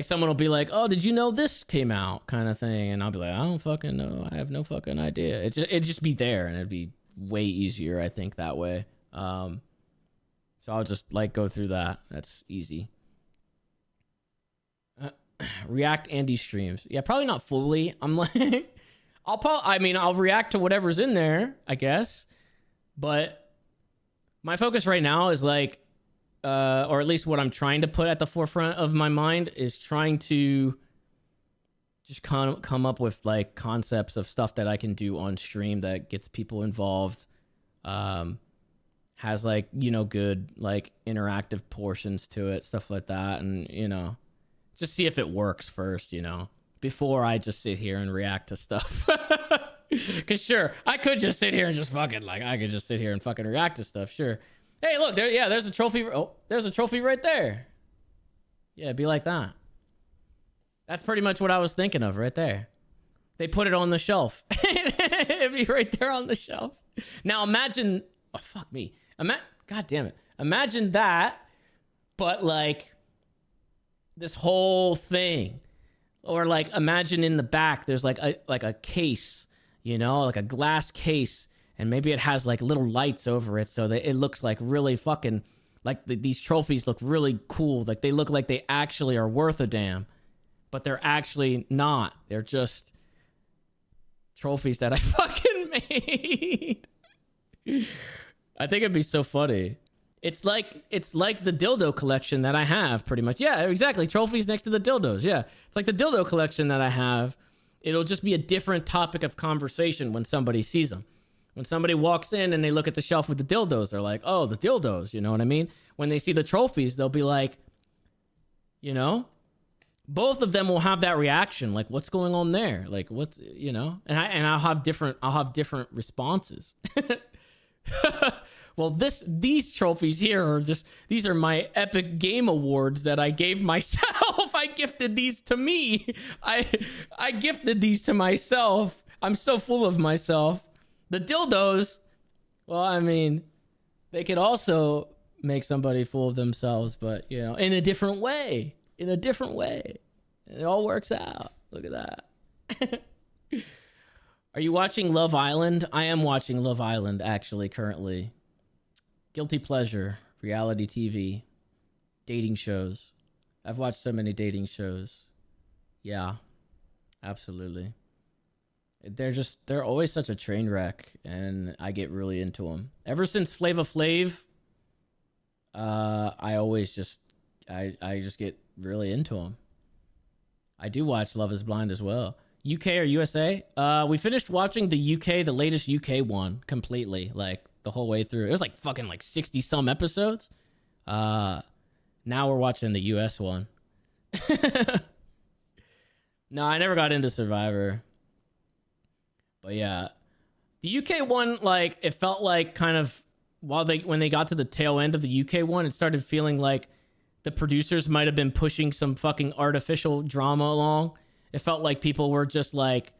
someone will be like, oh, did you know this came out, kind of thing, and I'll be like, I don't fucking know, I have no fucking idea. It'd just be there, and it'd be way easier, I think, that way. So I'll just like go through that. That's easy. React Andy streams. Yeah, probably not fully. I'm like, I'll react to whatever's in there, I guess. But my focus right now is like, or at least what I'm trying to put at the forefront of my mind is trying to just come up with like concepts of stuff that I can do on stream that gets people involved, has like, you know, good like interactive portions to it, stuff like that. And, you know, just see if it works first, you know, before I just sit here and react to stuff. Cause sure, I could just sit here and just fucking like, I could just sit here and fucking react to stuff. Sure. Hey, look there. Yeah, there's a trophy. Oh, there's a trophy right there. Yeah, it'd be like that. That's pretty much what I was thinking of right there. They put it on the shelf. It'd be right there on the shelf. Now imagine, oh fuck me. God damn it. Imagine that, but like this whole thing. Or like imagine in the back there's like a case, you know, like a glass case, and maybe it has like little lights over it so that it looks like really fucking like these trophies look really cool. Like they look like they actually are worth a damn, but they're actually not. They're just trophies that I fucking made. I think it'd be so funny. It's like the dildo collection that I have, pretty much. Yeah, exactly. Trophies next to the dildos. Yeah, it's like the dildo collection that I have. It'll just be a different topic of conversation when somebody sees them. When somebody walks in and they look at the shelf with the dildos, they're like, "Oh, the dildos." You know what I mean? When they see the trophies, they'll be like, you know, both of them will have that reaction, like, "What's going on there?" Like, what's, you know, and I'll have different responses. Well, these trophies here are just, these are my epic game awards that I gave myself. I gifted these to me. I gifted these to myself. I'm so full of myself. The dildos, well, I mean, they could also make somebody fool of themselves, but, you know, in a different way. In a different way. It all works out. Look at that. Are you watching Love Island? I am watching Love Island, actually, currently. Guilty pleasure, reality TV, dating shows. I've watched so many dating shows. Yeah, absolutely. They're always such a train wreck, and I get really into them. Ever since Flava Flav, I just get really into them. I do watch Love is Blind as well. UK or USA? We finished watching the latest UK one completely, like the whole way through. It was like fucking like 60 some episodes. Now we're watching the US one. No, I never got into Survivor. But yeah, the UK one, like, it felt like kind of when they got to the tail end of the UK one, it started feeling like the producers might have been pushing some fucking artificial drama along. It felt like people were just like,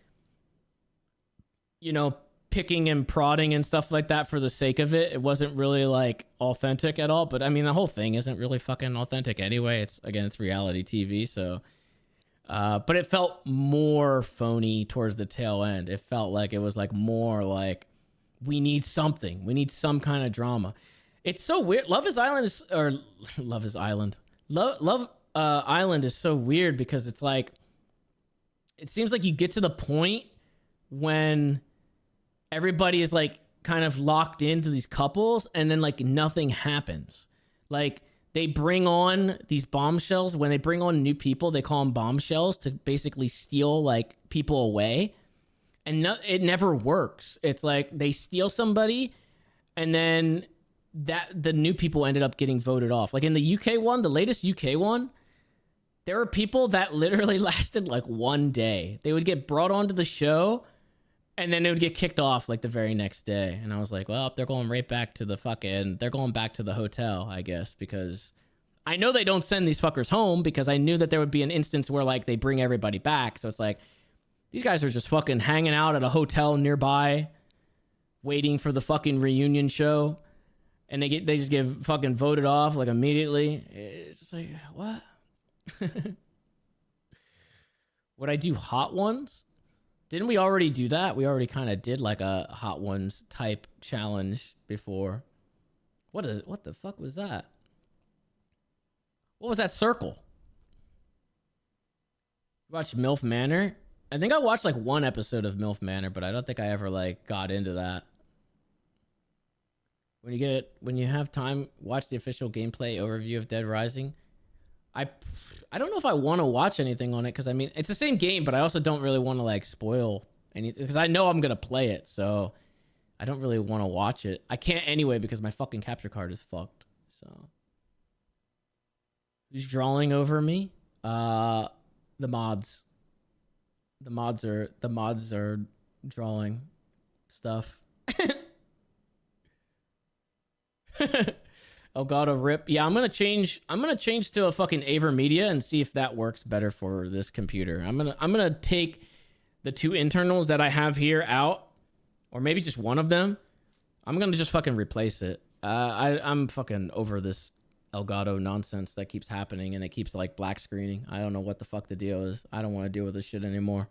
you know, picking and prodding and stuff like that for the sake of it. It wasn't really like authentic at all. But I mean, the whole thing isn't really fucking authentic anyway. It's reality TV. So, but it felt more phony towards the tail end. It felt like it was like more like, we need something. We need some kind of drama. It's so weird. Love Island is so weird because it's like, it seems like you get to the point when everybody is like kind of locked into these couples and then like nothing happens. Like they bring on these bombshells. When they bring on new people, they call them bombshells to basically steal like people away. And it never works. It's like they steal somebody and then the new people ended up getting voted off. Like in the UK one, the latest UK one, there were people that literally lasted like one day. They would get brought onto the show and then they would get kicked off like the very next day. And I was like, well, they're going right back to they're going back to the hotel, I guess, because I know they don't send these fuckers home, because I knew that there would be an instance where like they bring everybody back. So it's like, these guys are just fucking hanging out at a hotel nearby, waiting for the fucking reunion show. And they just get fucking voted off like immediately. It's just like, what? Would I do hot ones? Didn't we already do that? We already kind of did like a hot ones type challenge before. What the fuck was that? What was that circle? Watch MILF Manor? I think I watched like one episode of MILF Manor, but I don't think I ever like got into that. When you have time, watch the official gameplay overview of Dead Rising. I don't know if I want to watch anything on it because I mean it's the same game, but I also don't really want to like spoil anything because I know I'm gonna play it, so I don't really want to watch it. I can't anyway because my fucking capture card is fucked. So who's drawing over me? The mods. The mods are drawing stuff. Elgato rip. Yeah, I'm gonna change to a fucking Avermedia and see if that works better for this computer. I'm gonna take the two internals that I have here out, or maybe just one of them. I'm gonna just fucking replace it. I'm fucking over this Elgato nonsense that keeps happening and it keeps like black screening. I don't know what the fuck the deal is. I don't want to deal with this shit anymore.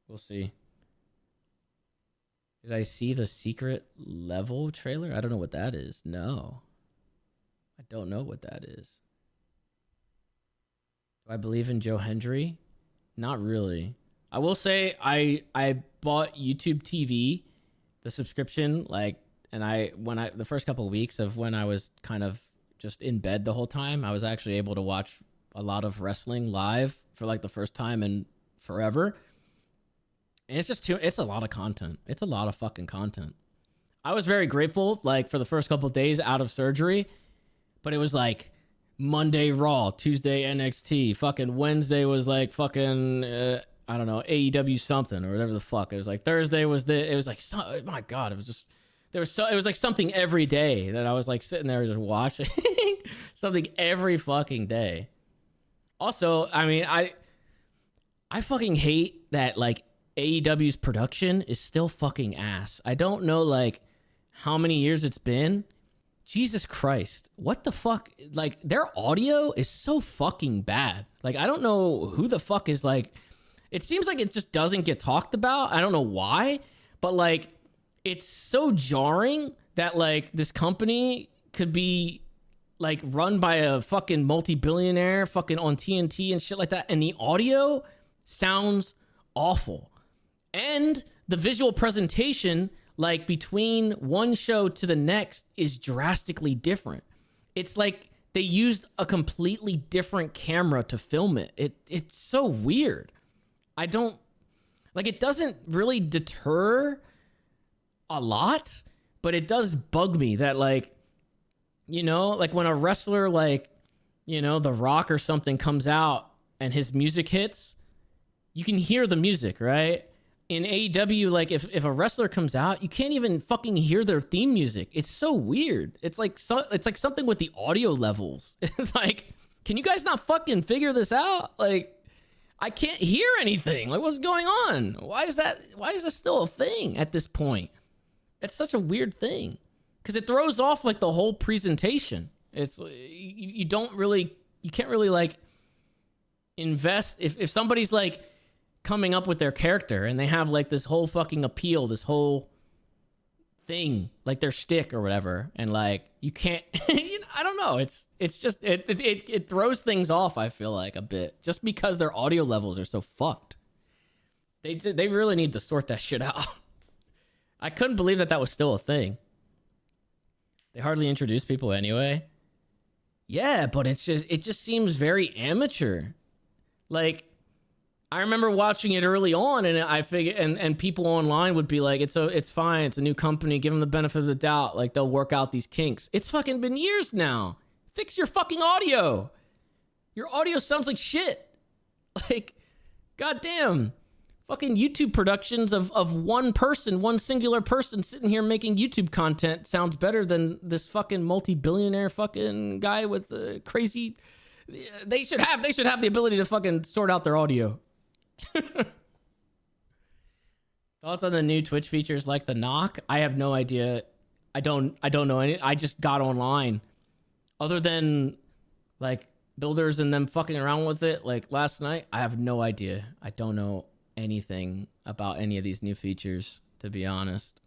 We'll see. Did I see the secret level trailer? I don't know what that is. No. I don't know what that is. Do I believe in Joe Hendry? Not really. I will say I bought YouTube TV, the subscription, like, and the first couple of weeks of when I was kind of just in bed the whole time, I was actually able to watch a lot of wrestling live for like the first time in forever. And it's a lot of content. It's a lot of fucking content. I was very grateful, like, for the first couple of days out of surgery, but it was like Monday Raw, Tuesday NXT, fucking Wednesday was like fucking, I don't know, AEW something or whatever the fuck. It was like Thursday was it was like, my God, it was just, it was like something every day that I was like sitting there just watching something every fucking day. Also, I mean, I fucking hate that like AEW's production is still fucking ass. I don't know like how many years it's been. Jesus Christ. What the fuck? Like their audio is so fucking bad. Like I don't know who the fuck is like, it seems like it just doesn't get talked about. I don't know why, but like it's so jarring that like this company could be like run by a fucking multi-billionaire fucking on TNT and shit like that. And the audio sounds awful. And the visual presentation, like between one show to the next, is drastically different. It's like they used a completely different camera to film it. It's so weird. I don't like it doesn't really deter a lot, but it does bug me that like, you know, like when a wrestler like, you know, The Rock or something comes out and his music hits, you can hear the music, right? In AEW, like if a wrestler comes out, you can't even fucking hear their theme music. It's so weird. It's like something with the audio levels. It's like, can you guys not fucking figure this out? Like, I can't hear anything. Like, what's going on? Why is this still a thing at this point? It's such a weird thing because it throws off like the whole presentation. It's you can't really like invest if somebody's like coming up with their character and they have like this whole fucking appeal, this whole thing, like their shtick or whatever, and like you can't you know, I don't know, it's just it throws things off, I feel like, a bit, just because their audio levels are so fucked. They really need to sort that shit out. I couldn't believe that was still a thing. They hardly introduce people anyway. Yeah, but it just seems very amateur. Like I remember watching it early on, and I figured, and people online would be like, "It's fine. It's a new company. Give them the benefit of the doubt. Like they'll work out these kinks." It's fucking been years now. Fix your fucking audio. Your audio sounds like shit. Like, goddamn, fucking YouTube productions of one singular person sitting here making YouTube content sounds better than this fucking multi-billionaire fucking guy with the crazy. They should have the ability to fucking sort out their audio. Thoughts on the new Twitch features like the knock? I have no idea. I don't know any. I just got online. Other than like builders and them fucking around with it like last night, I have no idea. I don't know anything about any of these new features, to be honest.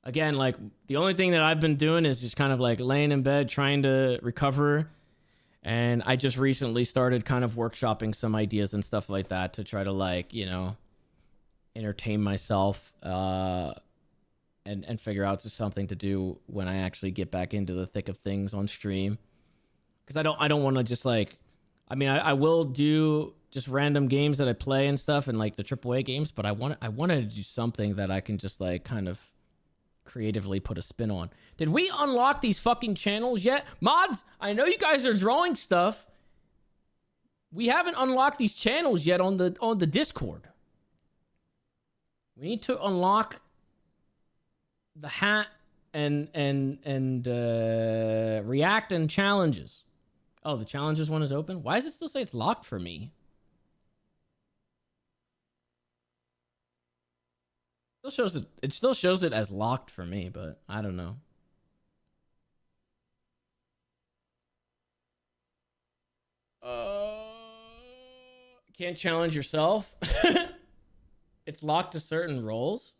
Again, like the only thing that I've been doing is just kind of like laying in bed trying to recover. And I just recently started kind of workshopping some ideas and stuff like that to try to like, you know, entertain myself and and figure out just something to do when I actually get back into the thick of things on stream. Because I don't want to just like, I mean, I will do just random games that I play and stuff and like the AAA games, but I wanted to do something that I can just like kind of creatively put a spin on. Did we unlock these fucking channels yet? Mods, I know you guys are drawing stuff. We haven't unlocked these channels yet on the Discord. We need to unlock the hat and react and challenges. Oh, the challenges one is open? Why does it still say it's locked for me? It still shows it as locked for me, but I don't know. Can't challenge yourself. It's locked to certain roles.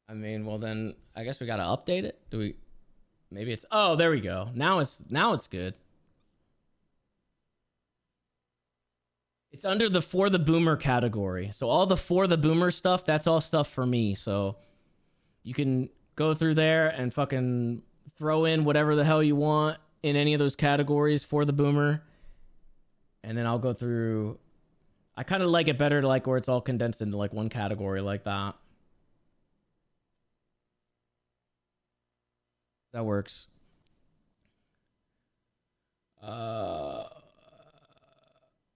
I mean, well then I guess we gotta update it. Do we? Maybe it's. Oh, there we go. Now it's good. It's under the For the Boomer category. So all the For the Boomer stuff, that's all stuff for me. So you can go through there and fucking throw in whatever the hell you want in any of those categories for the Boomer. And then I'll go through. I kind of like it better to like where it's all condensed into like one category like that. That works.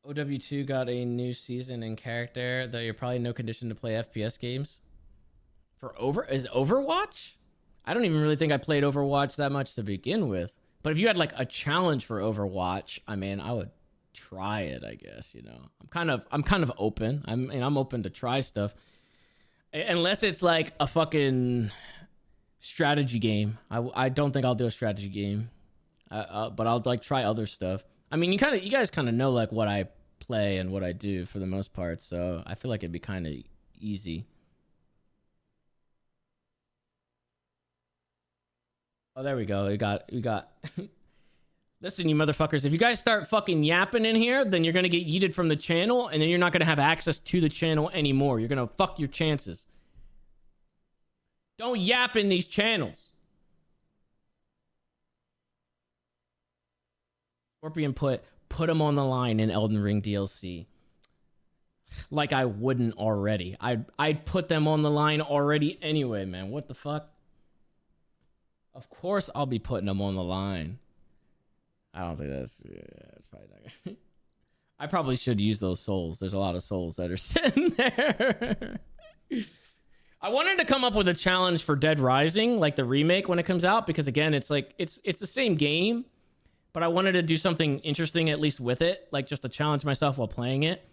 OW2 got a new season and character, though you're probably no condition to play FPS games. Is Overwatch? I don't even really think I played Overwatch that much to begin with. But if you had like a challenge for Overwatch, I mean, I would try it, I guess, you know. I'm kind of open. I'm open to try stuff. Unless it's like a fucking strategy game. I don't think I'll do a strategy game. But I'll like try other stuff. I mean, you guys kind of know like what I play and what I do for the most part, so I feel like it'd be kind of easy. Oh, there we go. We got. Listen, you motherfuckers, if you guys start fucking yapping in here, then you're gonna get yeeted from the channel, and then you're not gonna have access to the channel anymore. You're gonna fuck your chances. Don't yap in these channels. Scorpion put him on the line in Elden Ring DLC. Like I wouldn't already. I'd put them on the line already anyway, man. What the fuck? Of course I'll be putting them on the line. I don't think that's fine. I probably should use those souls. There's a lot of souls that are sitting there. I wanted to come up with a challenge for Dead Rising, like the remake when it comes out, because again, it's like it's the same game, but I wanted to do something interesting at least with it, like just to challenge myself while playing it.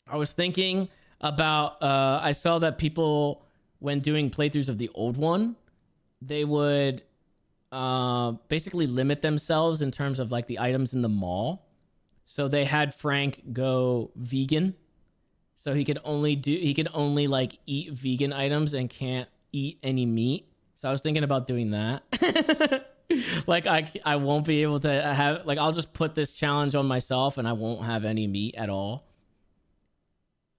I was thinking about I saw that people, when doing playthroughs of the old one, they would basically limit themselves in terms of like the items in the mall. So they had Frank go vegan, so he could only like eat vegan items and can't eat any meat. So I was thinking about doing that. Like I won't be able to have, like, I'll just put this challenge on myself and I won't have any meat at all.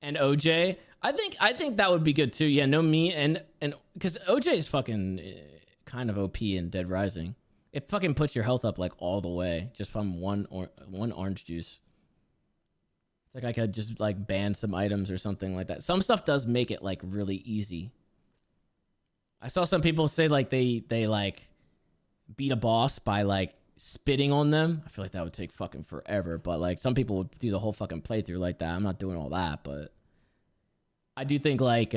And OJ, I think that would be good too. Yeah, no meat, and because OJ is fucking kind of OP in Dead Rising. It fucking puts your health up like all the way just from one orange juice. It's like I could just like ban some items or something like that. Some stuff does make it like really easy. I saw some people say like they like beat a boss by like spitting on them. I feel like that would take fucking forever, but like some people would do the whole fucking playthrough like that. I'm not doing all that, but I do think like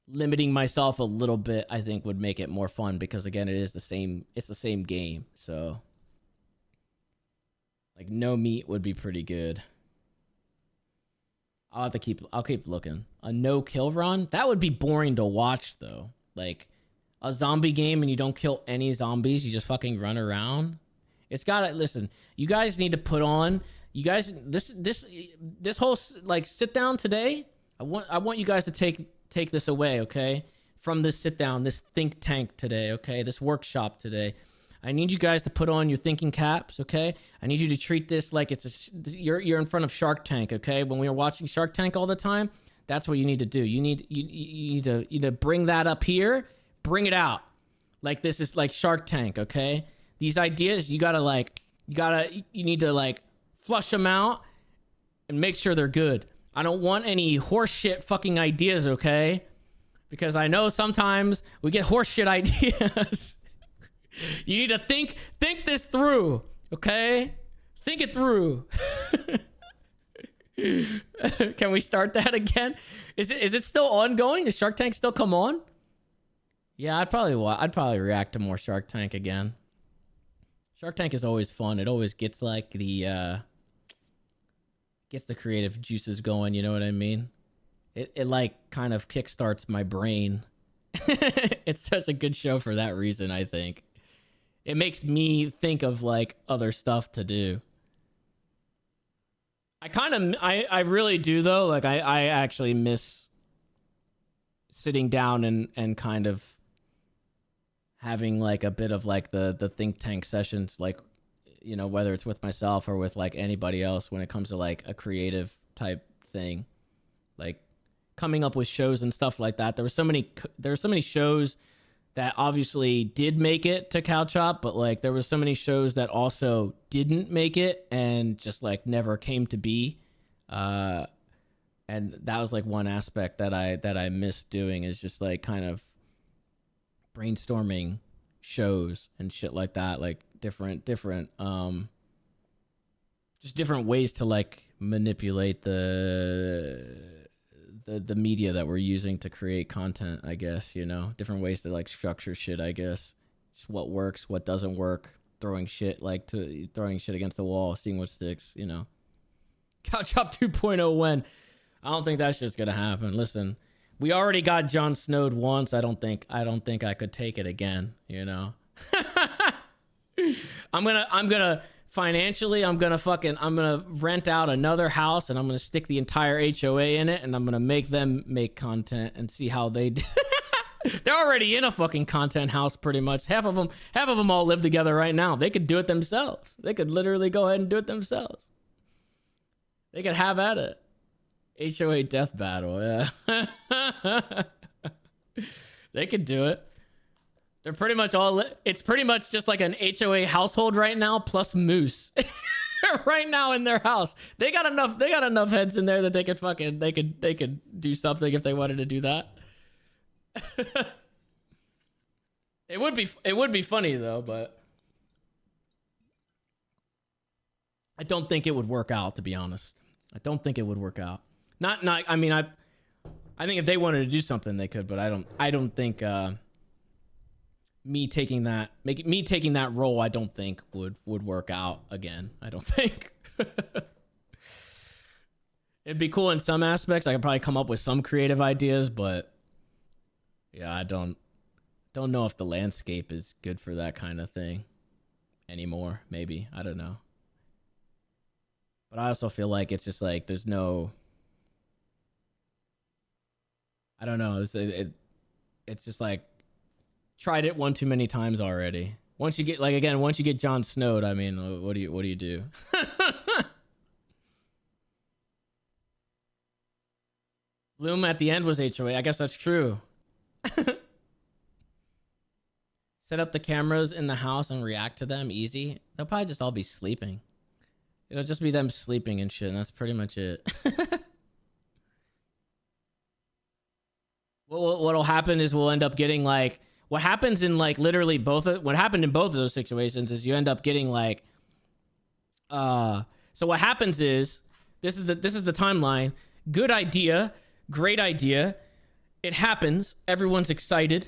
limiting myself a little bit, I think, would make it more fun, because again, it's the same game. So like no meat would be pretty good. I'll keep looking. A no kill run? That would be boring to watch though. Like a zombie game and you don't kill any zombies, you just fucking run around. It's gotta, listen, you guys need to put on, you guys, this whole like sit down today, I want you guys to take this away, okay? From this sit down, this think tank today, okay? This workshop today. I need you guys to put on your thinking caps, okay? I need you to treat this like you're in front of Shark Tank, okay? When we were watching Shark Tank all the time, that's what you need to do. You need to bring that up here, bring it out. Like this is like Shark Tank, okay? These ideas, you need to like flush them out and make sure they're good. I don't want any horseshit fucking ideas, okay? Because I know sometimes we get horseshit ideas. You need to think this through, okay? Think it through. Can we start that again? Is it still ongoing? Does Shark Tank still come on? Yeah, I'd probably react to more Shark Tank again. Shark Tank is always fun. It always gets like gets the creative juices going, you know what I mean? It like kind of kickstarts my brain. It's such a good show for that reason, I think. It makes me think of like other stuff to do. I really do though. Like I actually miss sitting down and kind of having like a bit of like the think tank sessions, like, you know, whether it's with myself or with like anybody else when it comes to like a creative type thing, like coming up with shows and stuff like that. There were so many shows that obviously did make it to Cow Chop, but like there were so many shows that also didn't make it and just like never came to be. And that was like one aspect that I missed doing, is just like kind of brainstorming shows and shit like that, like different just different ways to like manipulate the media that we're using to create content, I guess, you know, different ways to like structure shit, I guess. Just what works, what doesn't work, throwing shit against the wall, seeing what sticks, you know. Cow Chop 2.0 when? I don't think that shit's gonna happen. Listen, we already got Jon Snowed once. I don't think I could take it again, you know. I'm gonna financially, I'm gonna rent out another house and I'm gonna stick the entire HOA in it and I'm gonna make them make content and see how they do. They're already in a fucking content house pretty much. Half of them all live together right now. They could do it themselves. They could literally go ahead and do it themselves. They could have at it. HOA death battle, yeah. They could do it. They're pretty much it's pretty much just like an HOA household right now, plus Moose. Right now in their house. They got enough heads in there that they could do something if they wanted to do that. It would be funny though, but I don't think it would work out, to be honest. I don't think it would work out. I mean, I think if they wanted to do something they could, but I don't think me taking that role, I don't think would work out again. I don't think. It'd be cool in some aspects. I could probably come up with some creative ideas, but yeah, I don't know if the landscape is good for that kind of thing anymore. Maybe, I don't know. But I also feel like it's just like there's no, I don't know. It's just like tried it one too many times already. Once you get Jon Snowed, I mean, what do you do? Bloom at the end was HOA. I guess that's true. Set up the cameras in the house and react to them. Easy. They'll probably just all be sleeping. It'll just be them sleeping and shit, and that's pretty much it. What'll happen is we'll end up getting like, what happens in like literally what happened in both of those situations is you end up getting like, so what happens is this is the timeline. Good idea, great idea. It happens. Everyone's excited.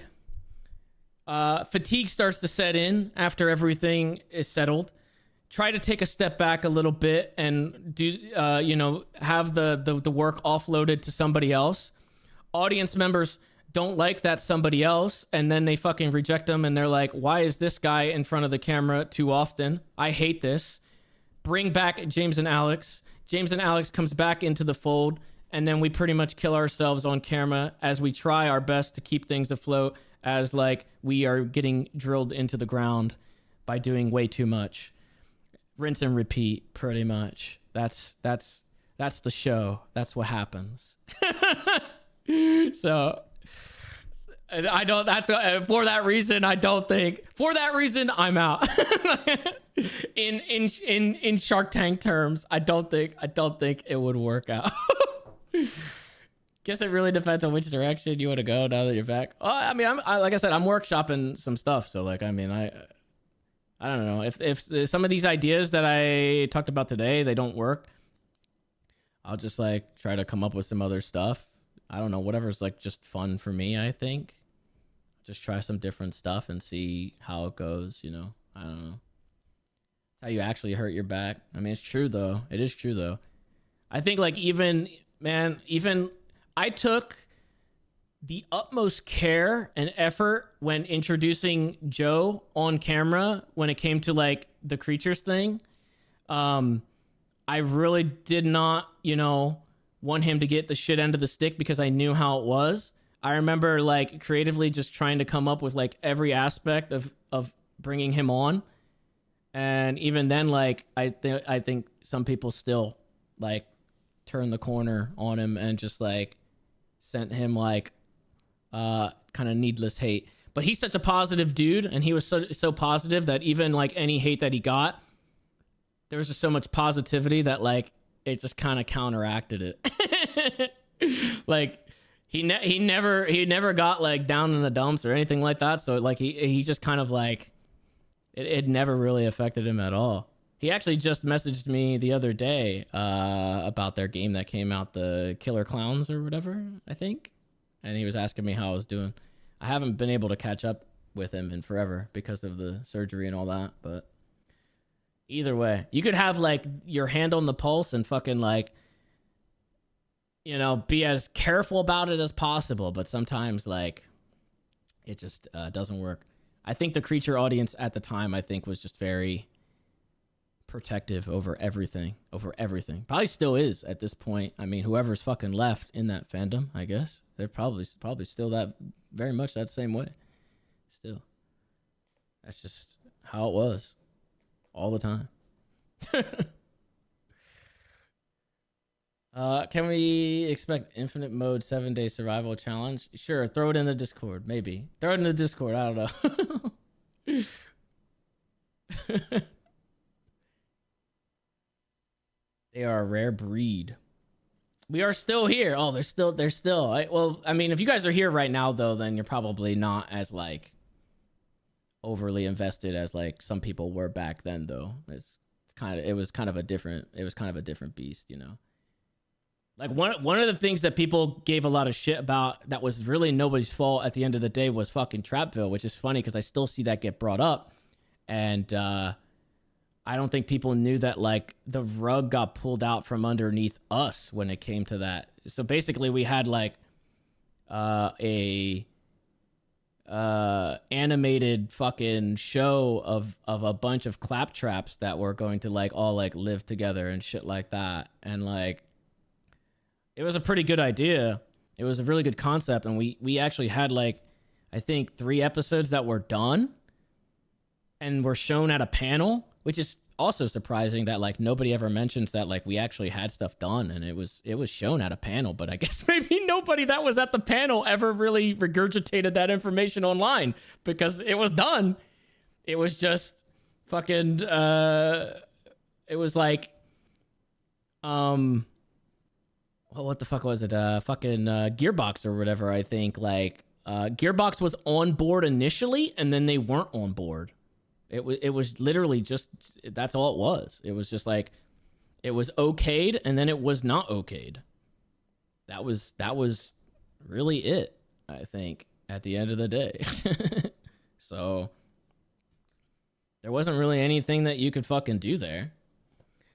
Fatigue starts to set in after everything is settled. Try to take a step back a little bit and do, have the work offloaded to somebody else. Audience members don't like that somebody else, and then they fucking reject them, and they're like, why is this guy in front of the camera too often? I hate this. Bring back James and Alex. James and Alex comes back into the fold, and then we pretty much kill ourselves on camera as we try our best to keep things afloat as like we are getting drilled into the ground by doing way too much. Rinse and repeat, pretty much. That's the show. That's what happens. So I don't. That's for that reason. I don't think. For that reason, I'm out. in Shark Tank terms, I don't think it would work out. Guess it really depends on which direction you want to go now that you're back. Oh, I mean, like I said, I'm workshopping some stuff. So like, I mean, I don't know if some of these ideas that I talked about today, they don't work. I'll just like try to come up with some other stuff. I don't know, whatever's like just fun for me, I think. Just try some different stuff and see how it goes, you know? I don't know. It's how you actually hurt your back. I mean, it's true though. It is true though. I think like even I took the utmost care and effort when introducing Joe on camera when it came to like the creatures thing. I really did not, you know, want him to get the shit end of the stick because I knew how it was. I remember like creatively just trying to come up with like every aspect of bringing him on. And even then, like, I think some people still like turned the corner on him and just like sent him like kind of needless hate. But he's such a positive dude, and he was so positive that even like any hate that he got, there was just so much positivity that like it just kind of counteracted it. Like he never got like down in the dumps or anything like that. So like he just kind of like it never really affected him at all. He actually just messaged me the other day about their game that came out, the Killer Clowns or whatever, I think. And he was asking me how I was doing. I haven't been able to catch up with him in forever because of the surgery and all that. But either way, you could have like your hand on the pulse and fucking like, you know, be as careful about it as possible. But sometimes like it just doesn't work. I think the creature audience at the time, I think, was just very protective over everything. Probably still is at this point. I mean, whoever's fucking left in that fandom, I guess they're probably still that very much that same way. Still, that's just how it was all the time. Can we expect infinite mode 7-day survival challenge? Sure, throw it in the Discord. Maybe throw it in the Discord. I don't know. They are a rare breed. We are still here. Oh, they're still. Well, I mean, if you guys are here right now, though, then you're probably not as like overly invested as like some people were back then, though. It was kind of a different beast, you know. Like one of the things that people gave a lot of shit about that was really nobody's fault at the end of the day was fucking Trapville, which is funny because I still see that get brought up, and I don't think people knew that like the rug got pulled out from underneath us when it came to that. So basically we had like a animated fucking show of a bunch of claptraps that were going to like all like live together and shit like that. And like it was a pretty good idea. It was a really good concept, and we actually had like I think 3 episodes that were done and were shown at a panel, which is also surprising that like nobody ever mentions that like we actually had stuff done and it was shown at a panel. But I guess maybe nobody that was at the panel ever really regurgitated that information online because it was done. It was just fucking it was like well, what the fuck was it? Fucking Gearbox or whatever, I think. Like Gearbox was on board initially and then they weren't on board. It was literally just, that's all it was. It was just like, it was okayed and then it was not okayed. That was really it, I think, at the end of the day. So there wasn't really anything that you could fucking do there.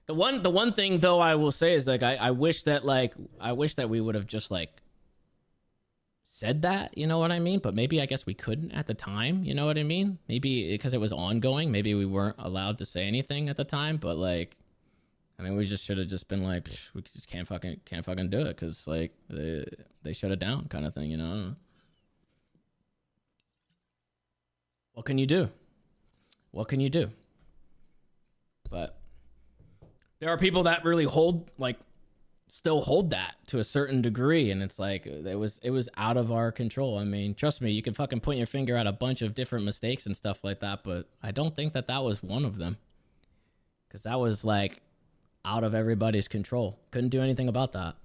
The one thing though I will say is like I wish that we would have just like said that, you know what I mean? But maybe I guess we couldn't at the time, you know what I mean? Maybe because it was ongoing, maybe we weren't allowed to say anything at the time. But like, I mean, we just should have just been like, we just can't fucking do it because like they shut it down, kind of thing, you know? What can you do? what can you do? But there are people that really still hold that to a certain degree, and it's like it was out of our control. I mean, trust me, you can fucking point your finger at a bunch of different mistakes and stuff like that, but I don't think that was one of them, because that was like out of everybody's control. Couldn't do anything about that.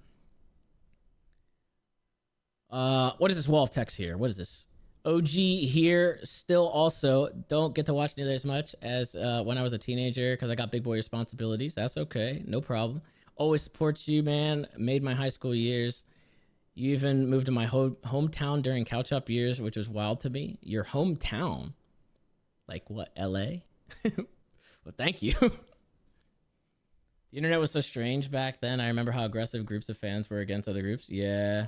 What is this wall of text here? What is this? OG here, still also don't get to watch nearly as much as when I was a teenager because I got big boy responsibilities. That's okay, no problem. Always supports you, man. Made my high school years. You even moved to my hometown during couch up years, which was wild to me. Your hometown? Like what, LA? Well, thank you. The internet was so strange back then. I remember how aggressive groups of fans were against other groups. Yeah.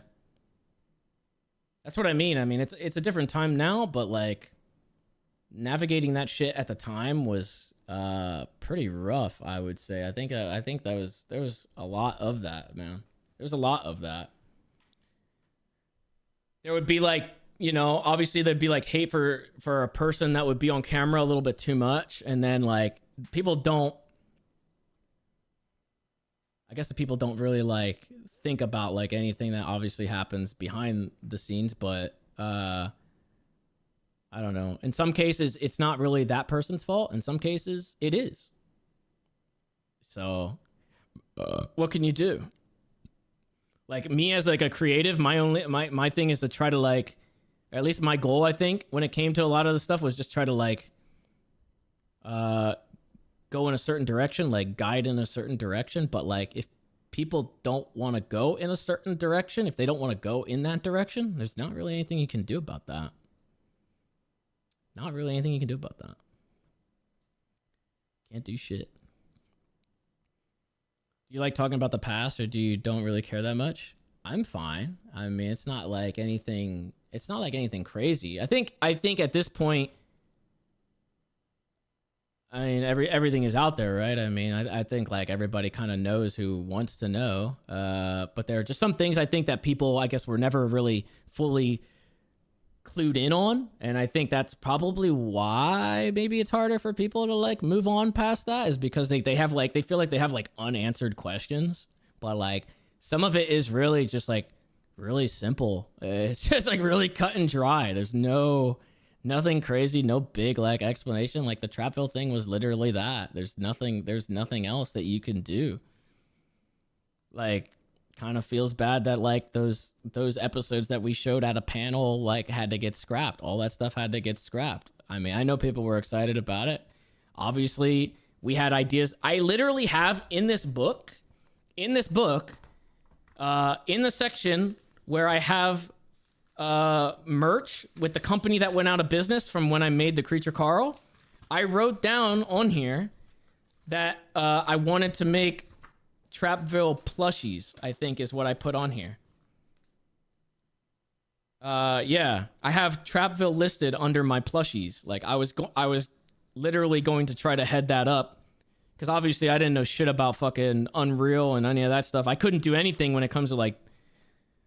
That's what I mean. I mean, it's a different time now, but like navigating that shit at the time was pretty rough, I would say. I think there was a lot of that, man. There's a lot of that. There would be like, you know, obviously there'd be like hate for a person that would be on camera a little bit too much, and then like people don't, I guess the people don't really like think about like anything that obviously happens behind the scenes, but I don't know. In some cases, it's not really that person's fault. In some cases, it is. So, what can you do? Like me as like a creative, my thing is to try to like, or at least my goal, I think, when it came to a lot of the stuff was just try to like, go in a certain direction, like guide in a certain direction. But like if people don't want to go in a certain direction, if they don't want to go in that direction, there's not really anything you can do about that. Not really anything you can do about that. Can't do shit. Do you like talking about the past, or do you don't really care that much? I'm fine. I mean, it's not like anything crazy. I think at this point, I mean, everything is out there, right? I mean, I think like everybody kind of knows who wants to know. But there are just some things I think that people, I guess, were never really fully clued in on. And I think that's probably why maybe it's harder for people to like move on past that, is because they feel like they have like unanswered questions. But like some of it is really just like really simple. It's just like really cut and dry. There's nothing crazy, no big like explanation. Like the Trapville thing was literally that. There's nothing else that you can do. Like kind of feels bad that like those episodes that we showed at a panel like had to get scrapped. All that stuff had to get scrapped. I mean, I know people were excited about it. Obviously, we had ideas. I literally have in this book, in the section where I have merch with the company that went out of business from when I made the Creature Carl, I wrote down on here that I wanted to make Trapville plushies, I think is what I put on here. Yeah, I have Trapville listed under my plushies. Like I was literally going to try to head that up, because obviously I didn't know shit about fucking Unreal and any of that stuff. I couldn't do anything when it comes to like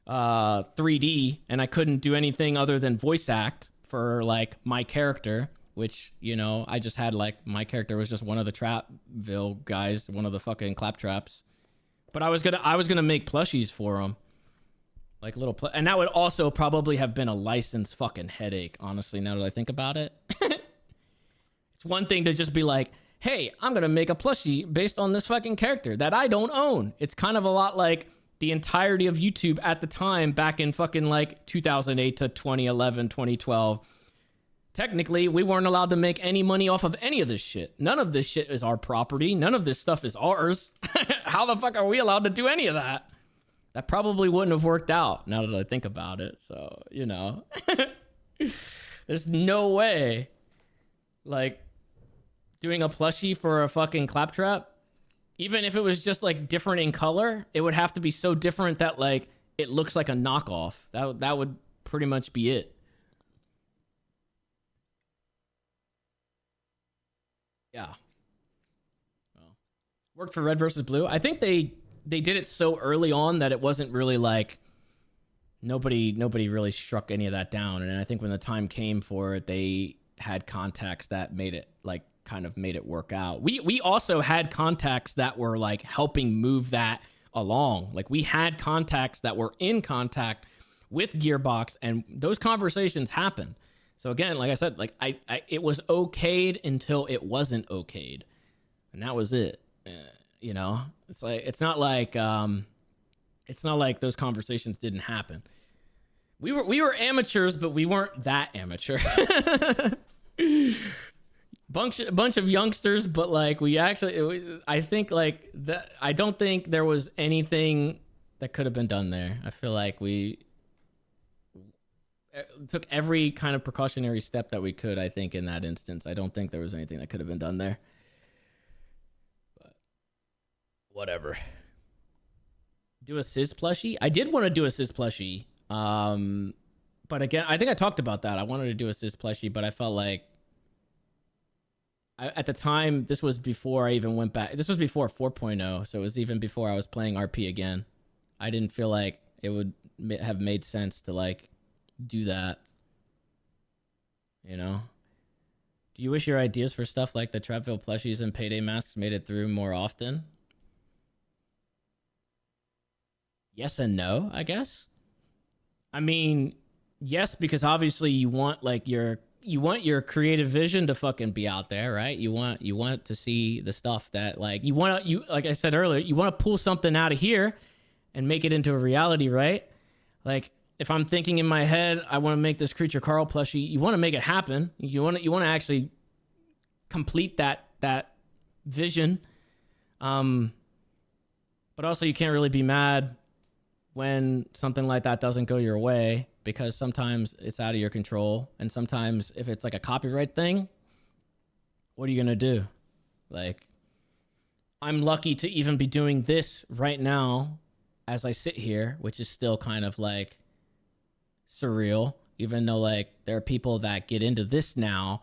3D, and I couldn't do anything other than voice act for like my character, which, you know, I just had like my character was just one of the Trapville guys, one of the fucking claptraps. But I was gonna make plushies for them, like little and that would also probably have been a license fucking headache, honestly, now that I think about it. It's one thing to just be like, hey, I'm gonna make a plushie based on this fucking character that I don't own. It's kind of a lot like the entirety of YouTube at the time, back in fucking like 2008 to 2011, 2012. Technically, we weren't allowed to make any money off of any of this shit. None of this shit is our property. None of this stuff is ours. How the fuck are we allowed to do any of that? That probably wouldn't have worked out, now that I think about it. So, you know, there's no way like doing a plushie for a fucking claptrap, even if it was just like different in color, it would have to be so different that like it looks like a knockoff. That would pretty much be it. Yeah. Well, worked for Red versus Blue. I think they did it so early on that it wasn't really like nobody really struck any of that down. And I think when the time came for it, they had contacts that made it like kind of made it work out. We also had contacts that were like helping move that along. Like we had contacts that were in contact with Gearbox, and those conversations happened. So again, like I said, like I it was okayed until it wasn't okayed, and that was it. You know, it's like it's not like those conversations didn't happen. We were amateurs, but we weren't that amateur. bunch of youngsters, but like I think like that. I don't think there was anything that could have been done there. I feel like we took every kind of precautionary step that we could. I think in that instance, I don't think there was anything that could have been done there. But whatever. Do a Sizz plushie. I did want to do a Sizz plushie. But again, I think I talked about that. I wanted to do a Sizz plushie, but I felt like at the time, this was before I even went back. This was before 4.0, so it was even before I was playing RP again. I didn't feel like it would have made sense to like do that. You know? Do you wish your ideas for stuff like the Trapville plushies and payday masks made it through more often? Yes and no, I guess. I mean, yes, because obviously you want like your creative vision to fucking be out there, right? You want to see the stuff that like you like I said earlier, you want to pull something out of here and make it into a reality, right? Like if I'm thinking in my head, I want to make this Creature Carl plushie, you want to make it happen. You want to actually complete that vision. But also you can't really be mad when something like that doesn't go your way, because sometimes it's out of your control, and sometimes if it's like a copyright thing, what are you gonna do? Like, I'm lucky to even be doing this right now as I sit here, which is still kind of like surreal, even though like there are people that get into this now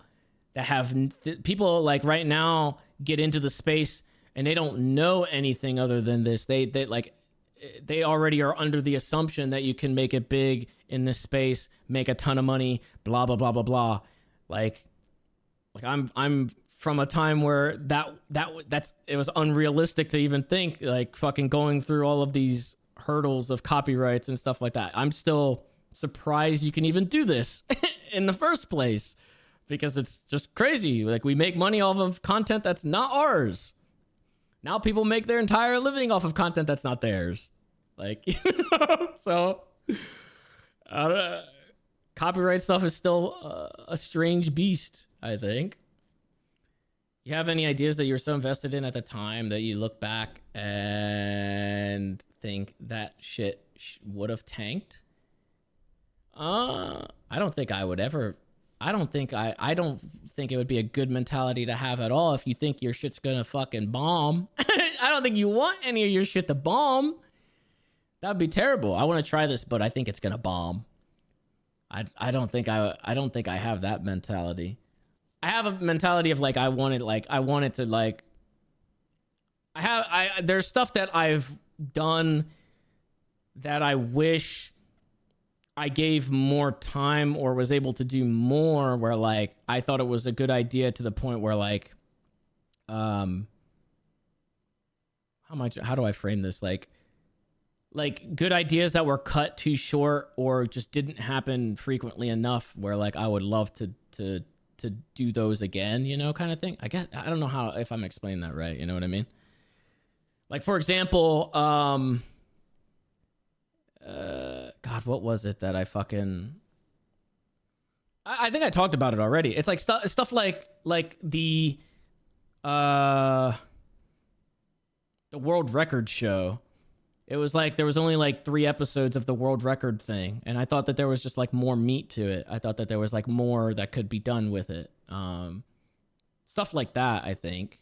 that have people like right now get into the space and they don't know anything other than this. They already are under the assumption that you can make it big in this space, make a ton of money, blah blah blah blah blah. Like I'm from a time where that's it was unrealistic to even think like fucking going through all of these hurdles of copyrights and stuff like that. I'm still surprised you can even do this in the first place, because it's just crazy. Like we make money off of content that's not ours. Now people make their entire living off of content that's not theirs. Like, you know, so copyright stuff is still a strange beast, I think. You have any ideas that you were so invested in at the time that you look back and think that shit would have tanked? I don't think I would ever. I don't think it would be a good mentality to have at all if you think your shit's gonna fucking bomb. I don't think you want any of your shit to bomb. That'd be terrible. I want to try this, but I think it's gonna bomb. I don't think I have that mentality. I have a mentality of like there's stuff that I've done that I wish I gave more time or was able to do more, where like I thought it was a good idea to the point where like how do I frame this, like good ideas that were cut too short or just didn't happen frequently enough, where like I would love to do those again, you know, kind of thing. I don't know if I'm explaining that right, you know what I mean? Like for example, God, what was it that I fucking... I think I talked about it already. It's like stuff like the world record show. It was like there was only like 3 episodes of the world record thing, and I thought that there was just like more meat to it. I thought that there was like more that could be done with it. Stuff like that, I think.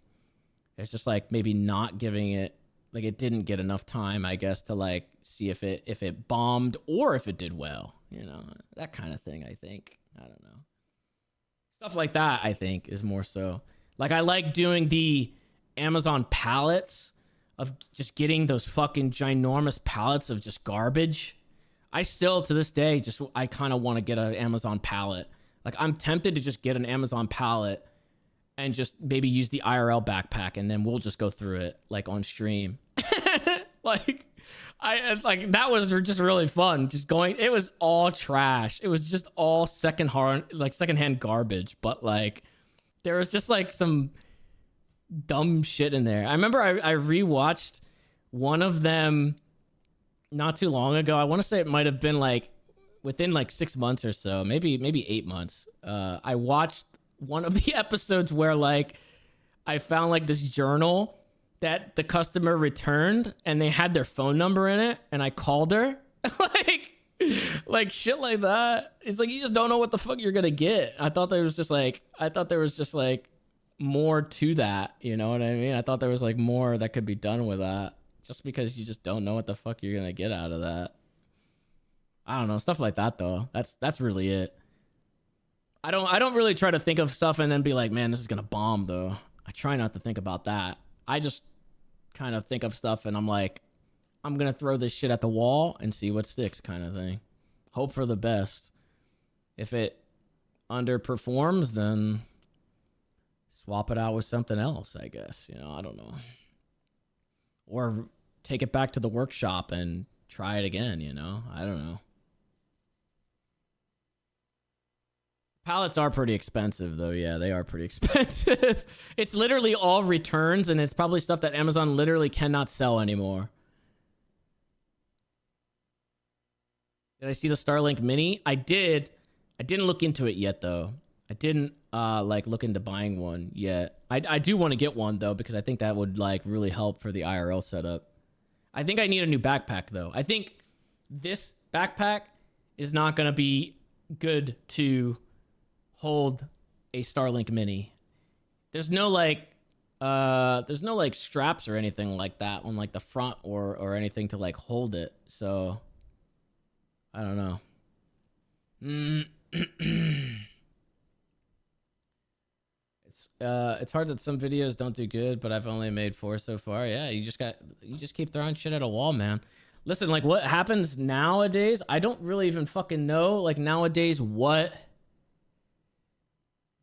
It's just like maybe not giving it, like it didn't get enough time, I guess, to like see if it bombed or if it did well, you know, that kind of thing. I think, I don't know, stuff like that, I think is more so like, I like doing the Amazon pallets of just getting those fucking ginormous pallets of just garbage. I still to this day I kind of want to get an Amazon pallet Like, I'm tempted to just get an Amazon pallet and just maybe use the IRL backpack, and then we'll just go through it like on stream. Like, that was just really fun. Just going, it was all trash. It was just all secondhand garbage. But like, there was just like some dumb shit in there. I remember I rewatched one of them not too long ago. I want to say it might have been like within like 6 months or so, maybe 8 months. I watched one of the episodes where like I found like this journal that the customer returned and they had their phone number in it, and I called her. like shit like that. It's like, you just don't know what the fuck you're gonna get. I thought there was just like more to that, you know what I mean? I thought there was like more that could be done with that, just because you just don't know what the fuck you're gonna get out of that. I don't know, stuff like that though. That's really it. I don't really try to think of stuff and then be like, man, this is gonna bomb though. I try not to think about that. I just kind of think of stuff and I'm like, I'm gonna throw this shit at the wall and see what sticks, kind of thing. Hope for the best. If it underperforms, then swap it out with something else, I guess. You know, I don't know. Or take it back to the workshop and try it again, you know? I don't know. Pallets are pretty expensive, though. Yeah, they are pretty expensive. It's literally all returns, and it's probably stuff that Amazon literally cannot sell anymore. Did I see the Starlink Mini? I did. I didn't look into it yet, though. I didn't like look into buying one yet. I do want to get one, though, because I think that would like really help for the IRL setup. I think I need a new backpack, though. I think this backpack is not going to be good to hold a Starlink Mini. There's no like straps or anything like that on like the front or anything to like hold it. So I don't know. It's hard that some videos don't do good, but I've only made 4 so far. Yeah, you just keep throwing shit at a wall, man. Listen, like what happens nowadays, I don't really even fucking know like nowadays what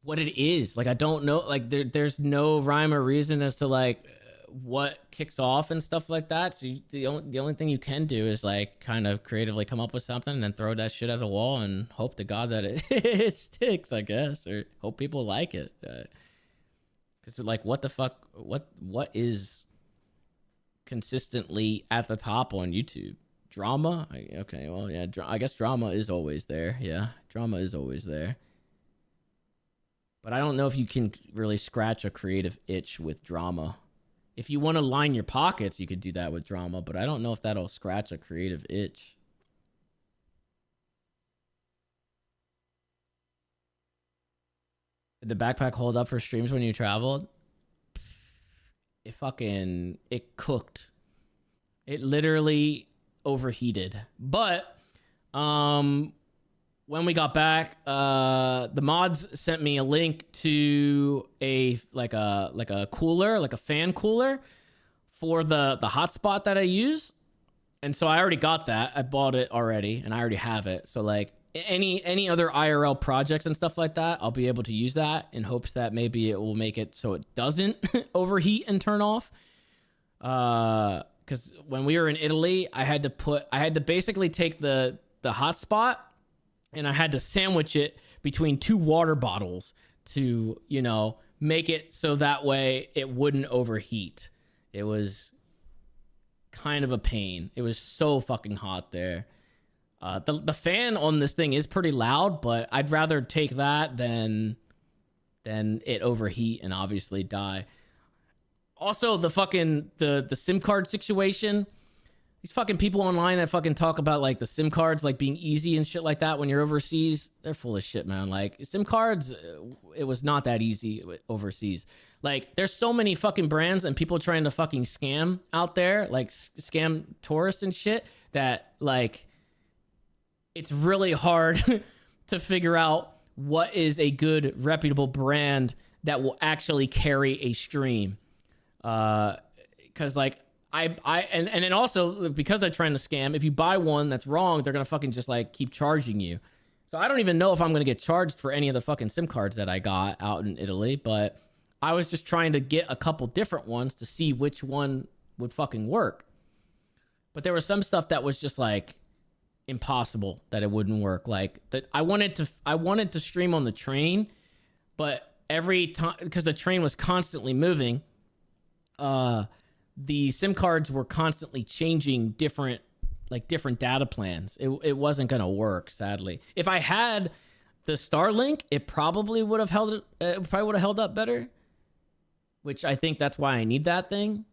it is. Like I don't know, like there's no rhyme or reason as to like what kicks off and stuff like that. So the only thing you can do is like kind of creatively come up with something and then throw that shit at the wall and hope to God that it sticks, I guess, or hope people like it. Because like what the fuck, what is consistently at the top on YouTube? Drama? Okay, well, yeah, I guess drama is always there. Yeah, drama is always there. But I don't know if you can really scratch a creative itch with drama. If you want to line your pockets, you could do that with drama, but I don't know if that'll scratch a creative itch. Did the backpack hold up for streams when you traveled? It cooked. It literally overheated. But when we got back, the mods sent me a link to a cooler, like a fan cooler for the hotspot that I use. And so I already got that. I bought it already and I already have it. So like any other IRL projects and stuff like that, I'll be able to use that in hopes that maybe it will make it so it doesn't overheat and turn off. Because when we were in Italy, I had to basically take the hotspot and I had to sandwich it between 2 water bottles to, you know, make it so that way it wouldn't overheat. It was kind of a pain. It was so fucking hot there. The fan on this thing is pretty loud, but I'd rather take that than it overheat and obviously die. Also, the SIM card situation. These fucking people online that fucking talk about like the SIM cards like being easy and shit like that when you're overseas, they're full of shit, man. Like SIM cards, it was not that easy overseas. Like there's so many fucking brands and people trying to fucking scam out there, like scam tourists and shit, that like it's really hard to figure out what is a good reputable brand that will actually carry a stream. Cause like and then also because they're trying to scam, if you buy one that's wrong, they're gonna fucking just like keep charging you. So I don't even know if I'm going to get charged for any of the fucking SIM cards that I got out in Italy, but I was just trying to get a couple different ones to see which one would fucking work. But there was some stuff that was just like impossible that it wouldn't work. Like that I wanted to stream on the train, but every time, because the train was constantly moving, the SIM cards were constantly changing different data plans. It wasn't gonna work, sadly. If I had the Starlink, it probably would have held up better. Which I think that's why I need that thing.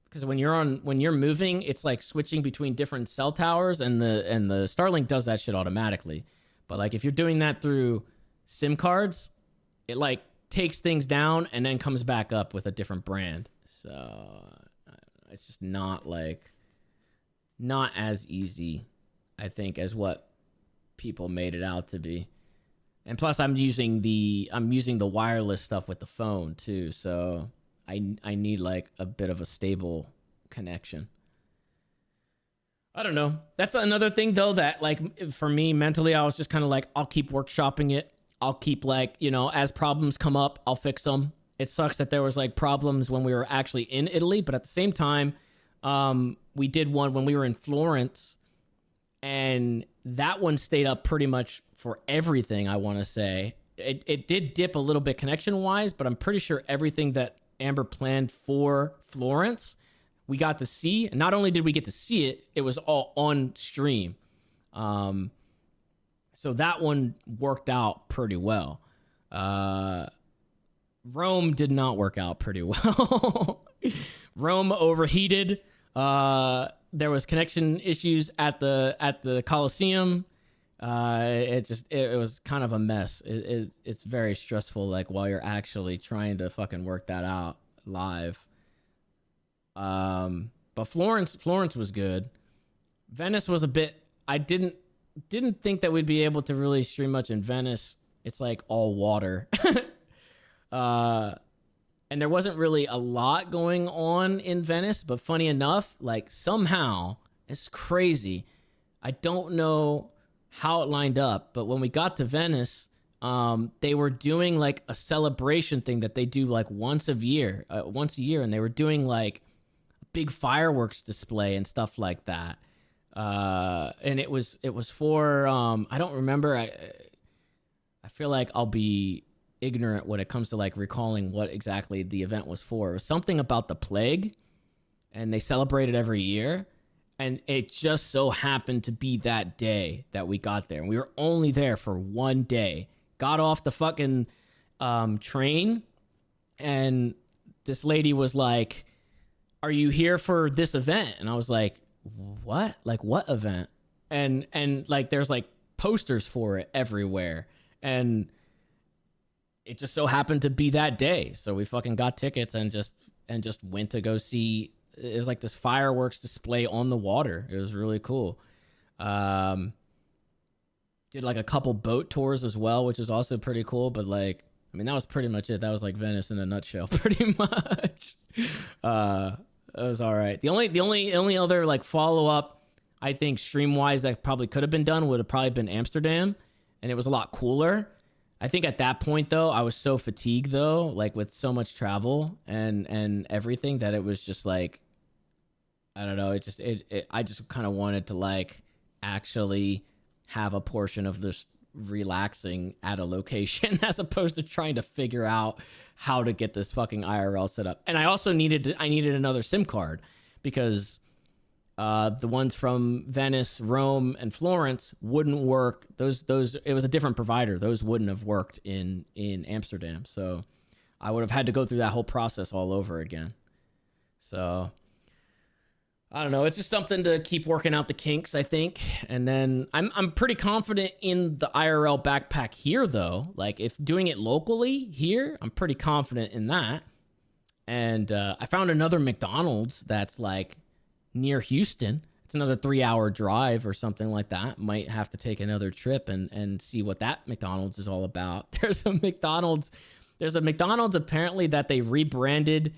Because when you're moving, it's like switching between different cell towers, and the Starlink does that shit automatically. But like if you're doing that through SIM cards, it like takes things down and then comes back up with a different brand. So it's just not as easy, I think, as what people made it out to be. And plus I'm using the wireless stuff with the phone too, so I need like a bit of a stable connection. I don't know. That's another thing though, that like for me mentally, I was just kind of like, I'll keep workshopping it. I'll keep like, you know, as problems come up, I'll fix them. It sucks that there was like problems when we were actually in Italy, but at the same time, we did one when we were in Florence, and that one stayed up pretty much for everything, I want to say. It did dip a little bit connection wise, but I'm pretty sure everything that Amber planned for Florence, we got to see. And not only did we get to see it, it was all on stream. So that one worked out pretty well. Rome did not work out pretty well. Rome overheated. There was connection issues at the Colosseum. It was kind of a mess. It's very stressful, like while you're actually trying to fucking work that out live. But Florence was good. Venice was a bit, I didn't think that we'd be able to really stream much in Venice. It's like all water. And there wasn't really a lot going on in Venice, but funny enough, like somehow, it's crazy. I don't know how it lined up, but when we got to Venice, they were doing like a celebration thing that they do like once a year, and they were doing like a big fireworks display and stuff like that. And it was for I don't remember. I feel like I'll be ignorant when it comes to like recalling what exactly the event was for. It was something about the plague, and they celebrate it every year. And it just so happened to be that day that we got there. And we were only there for one day. Got off the fucking train, and this lady was like, "Are you here for this event?" And I was like, "What? Like what event?" And like there's like posters for it everywhere. And it just so happened to be that day. So we fucking got tickets and just went to go see. It was like this fireworks display on the water. It was really cool. Did like a couple boat tours as well, which is also pretty cool. But like, I mean, that was pretty much it. That was like Venice in a nutshell, pretty much. It was all right. The only other like follow up, I think stream wise, that probably could have been done would have probably been Amsterdam, and it was a lot cooler. I think at that point though, I was so fatigued though, like with so much travel and everything, that it was just like, I don't know. I just kind of wanted to like actually have a portion of this relaxing at a location as opposed to trying to figure out how to get this fucking IRL set up. And I also needed another SIM card because the ones from Venice, Rome, and Florence wouldn't work. Those it was a different provider. Those wouldn't have worked in Amsterdam. So I would have had to go through that whole process all over again. So I don't know. It's just something to keep working out the kinks, I think. And then I'm pretty confident in the IRL backpack here, though. Like if doing it locally here, I'm pretty confident in that. And I found another McDonald's that's like near Houston. It's another 3-hour drive or something like that. Might have to take another trip and see what that McDonald's is all about. There's a McDonald's apparently that they rebranded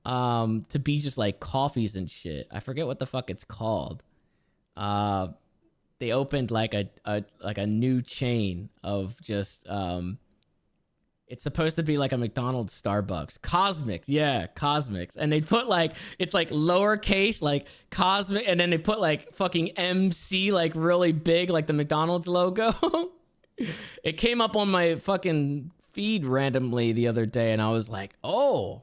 to be just like coffees and shit. I forget what the fuck it's called. they opened like a new chain of just it's supposed to be like a McDonald's, Starbucks, Cosmics, yeah, Cosmics, and they put like it's like lowercase like Cosmic, and then they put like fucking MC like really big like the McDonald's logo. It came up on my fucking feed randomly the other day, and I was like, oh,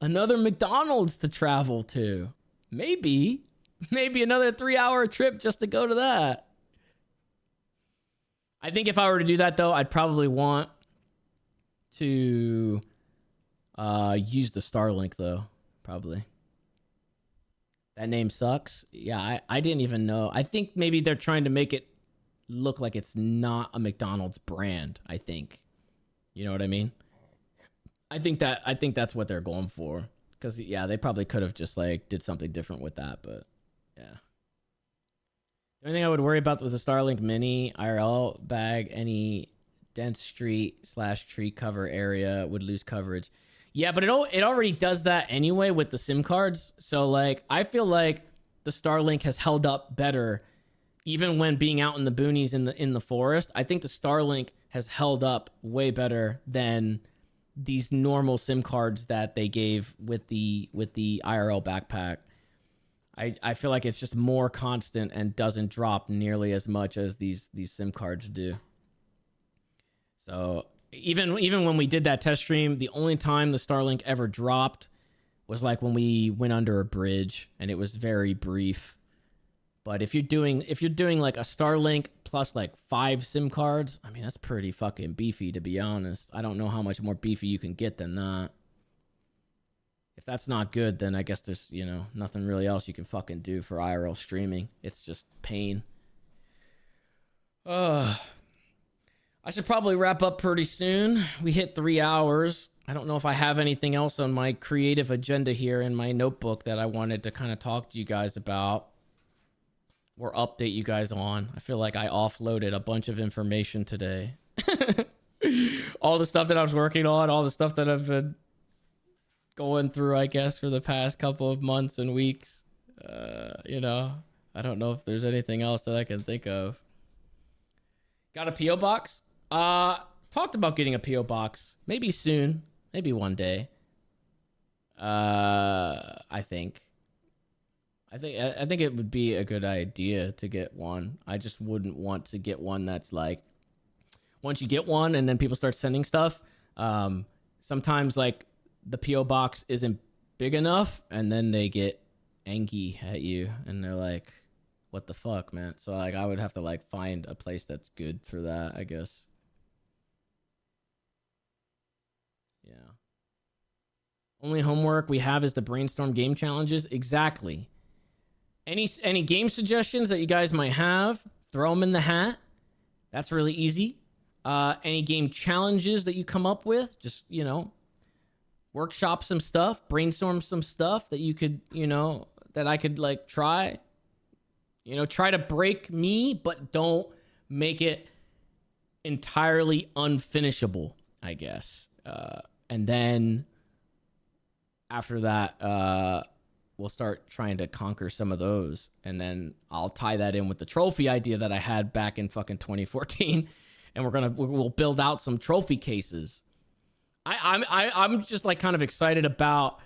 another McDonald's to travel to. Maybe another 3-hour trip just to go to that. I think if I were to do that though, I'd probably want to use the Starlink though. Probably. That name sucks. Yeah, I didn't even know. I think maybe they're trying to make it look like it's not a McDonald's brand, I think. You know what I mean? I think that's what they're going for. Because yeah, they probably could have just like did something different with that, but yeah. The only thing I would worry about with the Starlink Mini IRL bag, any dense street/tree cover area would lose coverage. Yeah, but it already does that anyway with the SIM cards. So like, I feel like the Starlink has held up better, even when being out in the boonies in the forest. I think the Starlink has held up way better than these normal SIM cards that they gave with the IRL backpack. I feel like it's just more constant and doesn't drop nearly as much as these SIM cards do. So even when we did that test stream, the only time the Starlink ever dropped was like when we went under a bridge, and it was very brief. But if you're doing like a Starlink plus like 5 SIM cards, I mean, that's pretty fucking beefy, to be honest. I don't know how much more beefy you can get than that. If that's not good, then I guess there's, nothing really else you can fucking do for IRL streaming. It's just pain. I should probably wrap up pretty soon. We hit 3 hours. I don't know if I have anything else on my creative agenda here in my notebook that I wanted to kind of talk to you guys about or update you guys on. I feel like I offloaded a bunch of information today. All the stuff that I was working on, all the stuff that I've been going through, I guess, for the past couple of months and weeks. I don't know if there's anything else that I can think of. Got a P.O. box? Talked about getting a P.O. box. Maybe soon. Maybe one day. I think it would be a good idea to get one. I just wouldn't want to get one that's like, once you get one and then people start sending stuff, sometimes like the P.O. box isn't big enough, and then they get angry at you and they're like, what the fuck, man? So like, I would have to like find a place that's good for that, I guess. Yeah. Only homework we have is the brainstorm game challenges. Exactly. Any game suggestions that you guys might have, throw them in the hat. That's really easy. Any game challenges that you come up with, just, workshop some stuff, brainstorm some stuff that you could, that I could like try. Try to break me, but don't make it entirely unfinishable, I guess. And then after that, we'll start trying to conquer some of those, and then I'll tie that in with the trophy idea that I had back in fucking 2014, and we'll build out some trophy cases. I'm just like kind of excited about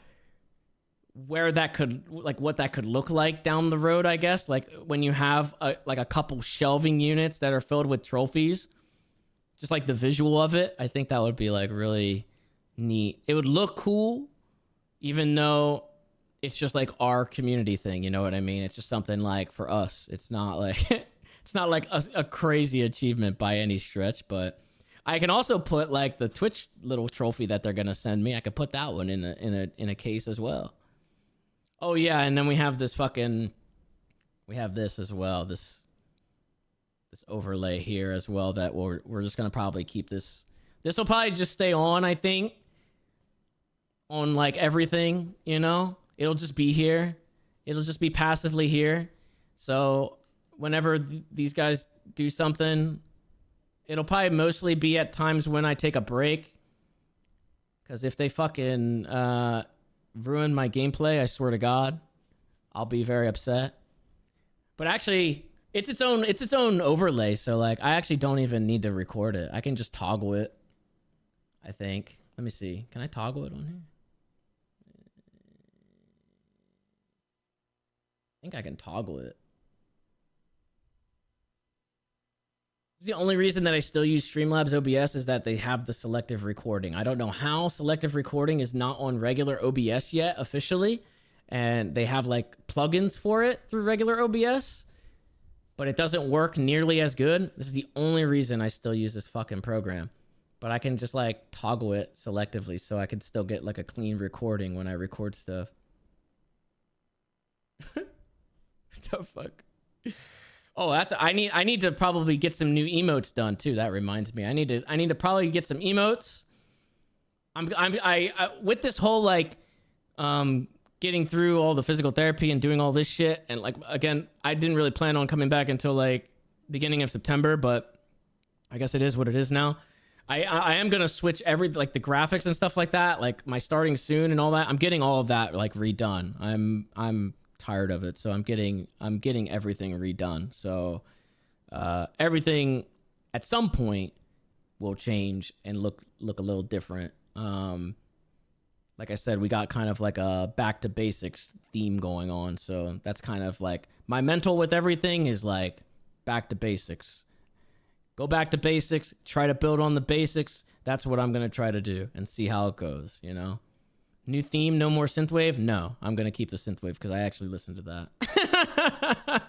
where that could, like, what that could look like down the road, I guess. Like when you have a couple shelving units that are filled with trophies, just like the visual of it, I think that would be like really neat. It would look cool, even though it's just like our community thing, you know what I mean? It's just something like for us. It's not like it's not like a crazy achievement by any stretch, but I can also put like the Twitch little trophy that they're gonna send me. I could put that one in a case as well. Oh yeah, and then we have this as well. This overlay here as well that we're just gonna probably keep this. This will probably just stay on, I think, on like everything, It'll just be here. It'll just be passively here. So whenever these guys do something, it'll probably mostly be at times when I take a break. Because if they fucking ruin my gameplay, I swear to God, I'll be very upset. But actually, it's its own overlay. So like, I actually don't even need to record it. I can just toggle it. I think. Let me see. Can I toggle it on here? I think I can toggle it. The only reason that I still use Streamlabs OBS is that they have the selective recording. I don't know how selective recording is not on regular OBS yet officially, and they have like plugins for it through regular OBS, but it doesn't work nearly as good. This is the only reason I still use this fucking program. But I can just like toggle it selectively so I can still get like a clean recording when I record stuff. What the fuck? Oh, I need to probably get some new emotes done too. That reminds me. I need to probably get some emotes. I with this whole like getting through all the physical therapy and doing all this shit, and like again, I didn't really plan on coming back until like beginning of September, but I guess it is what it is now. I am gonna switch like the graphics and stuff like that, like my starting soon and all that. I'm getting all of that like redone. I'm tired of it, so I'm getting everything redone. So everything at some point will change and look a little different. Like I said, we got kind of like a back to basics theme going on, so that's kind of like my mental with everything is like back to basics. Go back to basics, try to build on the basics. That's what I'm gonna try to do and see how it goes, you know. New theme, no more synthwave? No, I'm going to keep the synthwave because I actually listened to that.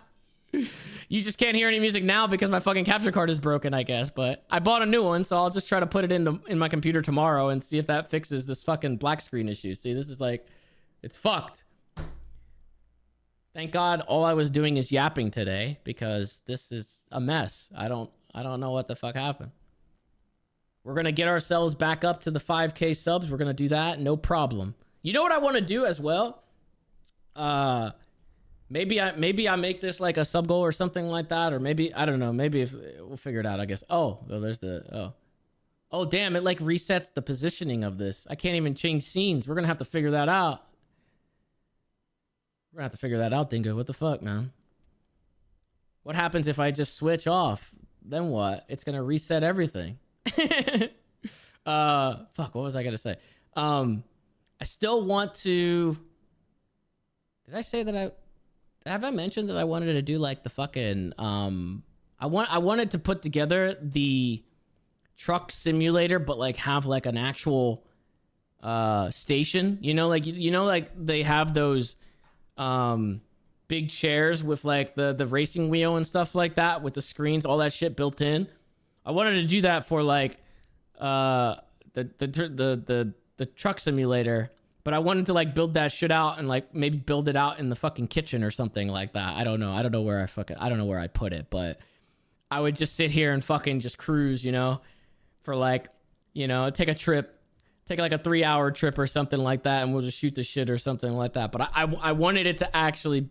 You just can't hear any music now because my fucking capture card is broken, I guess. But I bought a new one, so I'll just try to put it in my computer tomorrow and see if that fixes this fucking black screen issue. See, this is like, it's fucked. Thank God all I was doing is yapping today because this is a mess. I don't know what the fuck happened. We're going to get ourselves back up to the 5K subs. We're going to do that. No problem. You know what I want to do as well? Maybe I make this like a sub goal or something like that. Or maybe, I don't know. Maybe if we'll figure it out, I guess. Oh, there's the, oh, damn. It like resets the positioning of this. I can't even change scenes. We're going to have to figure that out. We're going to have to figure that out, Dingo. What the fuck, man? What happens if I just switch off? Then what? It's going to reset everything. Fuck, what was I gonna say? I still want to. Did I say that have I mentioned that I wanted to do like the fucking I wanted to put together the truck simulator, but like have like an actual station, you know, like like they have those big chairs with like the racing wheel and stuff like that with the screens, all that shit built in. I wanted to do that for like the truck simulator, but I wanted to like build that shit out and like maybe build it out in the fucking kitchen or something like that. I don't know where I don't know where I'd put it, but I would just sit here and fucking just cruise, you know, for like, you know, take like a 3-hour trip or something like that, and we'll just shoot the shit or something like that. But I wanted it to actually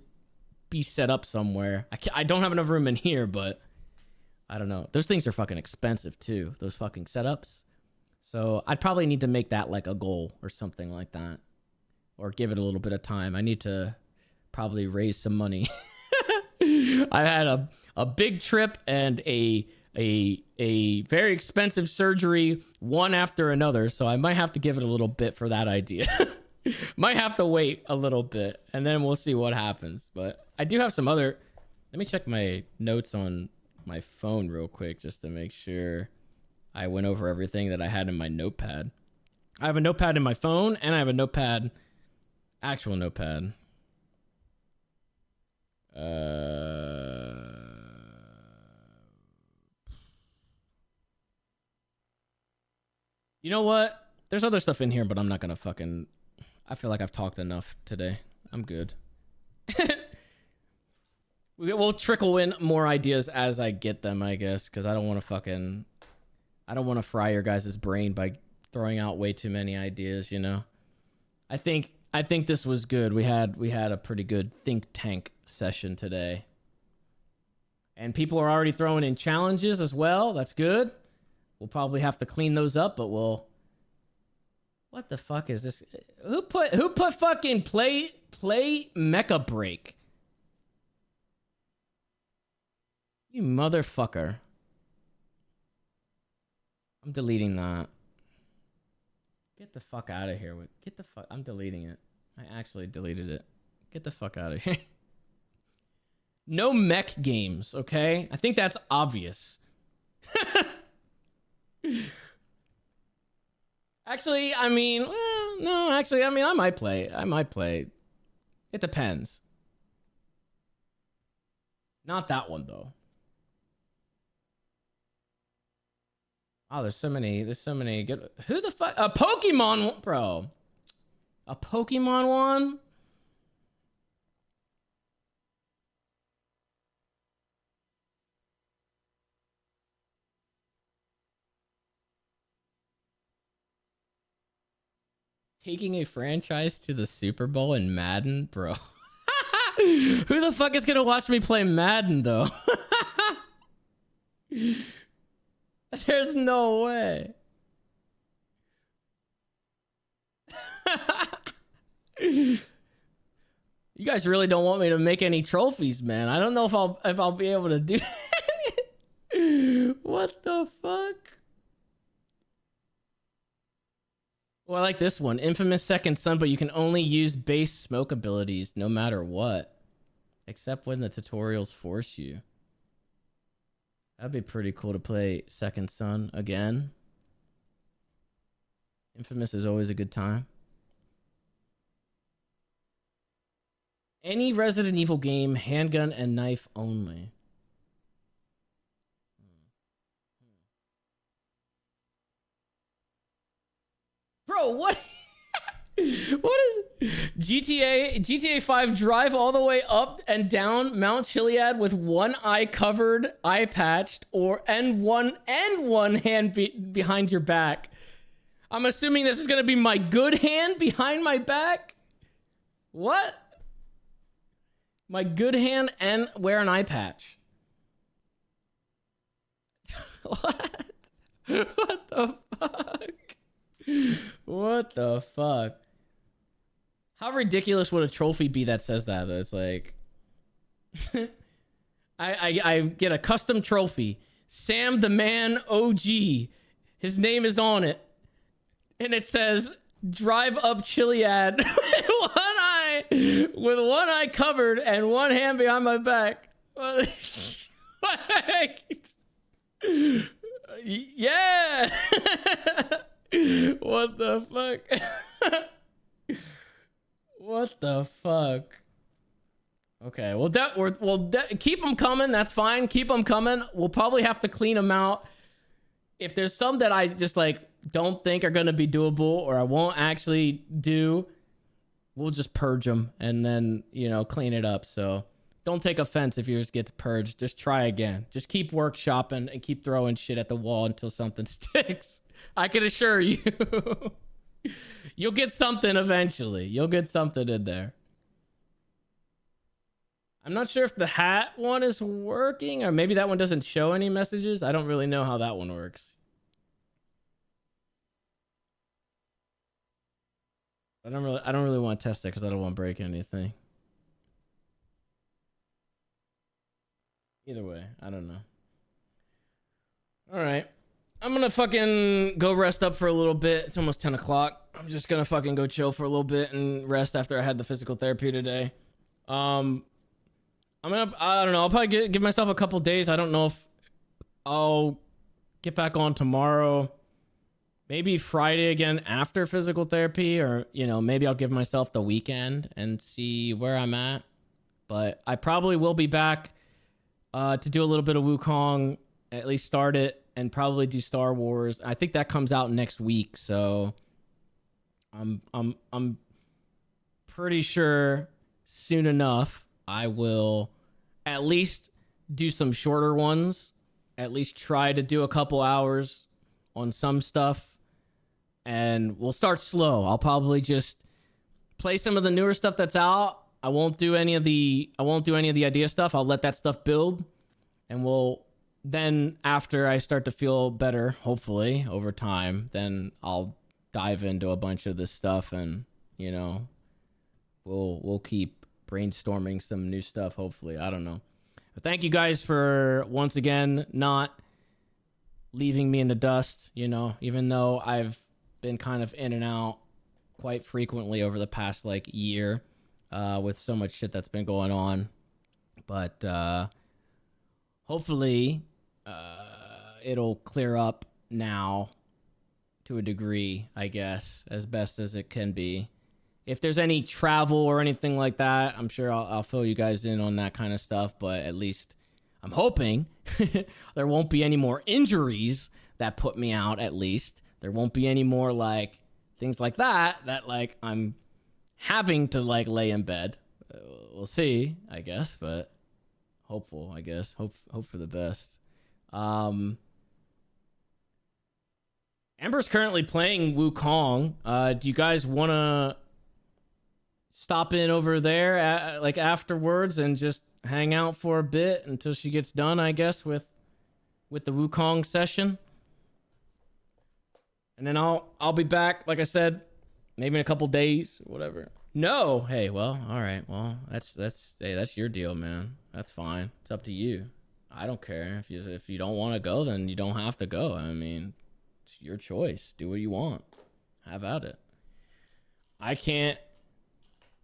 be set up somewhere. I don't have enough room in here, but I don't know. Those things are fucking expensive too, those fucking setups. So I'd probably need to make that like a goal or something like that, or give it a little bit of time. I need to probably raise some money. I had a big trip and a very expensive surgery, one after another. So I might have to give it a little bit for that idea. Might have to wait a little bit and then we'll see what happens. But I do have some other, let me check my notes on my phone real quick just to make sure I went over everything that I had in my notepad. I have a notepad in my phone and I have a notepad, actual notepad. You know what? There's other stuff in here, but I'm not gonna fucking, I feel like I've talked enough today. I'm good. We'll trickle in more ideas as I get them, I guess, because I don't want to fry your guys' brain by throwing out way too many ideas, you know. I think this was good. We had a pretty good think tank session today. And people are already throwing in challenges as well. That's good. We'll probably have to clean those up, but we'll. What the fuck is this? Who put fucking play Mecha Break? You motherfucker. I'm deleting that. Get the fuck out of here. Get the fuck. I'm deleting it. I actually deleted it. Get the fuck out of here. No mech games, okay? I think that's obvious. Actually, I mean, well, no, actually, I mean, I might play. It depends. Not that one, though. Oh, there's so many good. Who the fuck? A Pokemon, bro. A Pokemon one? Taking a franchise to the Super Bowl in Madden, bro. Who the fuck is gonna watch me play Madden, though? There's no way. You guys really don't want me to make any trophies, man. I don't know if I'll be able to do it. What the fuck? Well, I like this one. Infamous Second Son, but you can only use base smoke abilities no matter what. Except when the tutorials force you. That'd be pretty cool to play Second Son again. Infamous is always a good time. Any Resident Evil game, handgun and knife only. Bro, what? What is GTA 5 drive all the way up and down Mount Chiliad with one eye covered, eye patched, and one hand behind your back. I'm assuming this is gonna be my good hand behind my back. What? My good hand and wear an eye patch. What? What the fuck? What the fuck? How ridiculous would a trophy be that says that? It's like I get a custom trophy. Sam the Man OG. His name is on it. And it says drive up Chiliad with one eye covered and one hand behind my back. Yeah. What the fuck? What the fuck? Okay, well, keep them coming. That's fine. Keep them coming. We'll probably have to clean them out. If there's some that I just like don't think are gonna be doable or I won't actually do, we'll just purge them and then clean it up. So don't take offense if yours gets purged. Just try again. Just keep workshopping and keep throwing shit at the wall until something sticks. I can assure you. You'll get something eventually. You'll get something in there. I'm not sure if the hat one is working or maybe that one doesn't show any messages. I don't really know how that one works. I don't really want to test it because I don't want to break anything. Either way, I don't know. All right. I'm gonna fucking go rest up for a little bit. It's almost 10 o'clock. I'm just gonna fucking go chill for a little bit and rest after I had the physical therapy today. I don't know. I'll probably give myself a couple days. I don't know if I'll get back on tomorrow. Maybe Friday again after physical therapy, or maybe I'll give myself the weekend and see where I'm at. But I probably will be back to do a little bit of Wukong, at least start it, and probably do Star Wars. I think that comes out next week, so I'm pretty sure soon enough I will at least do some shorter ones, at least try to do a couple hours on some stuff, and we'll start slow. I'll probably just play some of the newer stuff that's out. I won't do any of the idea stuff. I'll let that stuff build, and then after I start to feel better, hopefully over time, then I'll dive into a bunch of this stuff, and we'll keep brainstorming some new stuff. Hopefully, I don't know. But thank you guys for once again not leaving me in the dust, you know, even though I've been kind of in and out quite frequently over the past like year with so much shit that's been going on. But hopefully it'll clear up now to a degree, I guess, as best as it can be. If there's any travel or anything like that, I'm sure I'll fill you guys in on that kind of stuff. But at least I'm hoping there won't be any more injuries that put me out. At least there won't be any more like things like that like I'm having to like lay in bed. We'll see, I guess, but hopeful, I guess. Hope for the best. Amber's currently playing Wukong. Do you guys want to stop in over there like afterwards and just hang out for a bit until she gets done, I guess, with the Wukong session? And then I'll be back, like I said, maybe in a couple days or whatever. No. Hey, well, all right. Well, that's your deal, man. That's fine. It's up to you. I don't care. If you don't want to go, then you don't have to go. I mean, it's your choice. Do what you want. Have at it. I can't,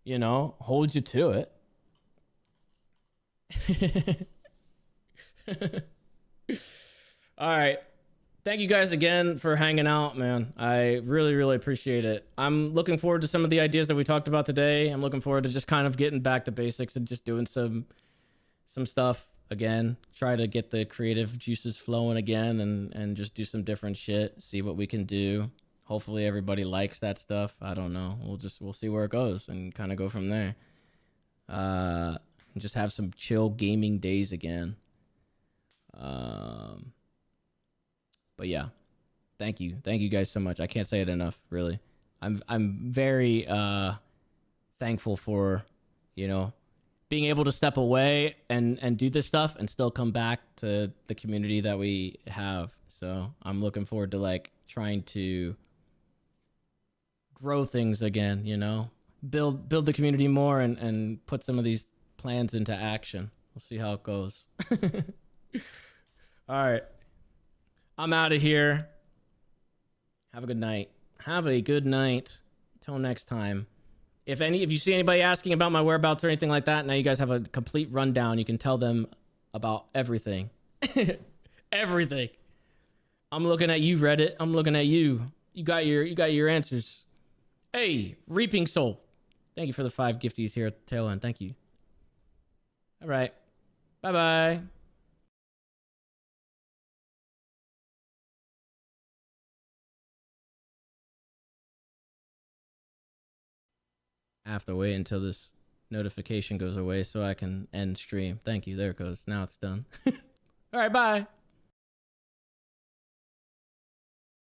hold you to it. All right. Thank you guys again for hanging out, man. I really, really appreciate it. I'm looking forward to some of the ideas that we talked about today. I'm looking forward to just kind of getting back to basics and just doing some stuff again. Try to get the creative juices flowing again and just do some different shit. See what we can do. Hopefully everybody likes that stuff. I don't know. We'll see where it goes and kind of go from there. Just have some chill gaming days again. But yeah, thank you guys so much. I can't say it enough, really. I'm very thankful for being able to step away and do this stuff and still come back to the community that we have. So I'm looking forward to like trying to grow things again, build the community more and put some of these plans into action. We'll see how it goes. All right. I'm out of here. Have a good night. Till next time. If you see anybody asking about my whereabouts or anything like that, now you guys have a complete rundown. You can tell them about everything. Everything. I'm looking at you, Reddit. I'm looking at you. You got your answers. Hey, Reaping Soul. Thank you for the 5 gifties here at the tail end. Thank you. All right. Bye-bye. I have to wait until this notification goes away so I can end stream. Thank you. There it goes. Now it's done. All right, bye.